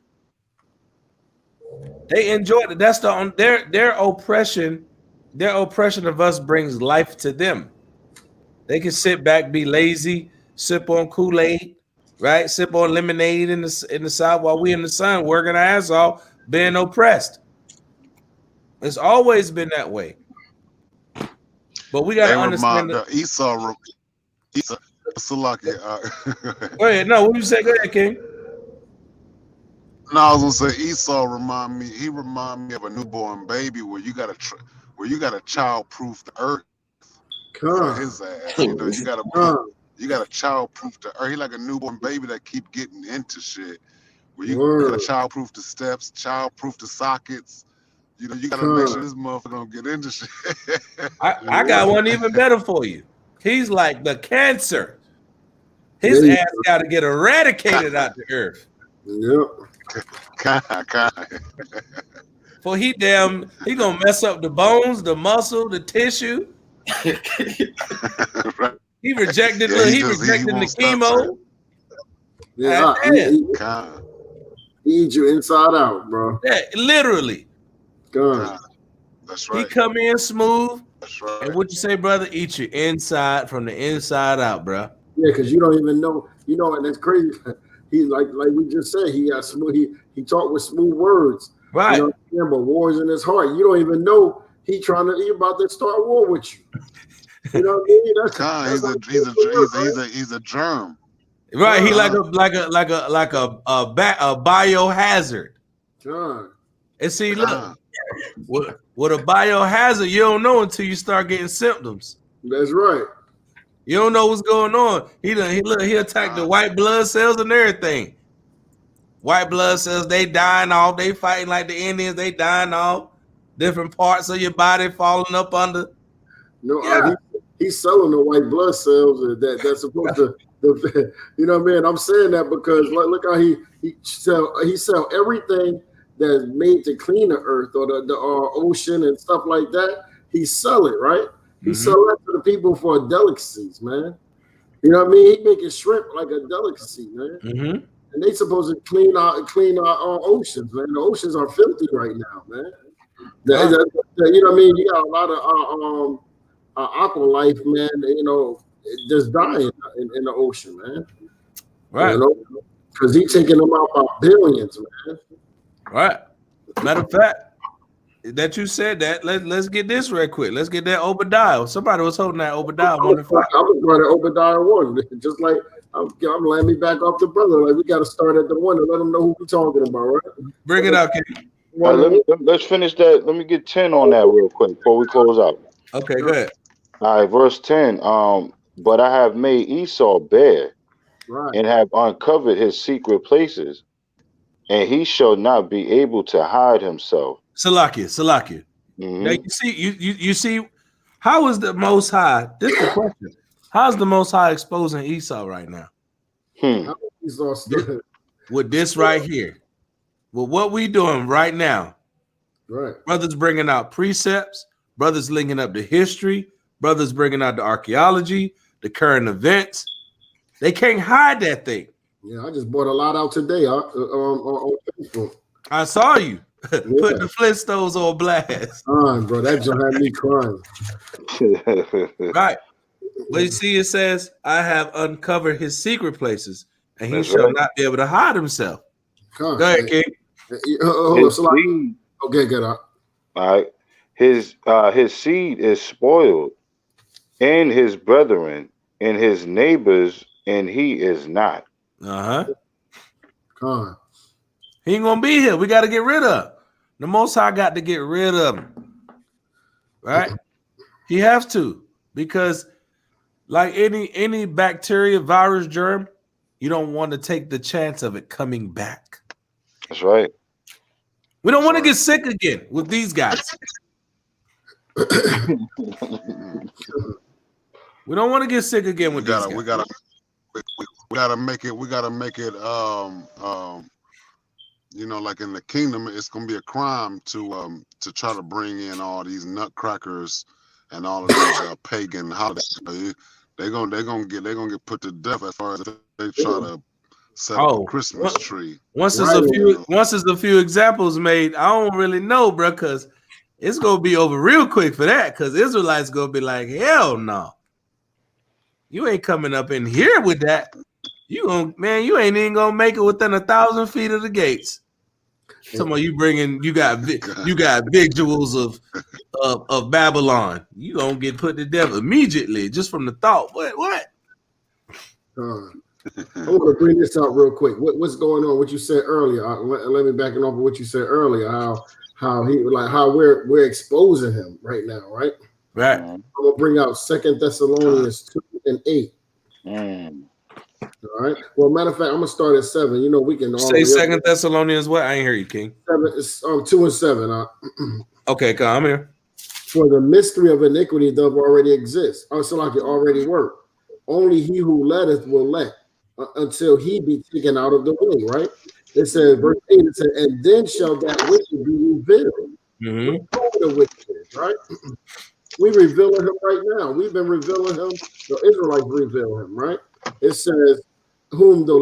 They enjoy it. That's their oppression. Their oppression of us brings life to them. They can sit back, be lazy, sip on Kool-Aid, right? Sip on lemonade in the South while we in the sun working our ass off, being oppressed. It's always been that way. But we got to understand that Esau. Go ahead. No, what you say? Go ahead, King. No, I was gonna say Esau remind me of a newborn baby where you gotta child-proof the earth for his ass. You gotta child-proof the earth. He like a newborn baby that keep getting into shit. Where you gotta child-proof the steps, child-proof the sockets. You gotta make sure this motherfucker don't get into shit. I got one even better for you. He's like the cancer. His ass got to get eradicated out the earth. Yep. For he gonna mess up the bones, the muscle, the tissue. He rejected. He rejected the chemo. Yeah, he eat you inside out, bro. Yeah, literally. God. That's right. He come in smooth. That's right. And what you say, brother? Eat you inside from the inside out, bro. Yeah, because you don't even know. And that's crazy. He like we just said, he got smooth. He talked with smooth words. Right. But war's in his heart. You don't even know he about to start war with you. You know what I mean? He's a germ. Right. He like a biohazard. John. And see, look, with a biohazard, you don't know until you start getting symptoms. That's right. You don't know what's going on. He attacked the white blood cells and everything. White blood cells, they dying off. They fighting like the Indians. They dying off. Different parts of your body falling up under. No, he's selling the white blood cells that's supposed to. You know what I mean? I'm saying that because look how he sell everything that's made to clean the earth or the ocean and stuff like that. He sell it, right? He sell that to the the people for delicacies, man. You know what I mean? He making shrimp like a delicacy, man. Mm-hmm. And they supposed to clean our oceans, man. The oceans are filthy right now, man. You know what I mean? You got a lot of aqua life, man. You know, just dying in the ocean, man. Right. You know, because he's taking them out by billions, man. Right. Matter of fact, that you said that, let's get this real quick. Let's get that Obadiah. Somebody was holding that Obadiah 1 and 5. I was going to Obadiah 1, just like I'm letting me back off the brother. Like we got to start at the 1 and let them know who we're talking about, right? Bring it out, King. All right, let's finish that. Let me get 10 on that real quick before we close out. Okay, go ahead. All right, verse 10. But I have made Esau bare, right, and have uncovered his secret places, and he shall not be able to hide himself. Salakia. Mm-hmm. Now you see, how is the Most High? This is the question. How's the Most High exposing Esau right now? With this right here, with what we doing right now, right? Brothers bringing out precepts, brothers linking up the history, brothers bringing out the archaeology, the current events. They can't hide that thing. Yeah, I just bought a lot out today on Facebook. I saw you. Put the Flintstones on blast. Bro, that just had me crying. Right. But you see, it says, I have uncovered his secret places, and he shall not be able to hide himself. Go ahead, King. Okay, good. All right. His seed is spoiled, and his brethren, and his neighbors, and he is not. He ain't gonna be here. We got to get rid of. The Most High got to get rid of him. Right? He has to, because like any bacteria, virus, germ, you don't want to take the chance of it coming back. That's right. We don't want to get sick again with these guys. We don't want to get sick again with these guys. We gotta make it. We gotta make it. You know, like in the kingdom, it's gonna be a crime to try to bring in all these nutcrackers and all of these pagan holidays. They're gonna get put to death as far as if they try to set up a Christmas tree. Once there's a few examples made, I don't really know, bro, because it's gonna be over real quick for that. Because Israelites gonna be like, hell no, you ain't coming up in here with that. You ain't even gonna make it within 1,000 feet of the gates. Somebody you got visuals of Babylon. You gonna get put to death immediately just from the thought. What? I want to bring this out real quick. What's going on? What you said earlier? Let me back it off of what you said earlier. How we're exposing him right now, right? Right. I'm gonna bring out 2 Thessalonians 2 and 8. All right. Well, matter of fact, I'm gonna start at 7. You know, we can say 2 Thessalonians. What? I ain't hear you, King. 2 and 7. Okay, come here. For the mystery of iniquity doth already exist. So like it already worked. Only he who letteth will let until he be taken out of the way. Right. It says, verse 8. It says, and then shall that wicked be revealed. The wickedness, right? We revealing him right now. We've been revealing him. The Israelites reveal him, right? It says, whom the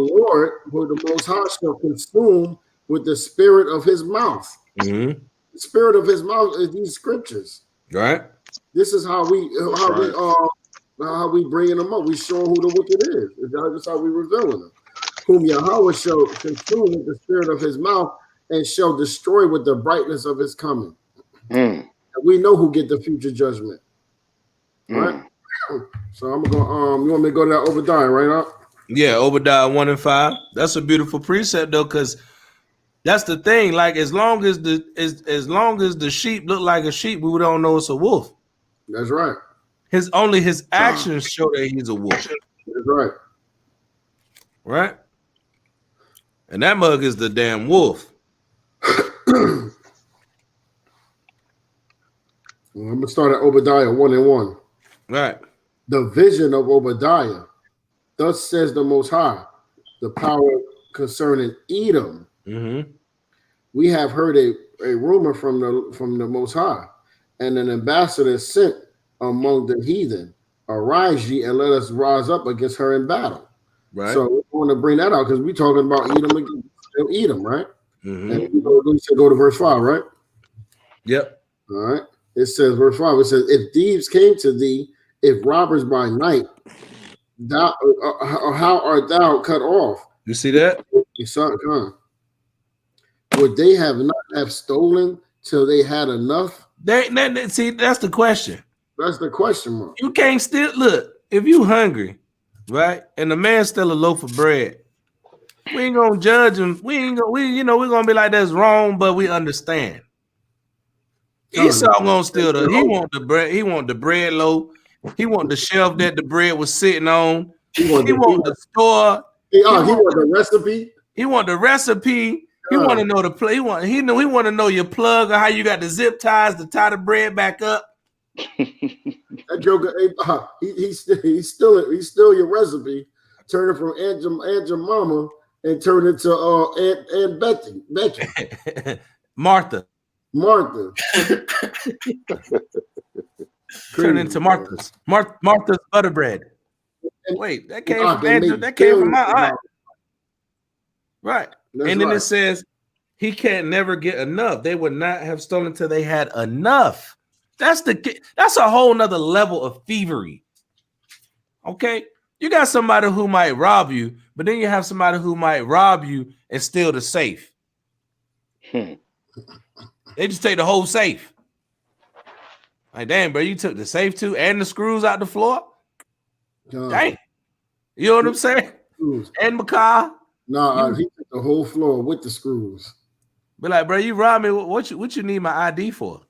Most High shall consume with the spirit of his mouth. The spirit of his mouth is these scriptures. Right. This is how we bringing them up. We show who the wicked is. That's how we revealing them. Whom Yahweh shall consume with the spirit of his mouth and shall destroy with the brightness of his coming. And we know who get the future judgment. Right? So I'm gonna you want me to go to that Obadiah, right? Yeah, Obadiah 1 and 5. That's a beautiful precept though, because that's the thing. Like as long as the sheep look like a sheep, we don't know it's a wolf. That's right. His actions show that he's a wolf. That's right. Right? And that mug is the damn wolf. I'm gonna start at Obadiah 1 and 1. Right. The vision of Obadiah. Thus says the Most High, the power concerning Edom. We have heard a rumor from the Most High, and an ambassador sent among the heathen, Arise ye and let us rise up against her in battle. Right. So we want to bring that out because we're talking about Edom again. Still Edom, right? Mm-hmm. And go to verse 5, right? Yep. All right. It says, verse 5, it says, if thieves came to thee, if robbers by night, thou, how art thou cut off? You see that? Would they not have stolen till they had enough? See, that's the question. That's the question mark. You can't still look if you hungry, right? And the man still a loaf of bread. We ain't gonna judge him. We're gonna be like that's wrong, but we understand. Esau gonna steal he want the bread, he want the bread loaf, he want the shelf that the bread was sitting on, he want the store, he want the recipe. He want the recipe. He want to know the play. He want to know your plug or how you got the zip ties to tie the bread back up. That joker, he steal your recipe, turn it from Aunt Jemima and turn it to Aunt Becky. Martha. Turn into Martha's. Martha's butter bread. Wait, that came from Andrew. That came from my aunt. Right. And then it says he can't never get enough. They would not have stolen till they had enough. That's a whole nother level of thievery. Okay. You got somebody who might rob you, but then you have somebody who might rob you and steal the safe. They just take the whole safe. Like, damn, bro, you took the safe too and the screws out the floor? Dang. You know what I'm saying? And Micah. No, he took the whole floor with the screws. But like, bro, you robbed me. What you need my ID for?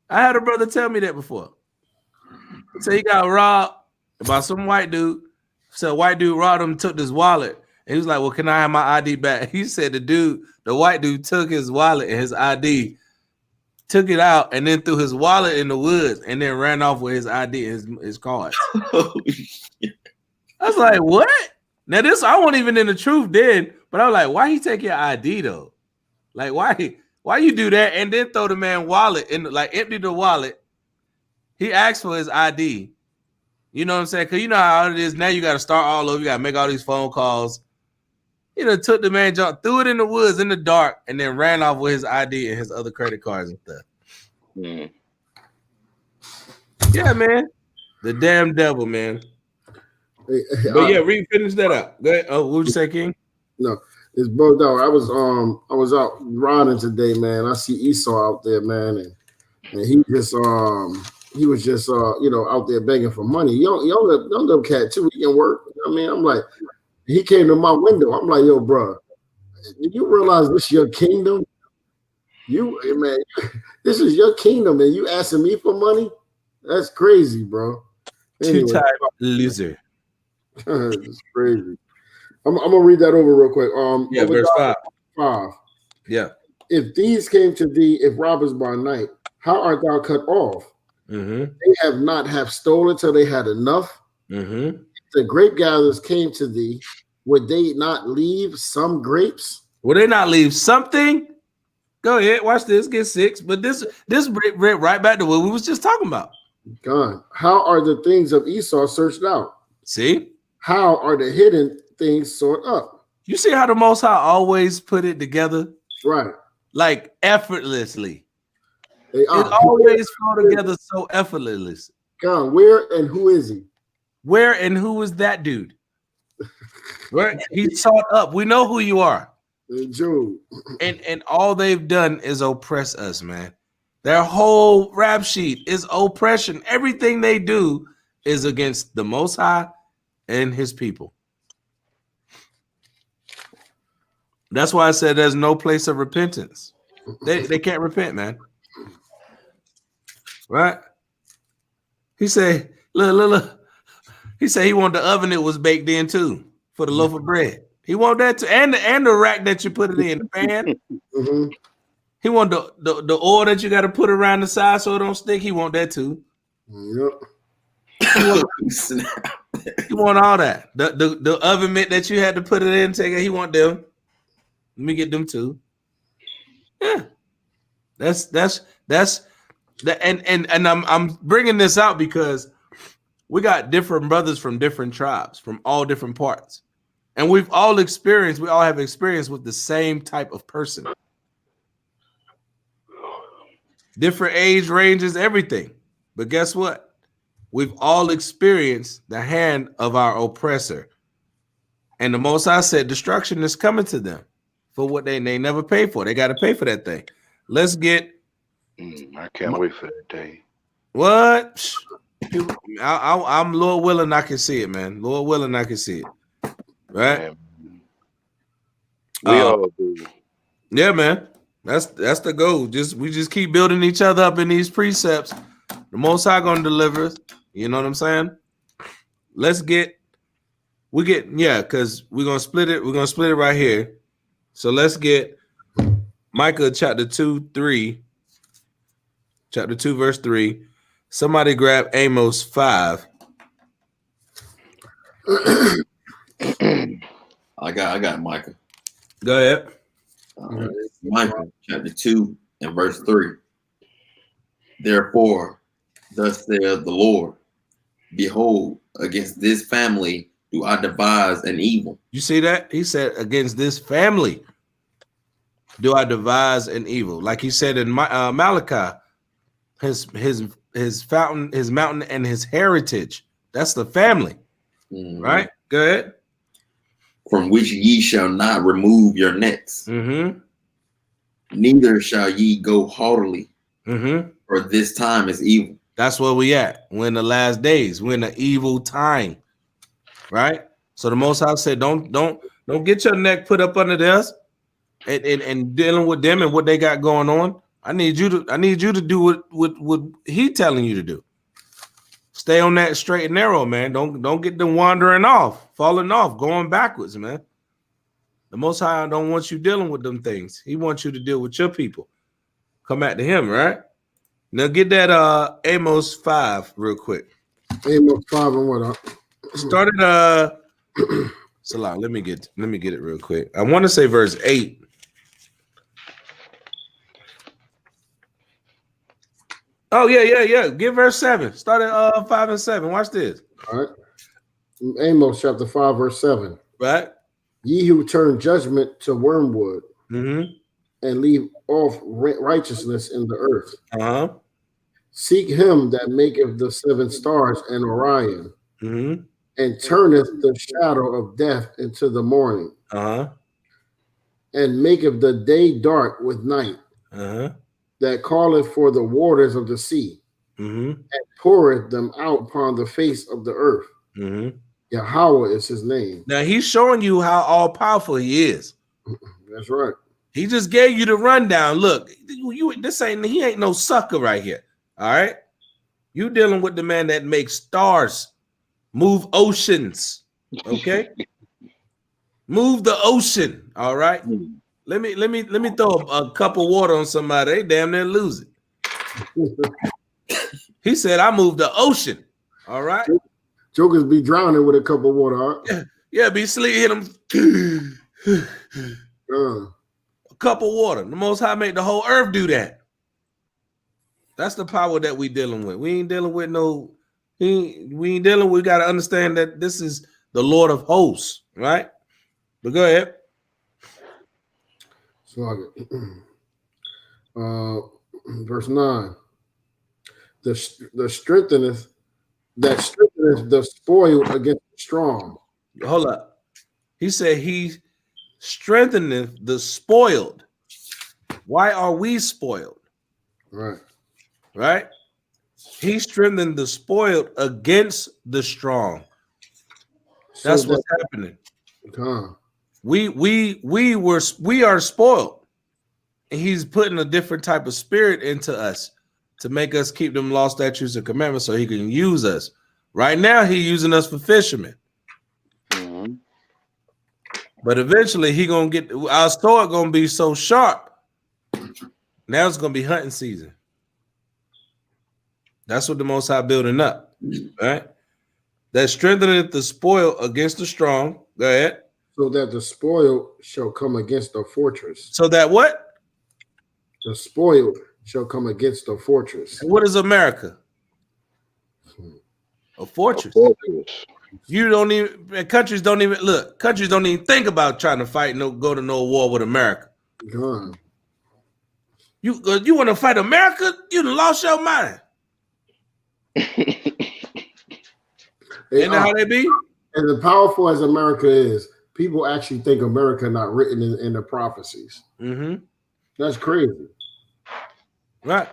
I had a brother tell me that before. So he got robbed by some white dude. So white dude robbed him, took his wallet. And he was like, well, can I have my ID back? He said the white dude took his wallet and his ID, took it out, and then threw his wallet in the woods and then ran off with his ID and his cards. I was like, what? Now I wasn't even in the truth then, but I was like, why he take your ID though? Like, why you do that and then throw the man wallet in, like empty the wallet? He asked for his ID. You know what I'm saying? Because you know how it is now. You got to start all over. You got to make all these phone calls. Took the man, threw it in the woods in the dark, and then ran off with his ID and his other credit cards and stuff. Mm. Yeah, man. The damn devil, man. But yeah, finish that up. Go ahead. Oh, what would you say, King? No, it's bugged out. I was out riding today, man. I see Esau out there, man, and he was just out there begging for money. Young little cat too. He can work. I mean, I'm like, he came to my window. I'm like, yo, bro, you realize this is your kingdom? This is your kingdom, and you asking me for money? That's crazy, bro. Anyway, two-time loser. It's crazy. I'm gonna read that over real quick. Verse 5. Yeah. If these came to thee, if robbers by night, how art thou cut off? Mm-hmm. They have stolen till they had enough. Mm-hmm. The grape gatherers came to thee. Would they not leave some grapes? Would they not leave something? Go ahead, watch this. Get 6. But this right back to what we was just talking about. God, how are the things of Esau searched out? See? How are the hidden things sought up? You see how the Most High always put it together? Right. Like effortlessly. It always flow together so effortlessly. God, where and who is he? Where and who is that dude? Where he sought up. We know who you are. Jude. And all they've done is oppress us, man. Their whole rap sheet is oppression. Everything they do is against the Most High and his people. That's why I said there's no place of repentance. They can't repent, man. Right? He said, look. He said he wanted the oven that was baked in too for the loaf of bread. He wanted that too, and the rack that you put it in the pan. Mm-hmm. He wanted the oil that you got to put around the side so it don't stick. He want that too. Yep. He want all that. The oven mitt that you had to put it in. He want them. Let me get them too. Yeah, that's that. And I'm bringing this out because We got different brothers from different tribes, from all different parts. And we all have experience with the same type of person. Different age ranges, everything. But guess what? We've all experienced the hand of our oppressor. And the Most High said destruction is coming to them for what they never pay for. They got to pay for that thing. Let's get. I can't wait for that day. What? I'm Lord willing, I can see it, man. Lord willing, I can see it. Right? Man. We all do. Yeah, man. That's the goal. We just keep building each other up in these precepts. The Most High gonna deliver us. You know what I'm saying? Because we're gonna split it. We're gonna split it right here. So let's get Micah chapter 2, verse 3. Somebody grab Amos 5. I got Micah. Go ahead. Micah chapter 2 and verse 3. Therefore, thus saith the Lord, behold, against this family do I devise an evil. You see that? He said, against this family do I devise an evil. Like he said in Malachi, his fountain, his mountain, and his heritage. That's the family. Right? Go ahead. From which ye shall not remove your necks. Neither shall ye go haughtily. For this time is evil. That's where we at. We're in the last days. We're in the evil time. Right? So the Most High said, don't get your neck put up under theirs and dealing with them and what they got going on. I need you to do what he telling you to do. Stay on that straight and narrow, man. Don't get them wandering off, falling off, going backwards, man. The Most High don't want you dealing with them things. He wants you to deal with your people. Come back to him, right? Now get that Amos 5 real quick. Amos 5 and what? Started Salah, let me get it real quick. I want to say verse 8. Oh, yeah. Get verse 7. Start at 5 and 7. Watch this. All right. Amos chapter 5, verse 7. Right. Ye who turn judgment to wormwood and leave off righteousness in the earth. Seek him that maketh the 7 stars and Orion, and turneth the shadow of death into the morning, and maketh the day dark with night, that calleth for the waters of the sea, and poureth them out upon the face of the earth. Yahweh is his name. Now he's showing you how all powerful he is. That's right. He just gave you the rundown. Look, he ain't no sucker right here. All right. You dealing with the man that makes stars move oceans. Okay. Move the ocean. All right. Let me throw a cup of water on somebody. They damn near lose it. He said, I moved the ocean. All right. Jokers be drowning with a cup of water. Huh? Yeah, be sleep, hit them. A cup of water. The Most High made the whole earth do that. That's the power that we dealing with. We ain't dealing with we got to understand that this is the Lord of hosts, right? But go ahead. So verse 9. The strengtheneth the spoiled against the strong. Hold up. He said he strengtheneth the spoiled. Why are we spoiled? Right? He strengthened the spoiled against the strong. That's what's happening. We are spoiled. And he's putting a different type of spirit into us to make us keep them law, statutes, and commandments so he can use us. Right now, he's using us for fishermen. But eventually, our sword gonna be so sharp. Now it's gonna be hunting season. That's what the Most High building up, right? That strengtheneth the spoil against the strong. Go ahead. So that the spoil shall come against the fortress. So that what? The spoil shall come against the fortress. And what is America? A fortress. You don't even countries don't even look. Countries don't even think about trying to fight. Go to no war with America. God. You want to fight America? You done lost your mind. Ain't that how they be? And as powerful as America is, people actually think America not written in the prophecies. Mm-hmm. That's crazy. Right.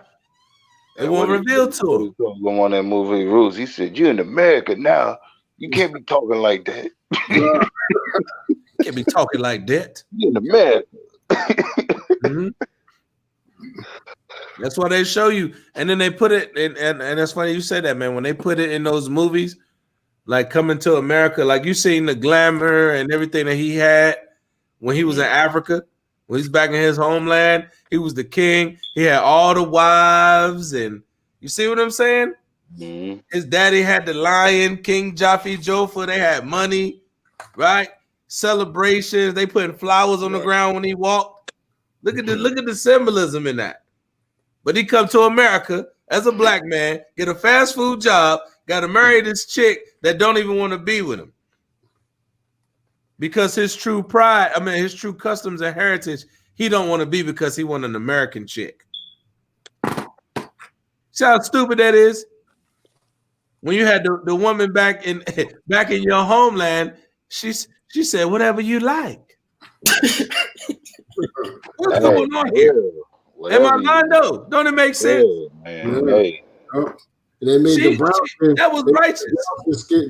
It won't reveal to him. On that movie Rules, he said, "You're in America now. You can't be talking like that. You can't be talking like that. You're in America." Mm-hmm. That's why they show you, and then they put it in, and that's funny you say that, man. When they put it in those movies, like Coming to America, like you seen the glamour and everything that he had when he was in Africa, when he's back in his homeland, he was the king. He had all the wives, and you see what I'm saying? Mm-hmm. His daddy had the lion, King Jaffe Joffa. They had money, right? Celebrations. They putting flowers on the ground when he walked. Look at the symbolism in that. But he come to America as a black man, get a fast food job, got to marry this chick that don't even want to be with him. Because his true pride, his true customs and heritage, he don't want to be because he want an American chick. See how stupid that is? When you had the woman back in your homeland, she said, "Whatever you like." What's going on here? Am I lying though? Don't it make sense? Man, hey. And they made the brown that was righteous.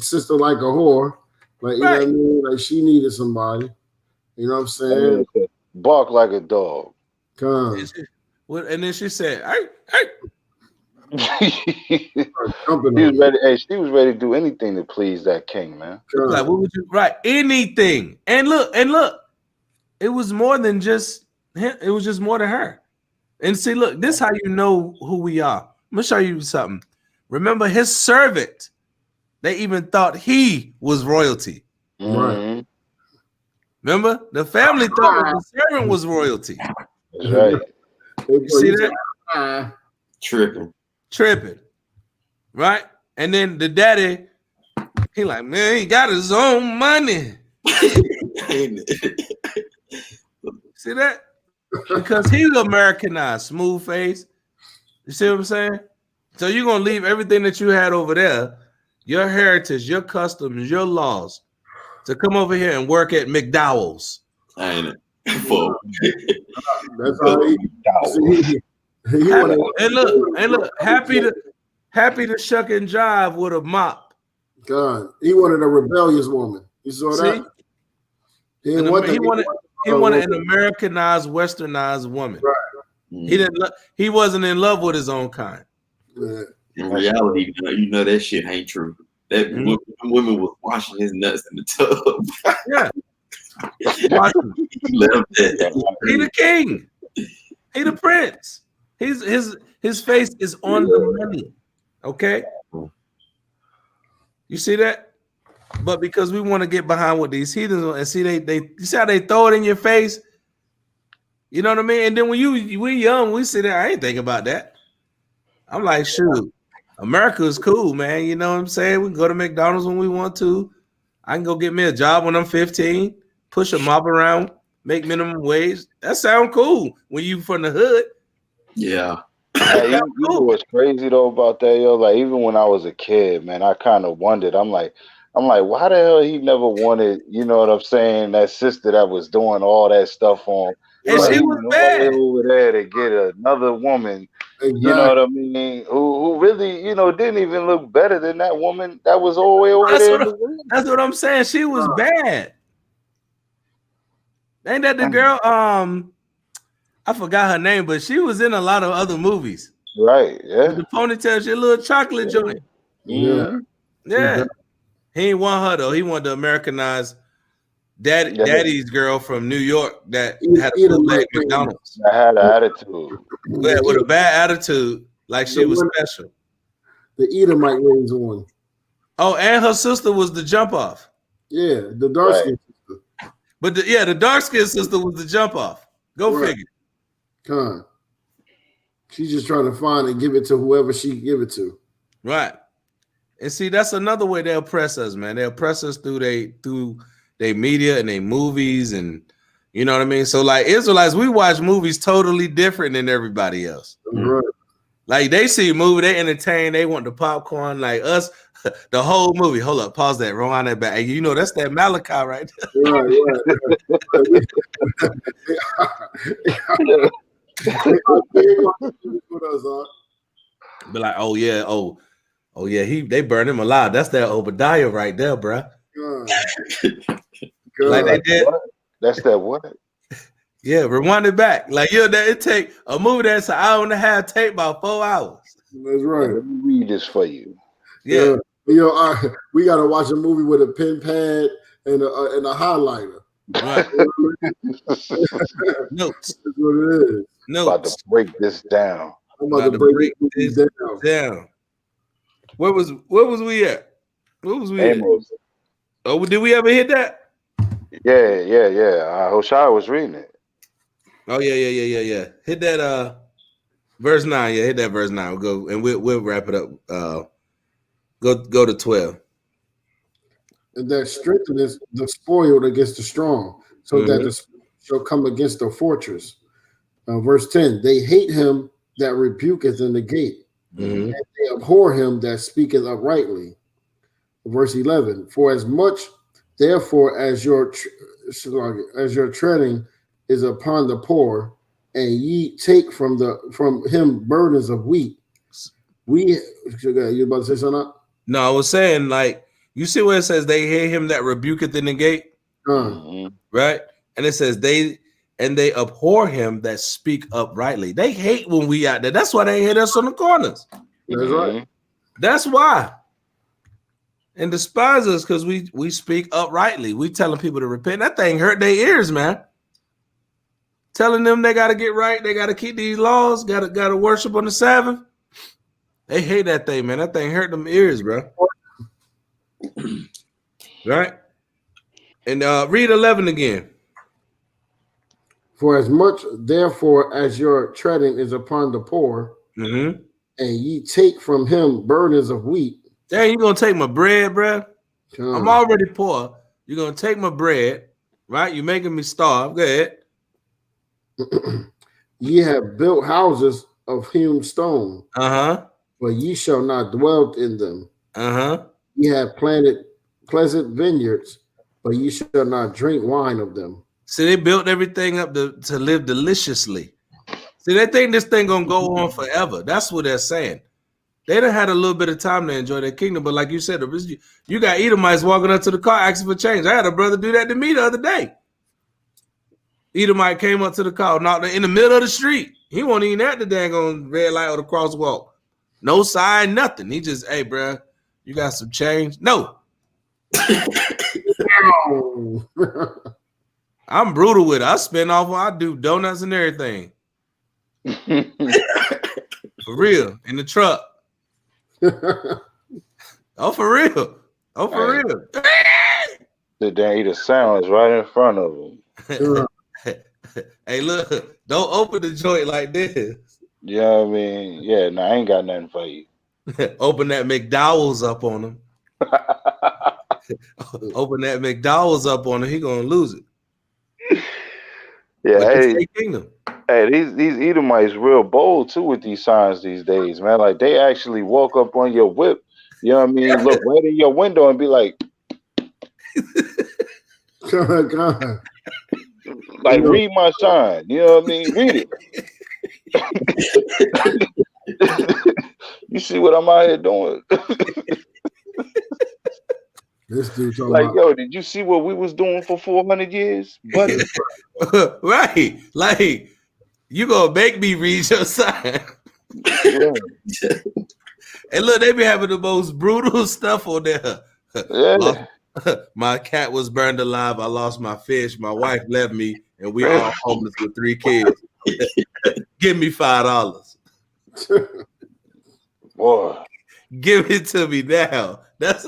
Sister like a whore. Like, you know what I mean? Like she needed somebody. You know what I'm saying? Bark like a dog. Come. And then she said, "Hey." She was ready. Hey, she was ready to do anything to please that king, man. Like, what would you anything? And look, it was more than just him. It was just more than her. And see, look, this is how you know who we are. I'm gonna show you something. Remember his servant? They even thought he was royalty. Right. Remember, the family thought the servant was royalty. That's right. You see that? Tripping, right? And then the daddy, he like, man, he got his own money. See that? Because he's Americanized, smooth face. You see what I'm saying? So you're gonna leave everything that you had over there, your heritage, your customs, your laws, to come over here and work at McDowell's. Ain't it? That's how and look, happy to shuck and jive with a mop. God, he wanted a rebellious woman. You saw that? He wanted an Americanized, westernized woman. Right. He wasn't in love with his own kind. Yeah. In reality, you know that shit ain't true. That women was washing his nuts in the tub. Yeah. He the king. He the prince. His face is on the money. Okay. You see that? But because we want to get behind what these heathens and see you see how they throw it in your face. You know what I mean? And then when we young, we sit there. I ain't thinking about that. I'm like, shoot, America is cool, man. You know what I'm saying? We can go to McDonald's when we want to. I can go get me a job when I'm 15, push a mob around, make minimum wage. That sound cool when you from the hood. Yeah. Hey, you know what's crazy though about that, yo? Like even when I was a kid, man, I kind of wondered. I'm like, why the hell he never wanted, you know what I'm saying, that sister that was doing all that stuff on. And she was bad over there to get another woman. Exactly. You know what I mean? Who really, didn't even look better than that woman that was all the way over there. That's what I'm saying. She was bad. Ain't that the girl? I forgot her name, but she was in a lot of other movies. Right. Yeah. With the ponytail, she a little chocolate joint. Yeah. Yeah. He ain't want her though. He wanted the Americanized daddy's girl from New York that had a leg McDonald's. I had an attitude. Yeah, with a bad attitude, like she was special. The Edomite rings on. Oh, and her sister was the jump off. Yeah, the dark skin sister. But the dark skin sister was the jump off. Go figure. Con. She's just trying to find and give it to whoever she give it to. Right. And see, that's another way they oppress us, man. They oppress us through they media and they movies, and you know what I mean. So like Israelites, we watch movies totally different than everybody else. Right. Like they see a movie, they entertain, they want the popcorn. Like us, the whole movie. Hold up, pause that, rewind that back. Hey, you know that's that Malachi right there. Be like, oh yeah, they burned him alive. That's that Obadiah right there, bro. Like they did. What? That's that what? Yeah, rewind it back. Like it take a movie that's an hour and a half, take about 4 hours. That's right. Let me read this for you. Yeah. We gotta watch a movie with a pen pad and a highlighter. Right. Notes. That's what it is. Notes. About to break this down. I'm about to break this down. Where was we at? What was we Amos. at? Oh, did we ever hit that? Yeah. Hoshai was reading it. Oh yeah. Hit that verse 9. Yeah, hit that verse 9. We'll go and we'll wrap it up. Go to 12. And that strengtheneth the spoiled against the strong, so that the shall come against the fortress. Verse 10, they hate him that rebuketh in the gate, and they abhor him that speaketh uprightly. Verse 11, for as much therefore as your treading is upon the poor, and ye take from him burdens of wheat. You about to say something? No, I was saying, like, you see where it says they hate him that rebuketh in the gate, right? And it says they abhor him that speak uprightly. They hate when we out there. That's why they hate us on the corners. That's right. That's why. And despise us because we speak uprightly. We telling people to repent. That thing hurt their ears, man. Telling them they got to get right. They got to keep these laws. Got to worship on the Sabbath. They hate that thing, man. That thing hurt them ears, bro. Right? And read 11 again. For as much, therefore, as your treading is upon the poor, and ye take from him burdens of wheat. Dang, you going to take my bread, bro? I'm already poor. You're going to take my bread, right? You're making me starve. Go ahead. Ye have built houses of hewn stone, but ye shall not dwell in them. Ye have planted pleasant vineyards, but ye shall not drink wine of them. See, they built everything up to live deliciously. See, they think this thing gonna go on forever. That's what they're saying. They done had a little bit of time to enjoy their kingdom, but like you said, you got Edomites walking up to the car asking for change. I had a brother do that to me the other day. Edomite came up to the car, knocked in the middle of the street. He wasn't even at the dang on red light or the crosswalk. No sign, nothing. He just, hey, bro, you got some change? No. I'm brutal with it. I spend off. I do donuts and everything. For real, in the truck. Oh, for real. Oh, for real. Sit there and eat a sandwich right in front of them. Hey, look, don't open the joint like this. You know what I mean? Yeah, no, I ain't got nothing for you. Open that McDowell's up on him. Open that McDowell's up on him. He gonna lose it. Yeah, hey, these Edomites real bold too with these signs these days, man. Like they actually walk up on your whip, you know what I mean? Look right in your window and be like, God. Like, read my sign, you know what I mean? Read it. You see what I'm out here doing? This dude talking like, about, yo, did you see what we was doing for 400 years? Buddy? Right. Like, you gonna make me read your sign. Yeah. And look, they be having the most brutal stuff on there. Yeah. My cat was burned alive. I lost my fish. My wife left me, and we all homeless with 3 kids. Give me $5. Boy. Give it to me now. That's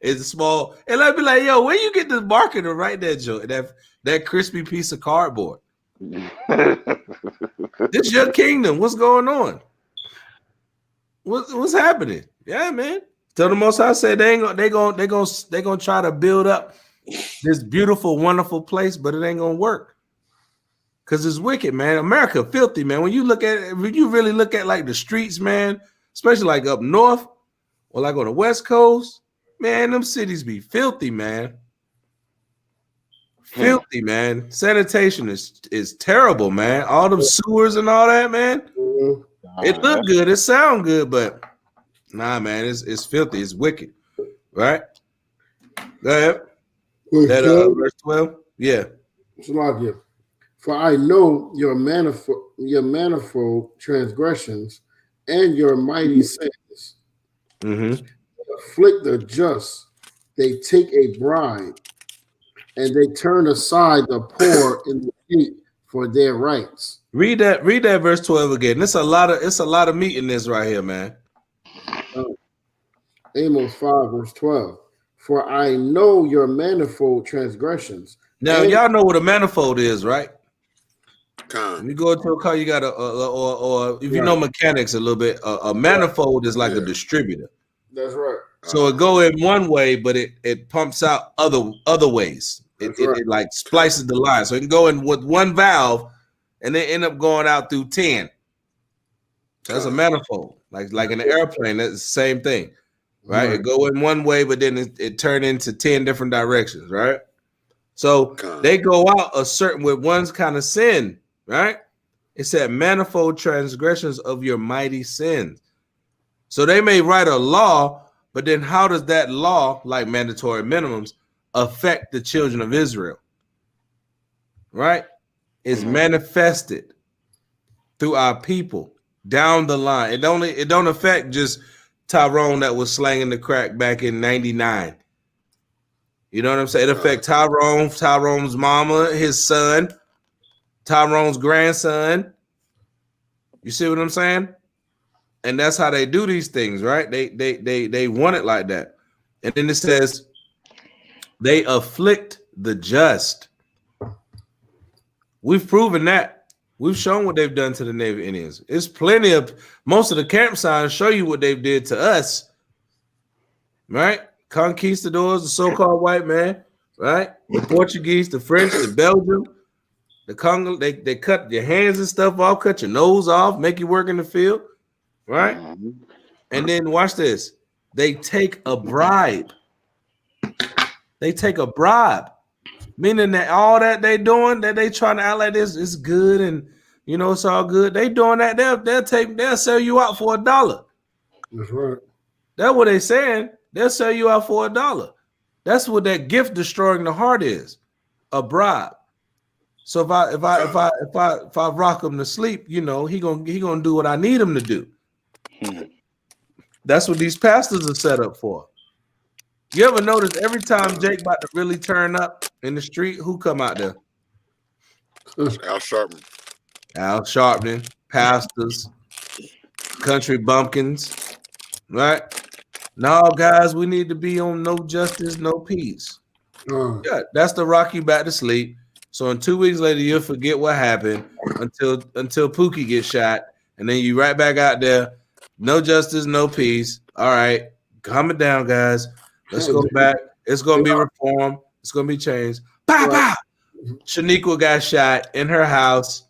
it's small. And I'd be like, yo, where you get this marker to write that joke? That crispy piece of cardboard. This your kingdom. What's going on? What's happening? Yeah, man. So the Most High said they gonna try to build up this beautiful, wonderful place, but it ain't gonna work because it's wicked, man. America filthy, man. When you really look at like the streets, man, especially like up north or like on the West Coast, man, them cities be filthy, man. Filthy, man. Sanitation is terrible, man. All them sewers and all that, man. It look good, it sound good, but nah, man, it's filthy, it's wicked, right? Go ahead. That verse 12, yeah. For I know your manifold transgressions and your mighty sins. Afflict the just, they take a bribe, and they turn aside the poor in the gate for their rights. Read that verse 12 again. It's a lot of meat in this right here, man. Amos 5, verse 12. For I know your manifold transgressions. Now, y'all know what a manifold is, right? When you go into a car, you got or if you know mechanics a little bit, a manifold is like a distributor. That's right. So it go in one way, but it pumps out other ways. It like splices the line. So it can go in with one valve and then end up going out through 10. That's a manifold. Like in an airplane, that's the same thing. Right? It go in one way, but then it turn into 10 different directions, right? So they go out a certain with one's kind of sin, right? It said manifold transgressions of your mighty sins. So they may write a law, but then how does that law, like mandatory minimums, affect the children of Israel? Right? It's manifested through our people down the line. It don't affect just Tyrone that was slanging the crack back in 99. You know what I'm saying? It affects Tyrone's mama, his son, Tyrone's grandson. You see what I'm saying? And that's how they do these things, right? They want it like that. And then it says they afflict the just. We've proven that. We've shown what they've done to the Native Indians. It's plenty of most of the camp signs show you what they did to us, right? Conquistadors, the so-called white man, right? The Portuguese, the French, the Belgium, the Congo. They cut your hands and stuff off, cut your nose off, make you work in the field, right? And then watch this. They take a bribe. They take a bribe. Meaning that all that they doing, that they trying to act like this is good and you know it's all good. They doing that, they'll sell you out for $1. That's right. That's what they saying. They'll sell you out for $1. That's what that gift destroying the heart is, a bribe. So if I rock him to sleep, you know, he gonna do what I need him to do. That's what these pastors are set up for. You ever notice every time Jake about to really turn up in the street, who come out there? Al Sharpton. Al Sharpton, pastors, country bumpkins, right? No, guys, we need to be on no justice, no peace. Yeah, that's to rock you back to sleep. So in 2 weeks later, you'll forget what happened until Pookie gets shot, and then you right back out there, no justice, no peace. All right, calm it down, guys. Let's go back. It's gonna be reform. It's gonna be changed. Pow, pow. Shaniqua got shot in her house.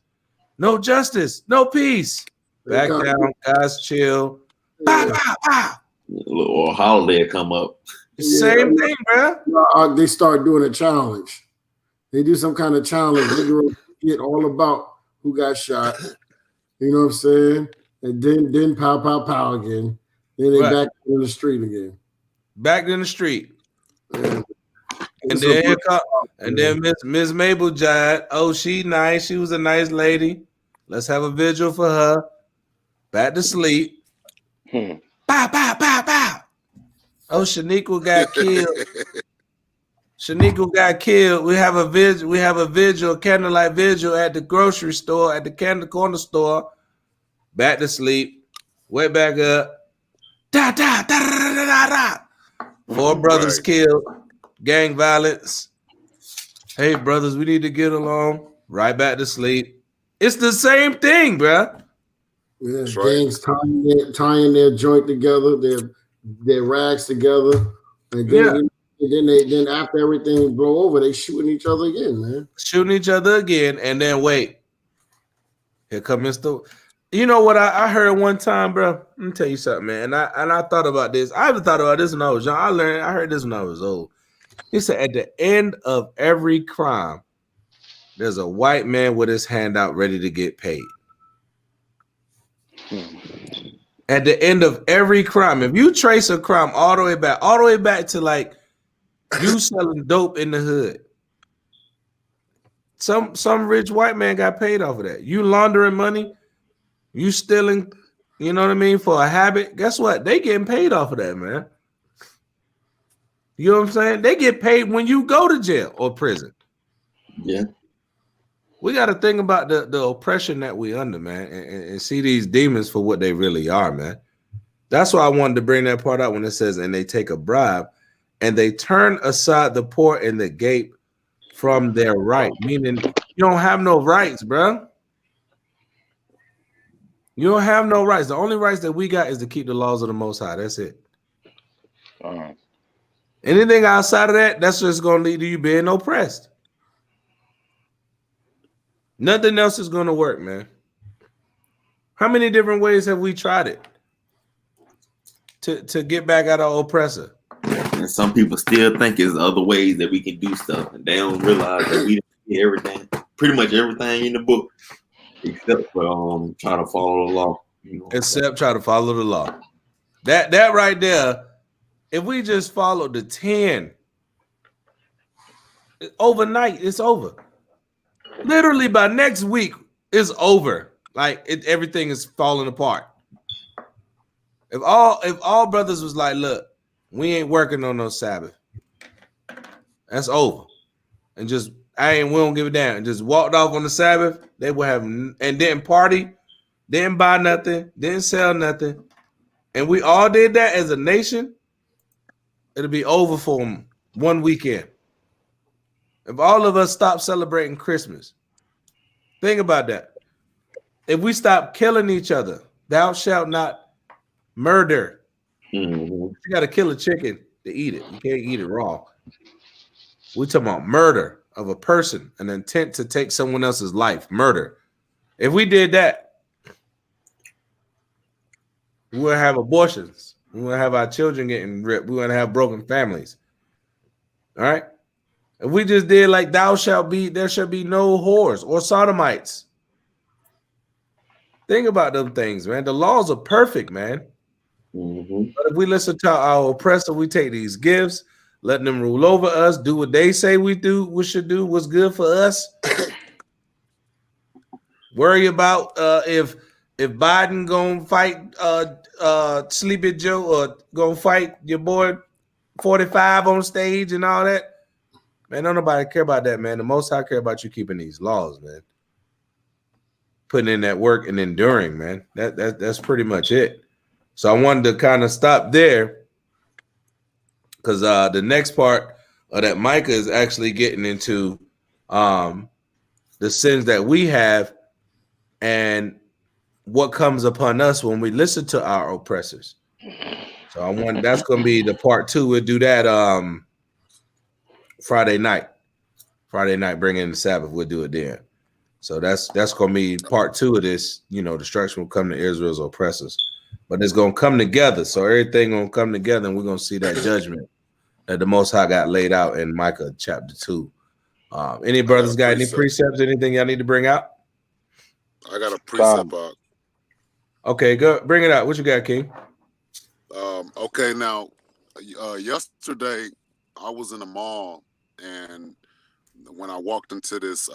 No justice, no peace. Back down, guys, chill. Pow, pow, pow. Or holiday come up. Same thing, bro. They start doing a challenge. They do some kind of challenge. They get all about who got shot. You know what I'm saying? And then pow, pow, pow again. Then they back in the street again. Back in the street. And then Miss Mabel died. Oh, she nice. She was a nice lady. Let's have a vigil for her. Back to sleep. Pow, pow, pow, pow. Oh, Shaniqua got killed. Shaniqua got killed. We have a vigil, candlelight vigil at the grocery store, at the corner store. Back to sleep. Went back up. Da da da da da da da. 4 brothers killed. Gang violence. Hey, brothers, we need to get along. Right back to sleep. It's the same thing, bro. Yeah, gangs tying their joint together. They're their rags together, and then then after everything blow over, they shooting each other again, man. Shooting each other again, and then wait. Here comes Mr. You know what I heard one time, bro? Let me tell you something, man. And I thought about this. I haven't thought about this when I was young. I heard this when I was old. He said, at the end of every crime, there's a white man with his hand out ready to get paid. At the end of every crime, if you trace a crime all the way back to like you selling dope in the hood, some rich white man got paid off of that. You laundering money, you stealing, you know what I mean, for a habit. Guess what? They getting paid off of that, man. You know what I'm saying? They get paid when you go to jail or prison. Yeah. We got to think about the oppression that we under, man, and see these demons for what they really are, man. That's why I wanted to bring that part out when it says, and they take a bribe, and they turn aside the poor and the gate from their right, meaning you don't have no rights, bro. You don't have no rights. The only rights that we got is to keep the laws of the Most High. That's it. Anything outside of that, that's just going to lead to you being oppressed. Nothing else is going to work, man. How many different ways have we tried it to get back at our oppressor? And some people still think there's other ways that we can do stuff, and they don't realize that we did everything, pretty much everything in the book, except for trying to follow the law. You know? Except try to follow the law. That right there, if we just followed the 10, overnight, it's over. Literally by next week, it's over. Like everything is falling apart. If all brothers was like, look, we ain't working on no Sabbath, that's over. And just we don't give a damn. And just walked off on the Sabbath, they would have and didn't party, didn't buy nothing, didn't sell nothing. And we all did that as a nation, it'll be over for them one weekend. If all of us stop celebrating Christmas, think about that. If we stop killing each other, thou shalt not murder. You got to kill a chicken to eat it. You can't eat it raw. We're talking about murder of a person, an intent to take someone else's life, murder. If we did that, we would have abortions. We would have our children getting ripped. We would have broken families. All right? If we just did like there shall be no whores or sodomites. Think about them things, man. The laws are perfect, man. But if we listen to our oppressor, we take these gifts, letting them rule over us, do what they say we should do, what's good for us. Worry about if Biden gonna fight Sleepy Joe or gonna fight your boy 45 on stage and all that. Man, don't nobody care about that, man. The Most High care about you keeping these laws, man. Putting in that work and enduring, man. That's pretty much it. So I wanted to kind of stop there because the next part of that Micah is actually getting into the sins that we have and what comes upon us when we listen to our oppressors. So that's going to be the part 2. We'll do that Friday night, bring in the Sabbath. We'll do it then. So that's going to be part 2 of this. You know, destruction will come to Israel's oppressors, but it's going to come together. So everything going to come together, and we're going to see that judgment that the Most High got laid out in Micah chapter 2. Any brothers got any precepts? Anything y'all need to bring out? I got a precept out. Okay, go bring it out. What you got, King? Okay, now yesterday I was in the mall, and when I walked into this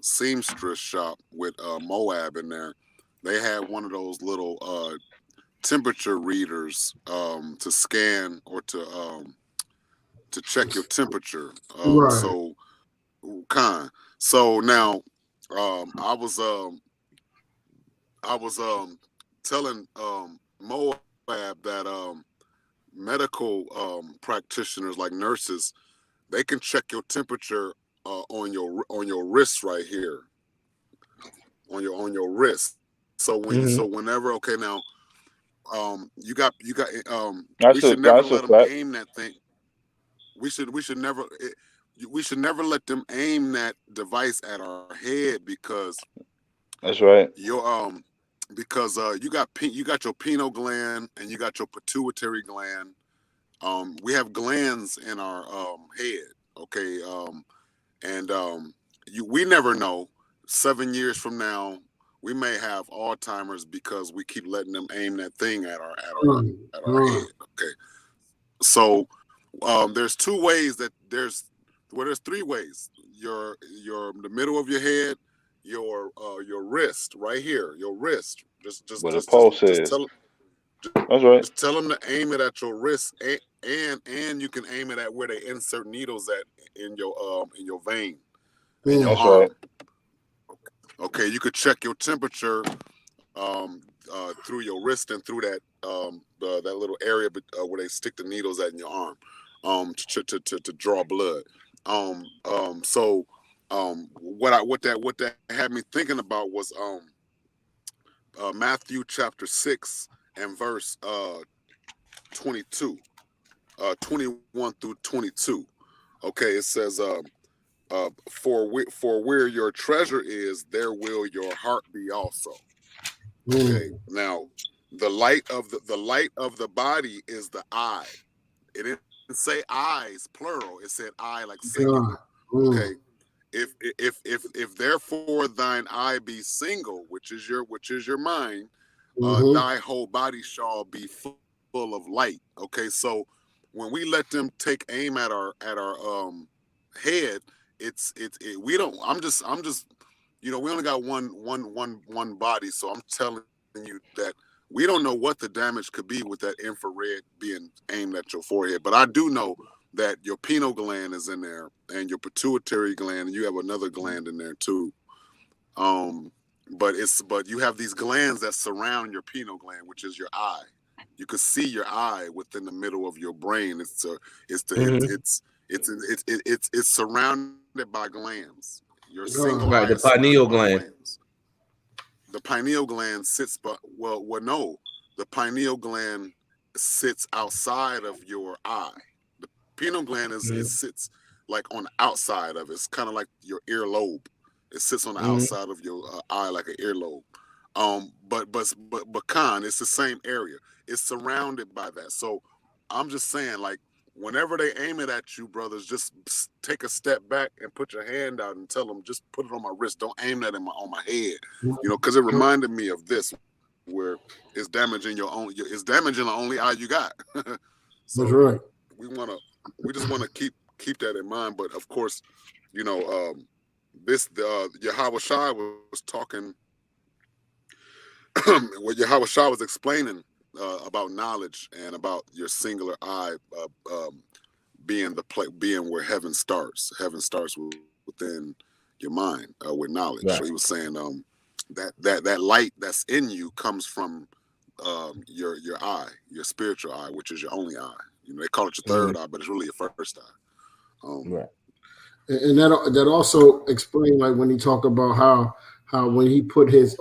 seamstress shop with Moab in there, they had one of those little temperature readers to scan or to check your temperature. Right. So now I was telling Moab that medical practitioners like nurses, they can check your temperature on your wrist right here, on your wrist. So whenever, okay, now You got. That's We should never a let them fact. aim that thing. We should never. We should never let them aim that device at our head because That's right. because you got your pineal gland and you got your pituitary gland. We have glands in our head. Okay. And we never know. 7 years from now, we may have Alzheimer's because we keep letting them aim that thing at our head. Okay. So there's two ways that there's three ways. The middle of your head, your wrist right here, your wrist. Where the pulse is. That's right. Just tell them to aim it at your wrist, and you can aim it at where they insert needles at in your vein, in your arm. Right. Okay, you could check your temperature through your wrist and through that that little area where they stick the needles at in your arm to draw blood. So what that had me thinking about was Matthew chapter 6 and verse 22, 21 through 22. Okay, it says for where your treasure is, there will your heart be also. Okay. Now, the light of the body is the eye. It didn't say eyes plural. It said eye like singular. Okay. If therefore thine eye be single, which is your mind, thy whole body shall be full of light. Okay. So when we let them take aim at our head, we don't. I'm just we only got one body, so I'm telling you that we don't know what the damage could be with that infrared being aimed at your forehead. But I do know that your pineal gland is in there and your pituitary gland, and you have another gland in there too. But you have these glands that surround your pineal gland, which is your eye. You can see your eye within the middle of your brain. It's surrounded by glands. Your single eye the pineal gland. Glands. The pineal gland sits, no, the pineal gland sits outside of your eye. The pineal gland it sits like on the outside of it. It's kind of like your earlobe. It sits on the outside of your eye like an earlobe. But Khan, it's the same area. It's surrounded by that. So I'm just saying, like, whenever they aim it at you, brothers, just take a step back and put your hand out and tell them, just put it on my wrist. Don't aim that on my head, because it reminded me of this, where it's damaging it's damaging the only eye you got. So that's right. We just want to keep that in mind. But of course, this Yahawashi was talking. What Yahawashi was explaining about knowledge and about your singular eye being where heaven starts. Heaven starts within your mind with knowledge. Right. So he was saying that light that's in you comes from your eye, your spiritual eye, which is your only eye. They call it your third eye, but it's really your first eye. Right. And that also explained, like, when he talked about how when he put his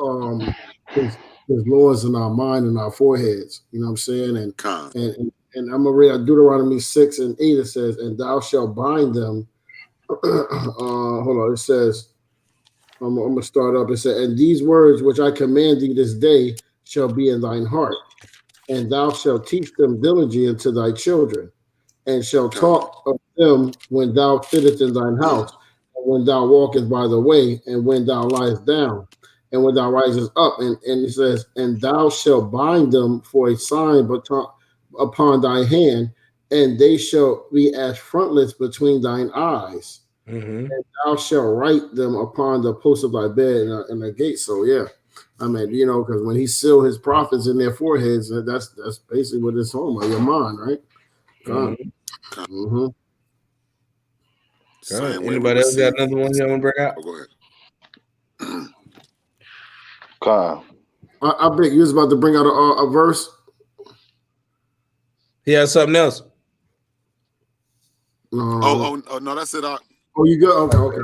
laws in our mind and our foreheads, you know what I'm saying? And I'm gonna read Deuteronomy 6 and 8. It says, and thou shalt bind them. Hold on, it says, I'm gonna start up. It said, and these words which I command thee this day shall be in thine heart, and thou shalt teach them diligently unto thy children, and shall talk of them when thou sittest in thine house, and when thou walkest by the way, and when thou liest down, and when thou risest up. And it says, and thou shalt bind them for a sign upon thy hand, and they shall be as frontlets between thine eyes. And thou shalt write them upon the post of thy bed and the gate. So yeah, I mean, because when he sealed his prophets in their foreheads, that's basically what it's on, your mind, right? Anybody else got another one you want to bring out? Go ahead. I bet you was about to bring out a verse. He has something else. No, that's it. Oh, you good? Okay.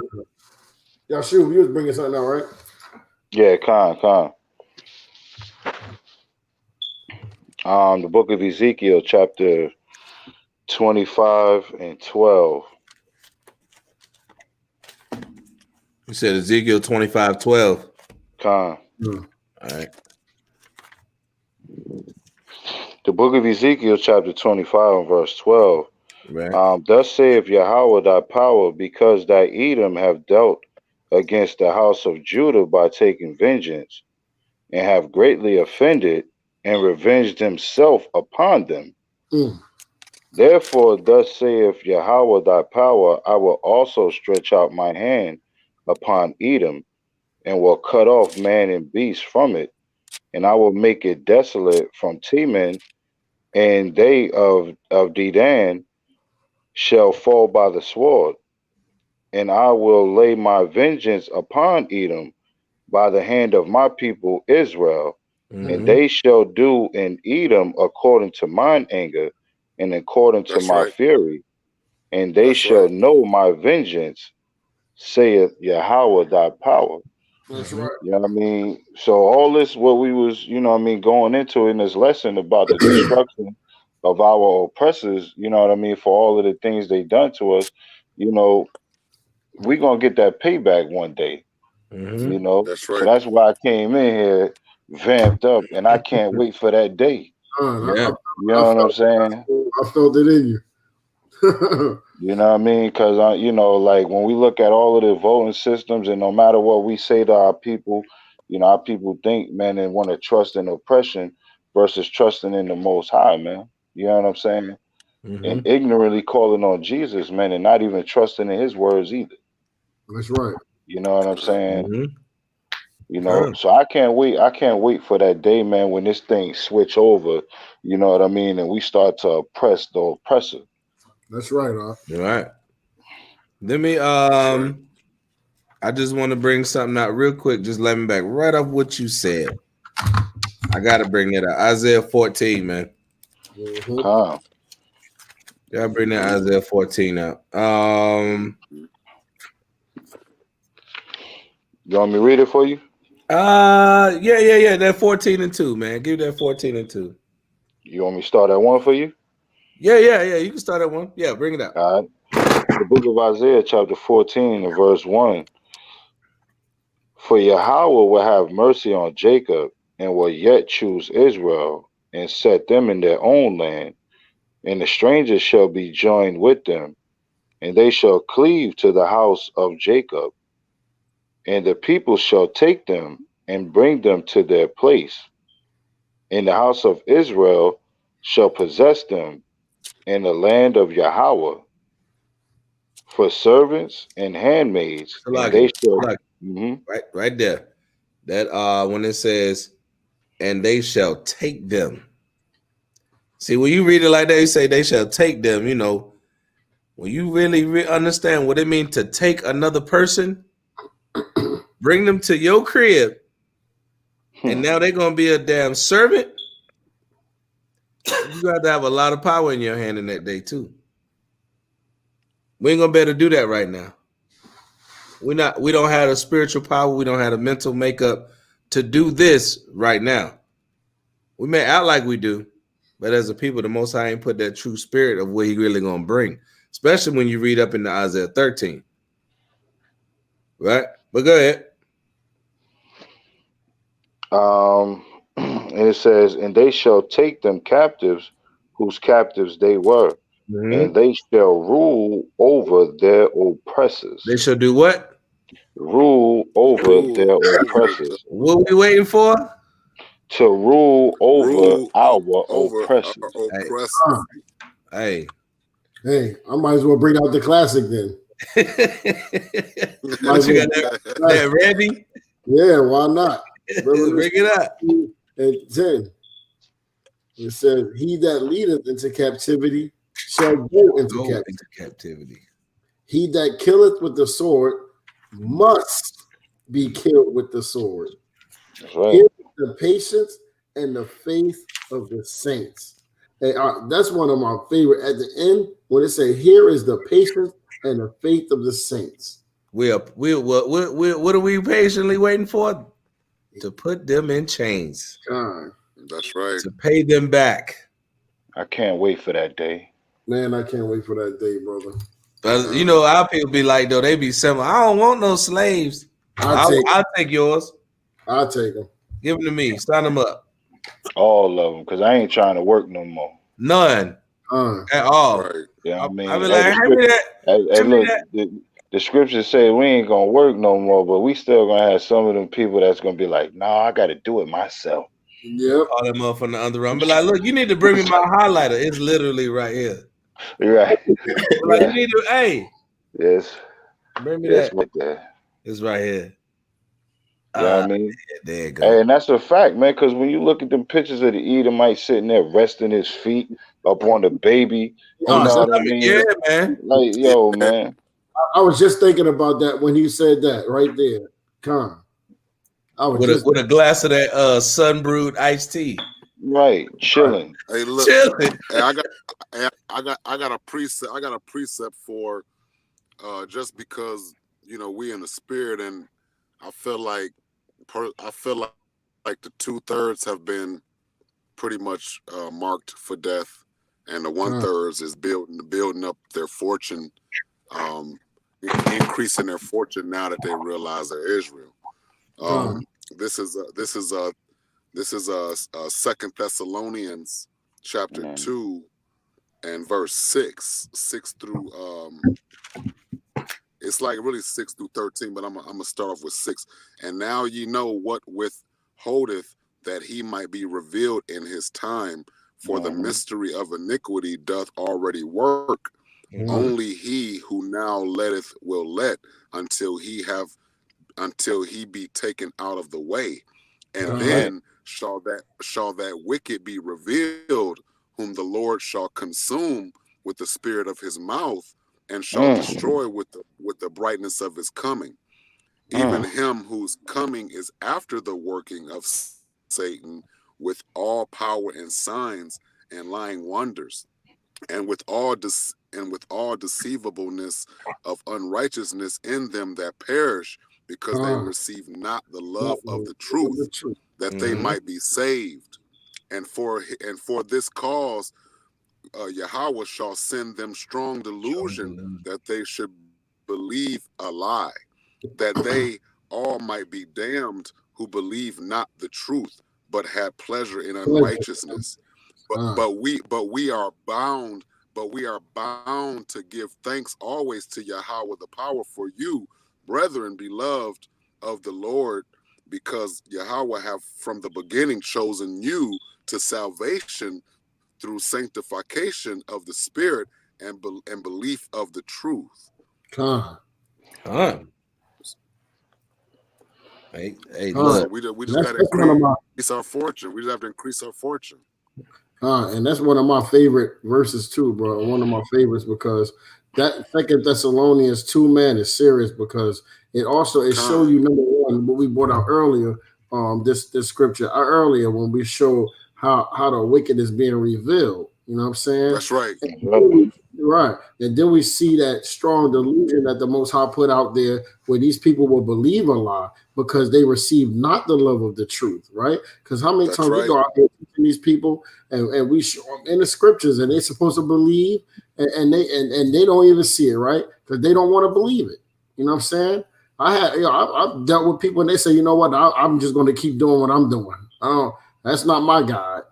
Yeah, shoot, you was bringing something out, right? Yeah, Khan. The book of Ezekiel, chapter 25 and 12. You said Ezekiel 25:12. Con. All right. The book of Ezekiel, chapter 25 and verse 12. Right. Thus saith Yahweh thy power, because thy Edom have dealt against the house of Judah by taking vengeance, and have greatly offended, and revenged himself upon them. Therefore, thus saith Yahweh thy power, I will also stretch out my hand upon Edom, and will cut off man and beast from it, and I will make it desolate from Teman, and they of Dedan shall fall by the sword, and I will lay my vengeance upon Edom by the hand of my people Israel, and they shall do in Edom according to mine anger, and according to my fury, and they shall know my vengeance, saith Yahweh thy power. That's right. You know what I mean? So all this, what we was, you know what I mean, going into in this lesson about the destruction of our oppressors, you know what I mean, for all of the things they done to us, you know, we gonna get that payback one day. You know, That's so right. that's why I came in here vamped up, and I can't wait for that day. Yeah. You know what I'm saying? I felt it in you. You know what I mean? Because, you know, like when we look at all of the voting systems, and no matter what we say to our people, you know, our people think, man, and want to trust in oppression versus trusting in the Most High, man. You know what I'm saying? And ignorantly calling on Jesus, man, and not even trusting in His words either. That's right. You know what I'm saying? You know, so I can't wait. I can't wait for that day, man, when this thing switch over. You know what I mean? And we start to oppress the oppressor. That's right. All right. Let me I just want to bring something out real quick. Just let me back right off what you said. I gotta bring that out. Isaiah 14, man. Gotta bring that Isaiah 14 out. You want me to read it for you? Yeah. That 14 and 2, man. Give that 14 and 2. You want me to start at 1 for you? Yeah. You can start at 1. Yeah, bring it out. All right. The book of Isaiah, chapter 14, and verse 1. For Yahweh will have mercy on Jacob, and will yet choose Israel, and set them in their own land, and the strangers shall be joined with them, and they shall cleave to the house of Jacob, and the people shall take them and bring them to their place, and the house of Israel shall possess them in the land of Yahweh for servants and handmaids, and they shall right there. That when it says, and they shall take them. See, when you read it like that, you say they shall take them, you know. When you really understand what it means to take another person, bring them to your crib, and now they're gonna be a damn servant. You got to have a lot of power in your hand in that day too. We ain't gonna be able to do that right now. We don't have the spiritual power. We don't have the mental makeup to do this right now. We may act like we do, but as a people, the Most High ain't put that true spirit of what He really gonna bring. Especially when you read up into Isaiah 13, right? But go ahead. And it says, and they shall take them captives, whose captives they were, and they shall rule over their oppressors. They shall do what? Rule over their oppressors. What we waiting for? To rule over our oppressors. Hey, I might as well bring out the classic then. What you got that ready? Yeah, why not? Bring it up. And 10. It says, he that leadeth into captivity shall go into captivity. He that killeth with the sword must be killed with the sword. That's right. Here is the patience and the faith of the saints. And, that's one of my favorite. At the end, when it say, here is the patience and the faith of the saints. What are we patiently waiting for? To put them in chains. That's right. To pay them back. I can't wait for that day. Man, I can't wait for that day, brother. But you know, our people be like, though, they be simple. I don't want no slaves. I'll take yours. I'll take them. Give them to me. Sign them up. All of them, because I ain't trying to work no more. None at all. Right. Yeah, I mean, I be like, hand me that. The scriptures say we ain't gonna work no more, but we still gonna have some of them people that's gonna be like, "No, I got to do it myself." Yep. All them up on the underarm. But like, look, you need to bring me my highlighter. It's literally right here. Right. Like, you need to, hey. Yes. Bring me that. Right there. It's right here. You know what I mean? There you go. Hey, and that's a fact, man, because when you look at them pictures of the Edomite sitting there resting his feet up on the baby, you know what I mean? Yeah, man. Like, yo, man. I was just thinking about that when he said that right there. Con. I was with a glass of that sun brewed iced tea. Right, chilling. Hey, look. Chilling. Hey, I got a precept. I got a precept for just because we in the spirit, and I feel like the 2/3 have been pretty much marked for death, and the 1/3 is building up their fortune, increasing their fortune now that they realize they're Israel. This is 2 Thessalonians chapter 2 and verse 6 through it's like really 6 through 13, but I'm gonna start off with 6. And now ye know what withholdeth, that he might be revealed in his time, for the mystery of iniquity doth already work. Only he who now letteth will let until he be taken out of the way. And then shall that wicked be revealed, whom the Lord shall consume with the spirit of his mouth, and shall destroy with the brightness of his coming. Even him whose coming is after the working of Satan, with all power and signs and lying wonders, and with all deceivableness of unrighteousness in them that perish, because they receive not the love of the truth, that they might be saved. And for this cause Yahweh shall send them strong delusion, that they should believe a lie, that they all might be damned who believe not the truth, but had pleasure in unrighteousness. But we are bound to give thanks always to Yahweh the power for you, brethren, beloved of the Lord, because Yahweh have from the beginning chosen you to salvation through sanctification of the spirit and belief of the truth. Hey, look. We just got to increase our fortune. We just have to increase our fortune. And that's one of my favorite verses too, bro. One of my favorites, because that 2 Thessalonians 2, man, is serious, because it shows you, number one, what we brought out earlier, this scripture earlier, when we show how the wicked is being revealed. You know what I'm saying? That's right. Right. And then we see that strong delusion that the Most High put out there, where these people will believe a lie because they receive not the love of the truth, right? Because how many times we go out there teaching these people, and we show them in the scriptures, and they're supposed to believe, and they don't even see it, right? Because they don't want to believe it. You know what I'm saying? I've dealt with people, and they say, you know what, I'm just going to keep doing what I'm doing. That's not my God.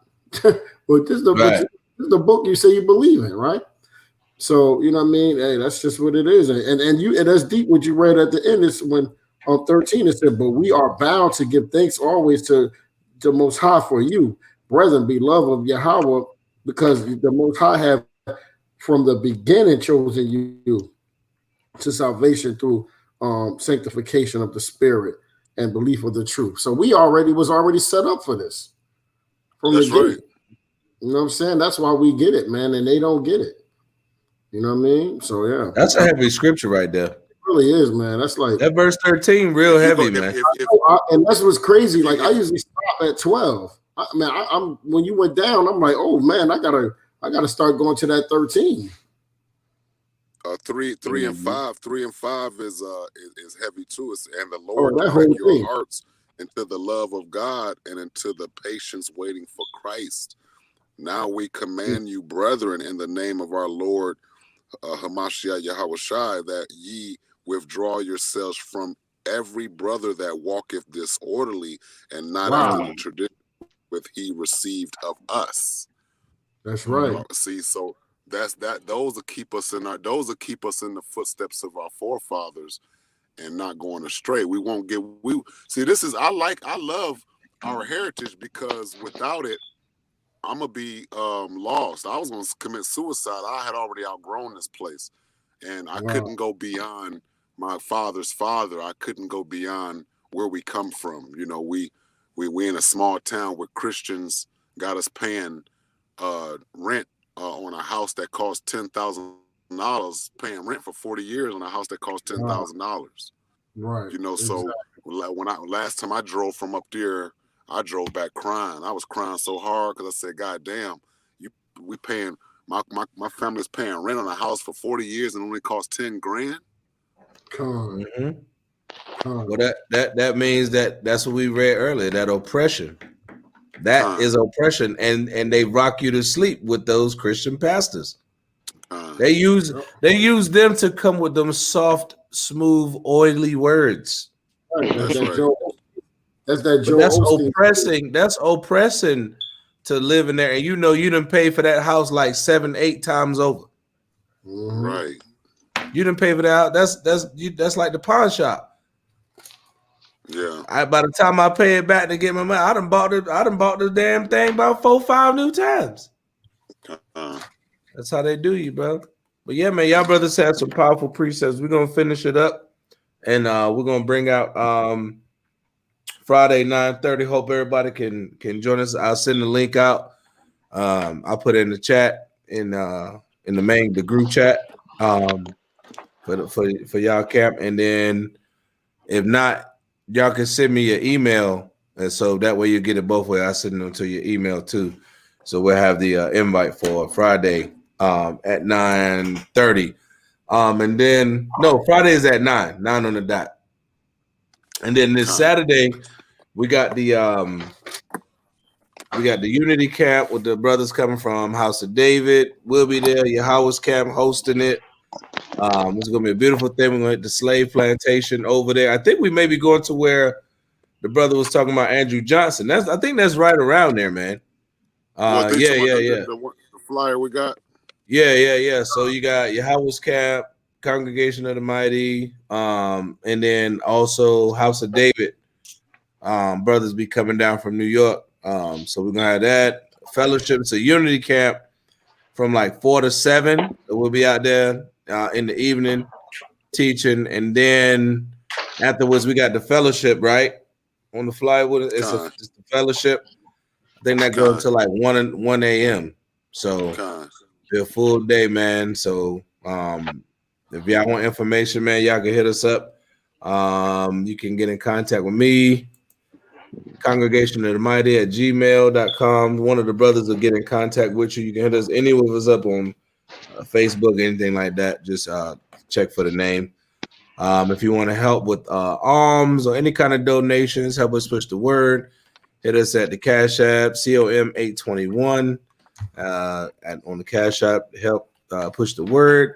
But this is the book you say you believe in, right? So, you know what I mean? Hey, that's just what it is. And that's deep what you read at the end. Is when on 13 it said, but we are bound to give thanks always to the Most High for you, brethren, beloved of Yahweh, because the Most High have from the beginning chosen you to salvation through sanctification of the spirit and belief of the truth. So we was already set up for this from the beginning. You know what I'm saying? That's why we get it, man, and they don't get it. You know what I mean? So yeah, that's a heavy scripture right there. It really is, man. That's like that verse 13, real heavy, man. And that's what's crazy. Like I usually stop at 12. I'm when you went down, I'm like, oh man, I gotta start going to that 13. 3 and 5 is heavy too. And the Lord direct your hearts into the love of God and into the patience waiting for Christ. Now we command you, brethren, in the name of our Lord Hamashiach Yahawashi, that ye withdraw yourselves from every brother that walketh disorderly and not after the tradition which he received of us. That's right. See, so that's that. Those will keep us in the footsteps of our forefathers and not going astray. We won't get. We see. I love our heritage because without it, I'm gonna be lost. I was gonna commit suicide. I had already outgrown this place, and I couldn't go beyond my father's father. I couldn't go beyond where we come from. You know, we in a small town where Christians got us paying rent on a house that cost $10,000, paying rent for 40 years on a house that cost $10,000. Right. You know, exactly. So when last time I drove from up there, I drove back crying. I was crying so hard because I said, "God damn, we paying my family's paying rent on a house for 40 years and only cost 10 grand." Well, that means that's what we read earlier. That oppression. That is oppression, and they rock you to sleep with those Christian pastors. They use them to come with them soft, smooth, oily words. That's oppressing. That's oppressing to live in there, and you done pay for that house like 7-8 times over. Right. You didn't pay for that. That's like the pawn shop. Yeah. By the time I pay it back to get my money, I done bought the damn thing about 4-5 new times. That's how they do you, bro. But yeah, man, y'all brothers had some powerful precepts. We're gonna finish it up, and we're gonna bring out Friday 9:30. Hope everybody can join us. I'll send the link out. I'll put it in the chat in the group chat for y'all camp, and then if not, y'all can send me your email, and so that way you get it both ways. I send them to your email too, so we'll have the invite for Friday at 9:30, and then Friday is at 9 on the dot, and then this Saturday we got the Unity Camp with the brothers coming from House of David. We'll be there. Yahawashi Camp hosting it. It's gonna be a beautiful thing. We're gonna hit the slave plantation over there. I think we may be going to where the brother was talking about Andrew Johnson. I think that's right around there, man. The flyer we got. Yeah. So you got Yahawashi Camp, Congregation of the Mighty, and then also House of David. Brothers be coming down from New York. So we're gonna have that fellowship. It's a Unity Camp from like 4 to 7. So we'll be out there in the evening teaching, and then afterwards we got the fellowship right on the fly with it. It's the fellowship. I think that goes to like 1 a.m. So it's a full day, man. So if y'all want information, man, y'all can hit us up. You can get in contact with me, Congregation of the Mighty at gmail.com. One of the brothers will get in contact with you. You can hit us, any of us up on Facebook, anything like that. Just check for the name. If you want to help with alms or any kind of donations, help us push the word, hit us at the CashApp, COM821 on the CashApp, help push the word.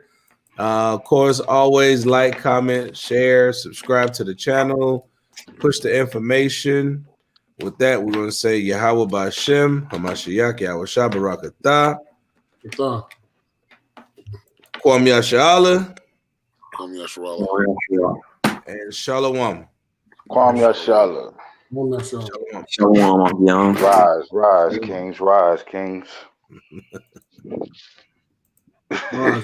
Of course, always like, comment, share, subscribe to the channel, push the information. With that, we're going to say Yahweh Ba'Shem, Hamashiach, Yahweh Shabarakatah, Kwam Yashala, and Shalom. Kwam Yashala. Shalom. Rise, kings, rise, kings. Rise,